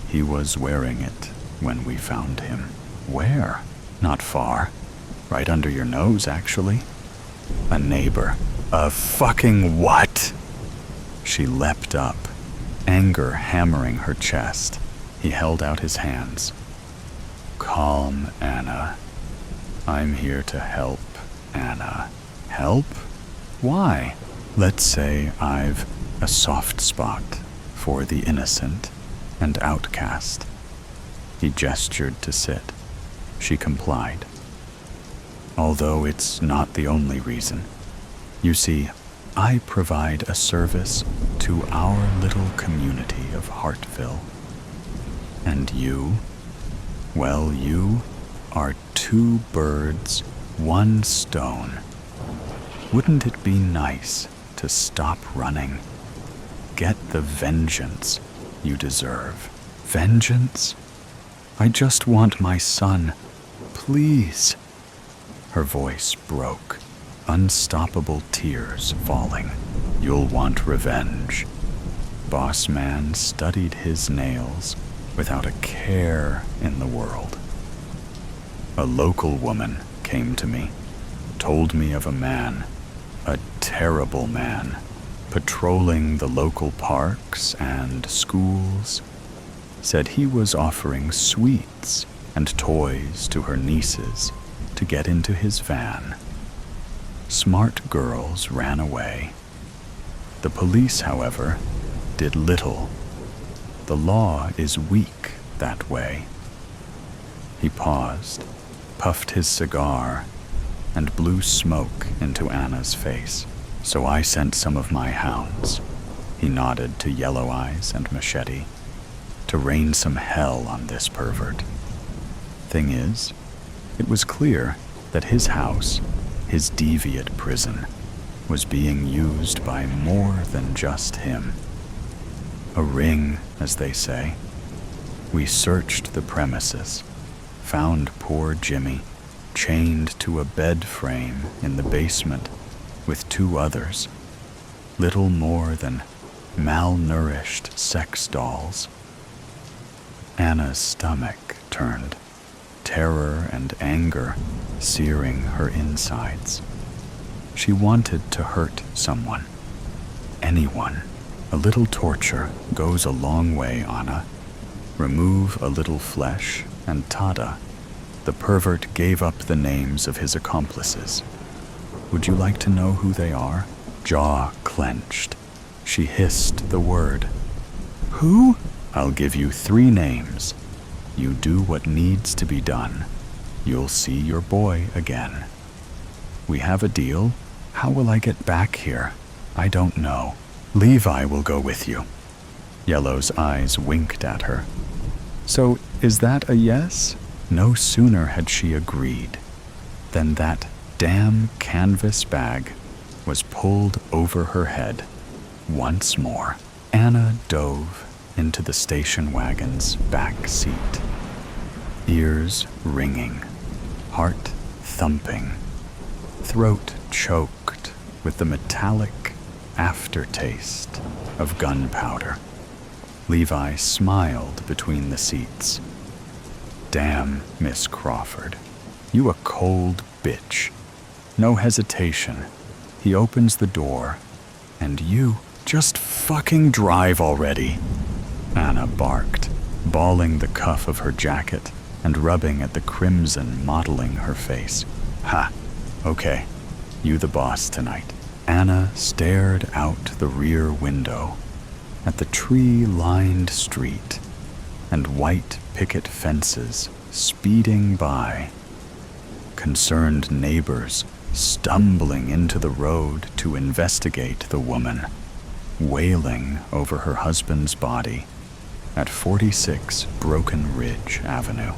He was wearing it when we found him. Where? Not far. Right under your nose, actually. A neighbor. A fucking what? She leapt up, anger hammering her chest. He held out his hands. Calm, Anna. I'm here to help, Anna. Help? Why? Let's say I've a soft spot for the innocent and outcast. He gestured to sit. She complied. Although it's not the only reason. You see, I provide a service to our little community of Hartville. And you? Well, you are 2 birds, 1 stone. Wouldn't it be nice to stop running? Get the vengeance you deserve. Vengeance? I just want my son. Please. Her voice broke, unstoppable tears falling. You'll want revenge. Boss man studied his nails without a care in the world. A local woman came to me, told me of a man, a terrible man, patrolling the local parks and schools. Said he was offering sweets and toys to her nieces to get into his van. Smart girls ran away. The police, however, did little. The law is weak that way. He paused, puffed his cigar, and blew smoke into Anna's face. So I sent some of my hounds. He nodded to Yellow Eyes and Machete, to rain some hell on this pervert. Thing is, it was clear that his house, his deviant prison, was being used by more than just him. A ring, as they say. We searched the premises, found poor Jimmy chained to a bed frame in the basement with 2 others, little more than malnourished sex dolls. Anna's stomach turned, terror and anger searing her insides. She wanted to hurt someone, anyone. A little torture goes a long way, Anna. Remove a little flesh, and tada, the pervert gave up the names of his accomplices. Would you like to know who they are? Jaw clenched. She hissed the word. Who? I'll give you 3 names. You do what needs to be done. You'll see your boy again. We have a deal? How will I get back here? I don't know. Levi will go with you. Yellow's eyes winked at her. So is that a yes? No sooner had she agreed than that damn canvas bag was pulled over her head once more. Anna dove into the station wagon's back seat, ears ringing, heart thumping, throat choked with the metallic aftertaste of gunpowder. Levi smiled between the seats. Damn, Miss Crawford, you a cold bitch. No hesitation. He opens the door, and you just fucking drive already. Anna barked, balling the cuff of her jacket and rubbing at the crimson mottling her face. Ha, okay, you the boss tonight. Anna stared out the rear window at the tree-lined street and white picket fences speeding by, concerned neighbors stumbling into the road to investigate the woman, wailing over her husband's body at 46 Broken Ridge Avenue.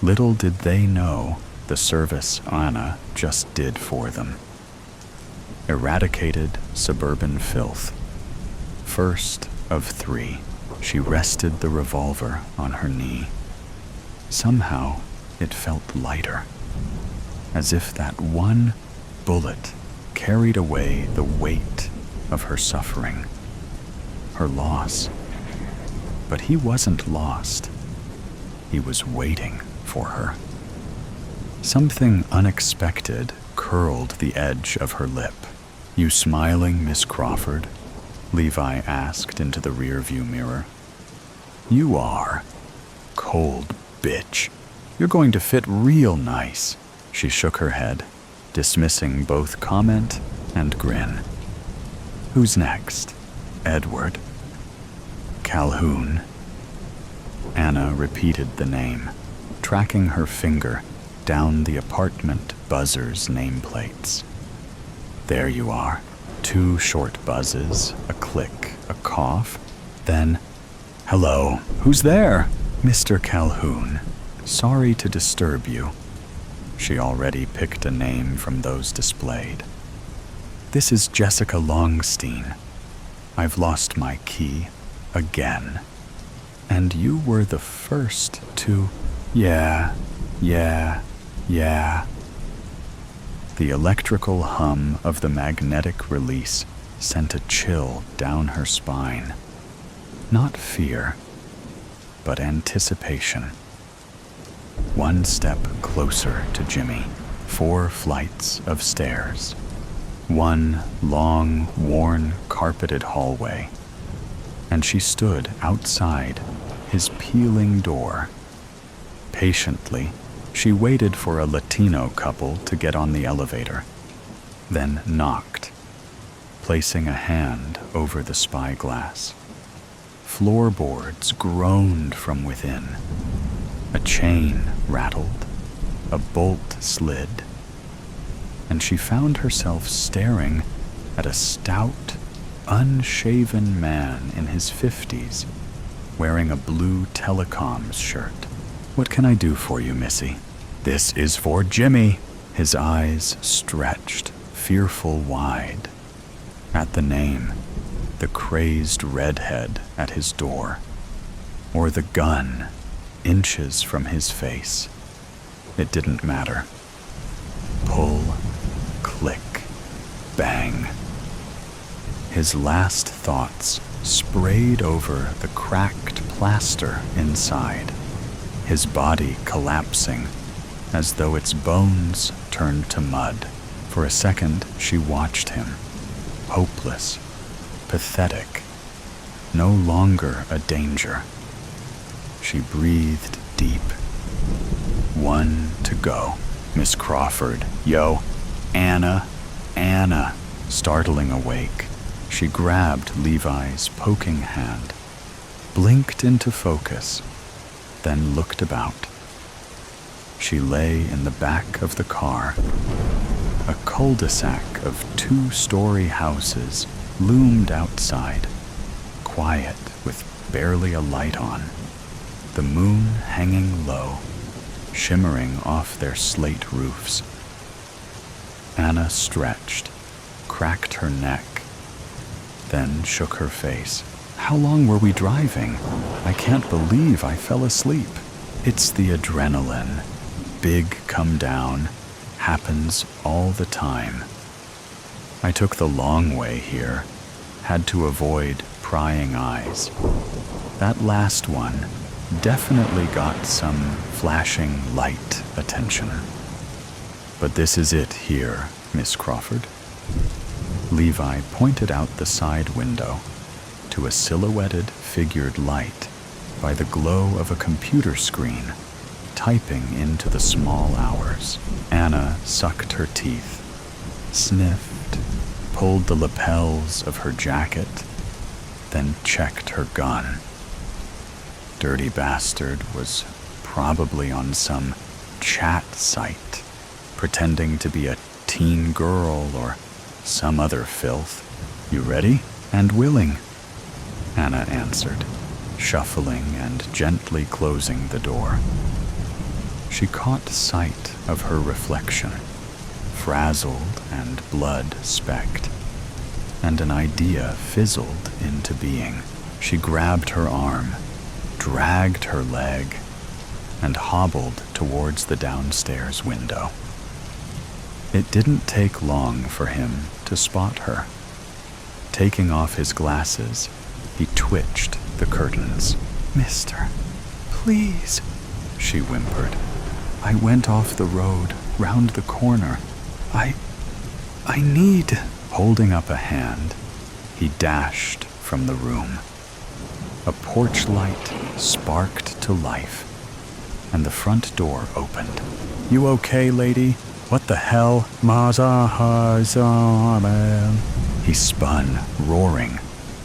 Little did they know the service Anna just did for them. Eradicated suburban filth. First of 3, she rested the revolver on her knee. Somehow, it felt lighter, as if that one bullet carried away the weight of her suffering, her loss. But he wasn't lost. He was waiting for her. Something unexpected curled the edge of her lip. "You smiling, Miss Crawford?" Levi asked into the rearview mirror. "You are. Cold bitch. You're going to fit real nice." She shook her head, dismissing both comment and grin. "Who's next? Edward?" "Calhoun." Anna repeated the name, tracking her finger down the apartment buzzer's nameplates. "There you are." 2 short buzzes, a click, a cough, then, "Hello, who's there?" "Mr. Calhoun, sorry to disturb you." She already picked a name from those displayed. "This is Jessica Longstein. I've lost my key again. And you were the first to..." Yeah. The electrical hum of the magnetic release sent a chill down her spine. Not fear, but anticipation. 1 step closer to Jimmy, 4 flights of stairs. 1 long, worn, carpeted hallway. And she stood outside his peeling door. Patiently, she waited for a Latino couple to get on the elevator, then knocked, placing a hand over the spyglass. Floorboards groaned from within. A chain rattled, a bolt slid, and she found herself staring at a stout, unshaven man in his 50s, wearing a blue telecoms shirt. "What can I do for you, Missy?" "This is for Jimmy." His eyes stretched, fearful wide. At the name, the crazed redhead at his door, or the gun inches from his face. It didn't matter. Pull, click, bang. His last thoughts sprayed over the cracked plaster inside, his body collapsing as though its bones turned to mud. For a second, she watched him, hopeless, pathetic, no longer a danger. She breathed deep. 1 to go. "Miss Crawford, yo, Anna. Startling awake, she grabbed Levi's poking hand, blinked into focus, then looked about. She lay in the back of the car. A cul-de-sac of 2-story houses loomed outside, quiet with barely a light on, the moon hanging low, shimmering off their slate roofs. Anna stretched, cracked her neck, then shook her face. "How long were we driving? I can't believe I fell asleep." "It's the adrenaline. Big come down. Happens all the time. I took the long way here. Had to avoid prying eyes. That last one definitely got some flashing light attention. But this is it here, Miss Crawford." Levi pointed out the side window to a silhouetted figured light by the glow of a computer screen, typing into the small hours. Anna sucked her teeth, sniffed, pulled the lapels of her jacket, then checked her gun. Dirty bastard was probably on some chat site, pretending to be a teen girl or some other filth. "You ready?" "And willing," Anna answered, shuffling and gently closing the door. She caught sight of her reflection, frazzled and blood-specked, and an idea fizzled into being. She grabbed her arm, dragged her leg, and hobbled towards the downstairs window. It didn't take long for him to spot her. Taking off his glasses, he twitched the curtains. "Mister, please," she whimpered. "I went off the road, round the corner. I need..." Holding up a hand, he dashed from the room. A porch light sparked to life, and the front door opened. "You okay, lady? What the hell?" He spun, roaring,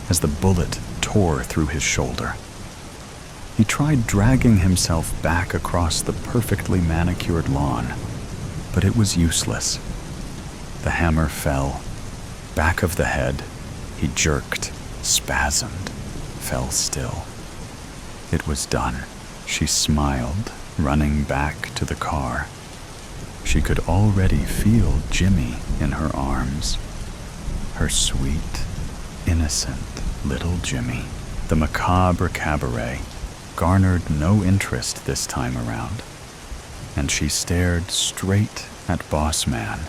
as the bullet tore through his shoulder. He tried dragging himself back across the perfectly manicured lawn, but it was useless. The hammer fell. Back of the head, he jerked, spasmed, fell still. It was done. She smiled, running back to the car. She could already feel Jimmy in her arms. Her sweet, innocent little Jimmy. The macabre cabaret garnered no interest this time around, and she stared straight at Boss Man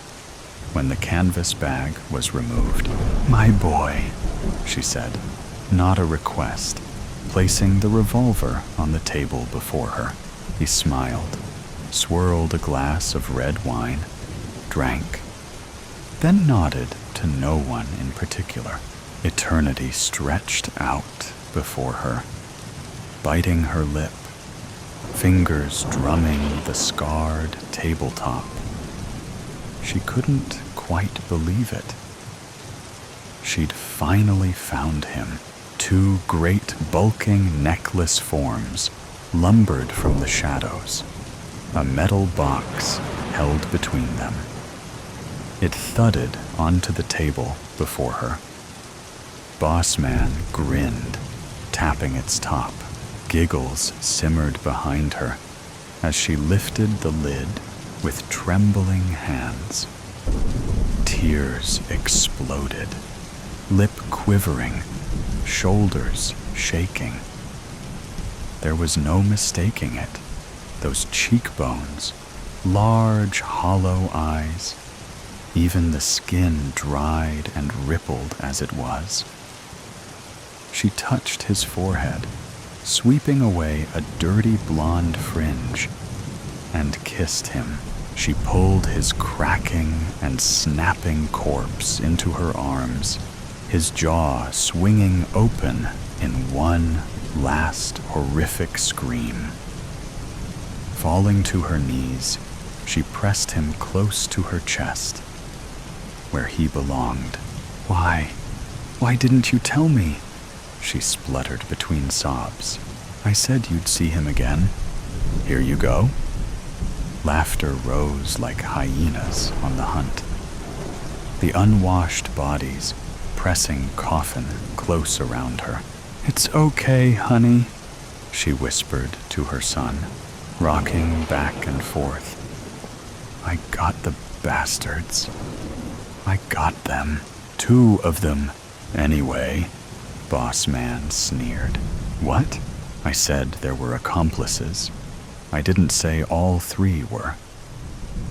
when the canvas bag was removed. "My boy," she said, not a request, placing the revolver on the table before her. He smiled, swirled a glass of red wine, drank, then nodded to no one in particular. Eternity stretched out before her, biting her lip, fingers drumming the scarred tabletop. She couldn't quite believe it. She'd finally found him. Two great bulking necklace forms lumbered from the shadows, a metal box held between them. It thudded onto the table before her. Boss Man grinned, tapping its top. Giggles simmered behind her as she lifted the lid with trembling hands. Tears exploded, lip quivering, shoulders shaking. There was no mistaking it. Those cheekbones, large, hollow eyes, even the skin dried and rippled as it was. She touched his forehead, sweeping away a dirty blonde fringe, and kissed him. She pulled his cracking and snapping corpse into her arms, his jaw swinging open in one last horrific scream. Falling to her knees, she pressed him close to her chest, where he belonged. Why didn't you tell me?" she spluttered between sobs. "I said you'd see him again. Here you go." Laughter rose like hyenas on the hunt. The unwashed bodies pressing coffin close around her. "It's okay, honey," she whispered to her son, rocking back and forth. "I got the bastards. I got them. 2 of them, anyway," Boss Man sneered. "What?" I said there were accomplices. I didn't say all 3 were.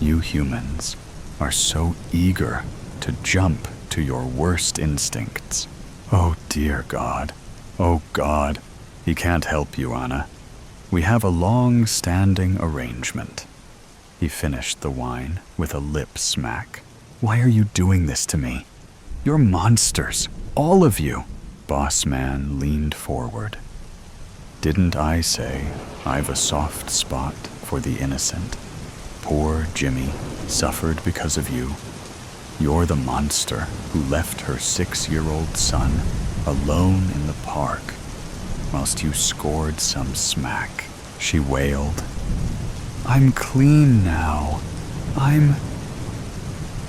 You humans are so eager to jump to your worst instincts. Oh dear God. Oh God. He can't help you, Anna. We have a long-standing arrangement. He finished the wine with a lip smack. "Why are you doing this to me? You're monsters, all of you." Boss Man leaned forward. "Didn't I say I've a soft spot for the innocent? Poor Jimmy suffered because of you. You're the monster who left her 6-year-old son alone in the park whilst you scored some smack," she wailed. "I'm clean now.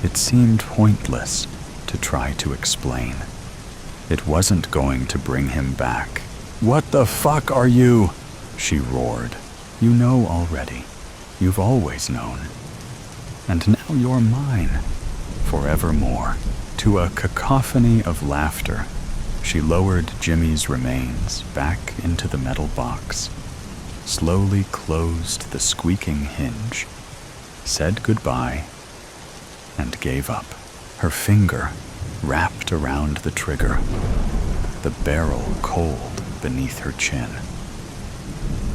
It seemed pointless to try to explain. It wasn't going to bring him back. "What the fuck are you?" she roared. "You know already. You've always known. And now you're mine, forevermore." To a cacophony of laughter, she lowered Jimmy's remains back into the metal box, slowly closed the squeaking hinge, said goodbye, and gave up. Her finger wrapped around the trigger, the barrel cold beneath her chin.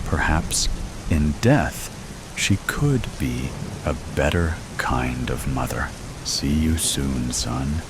Perhaps in death she could be a better kind of mother. See you soon, son.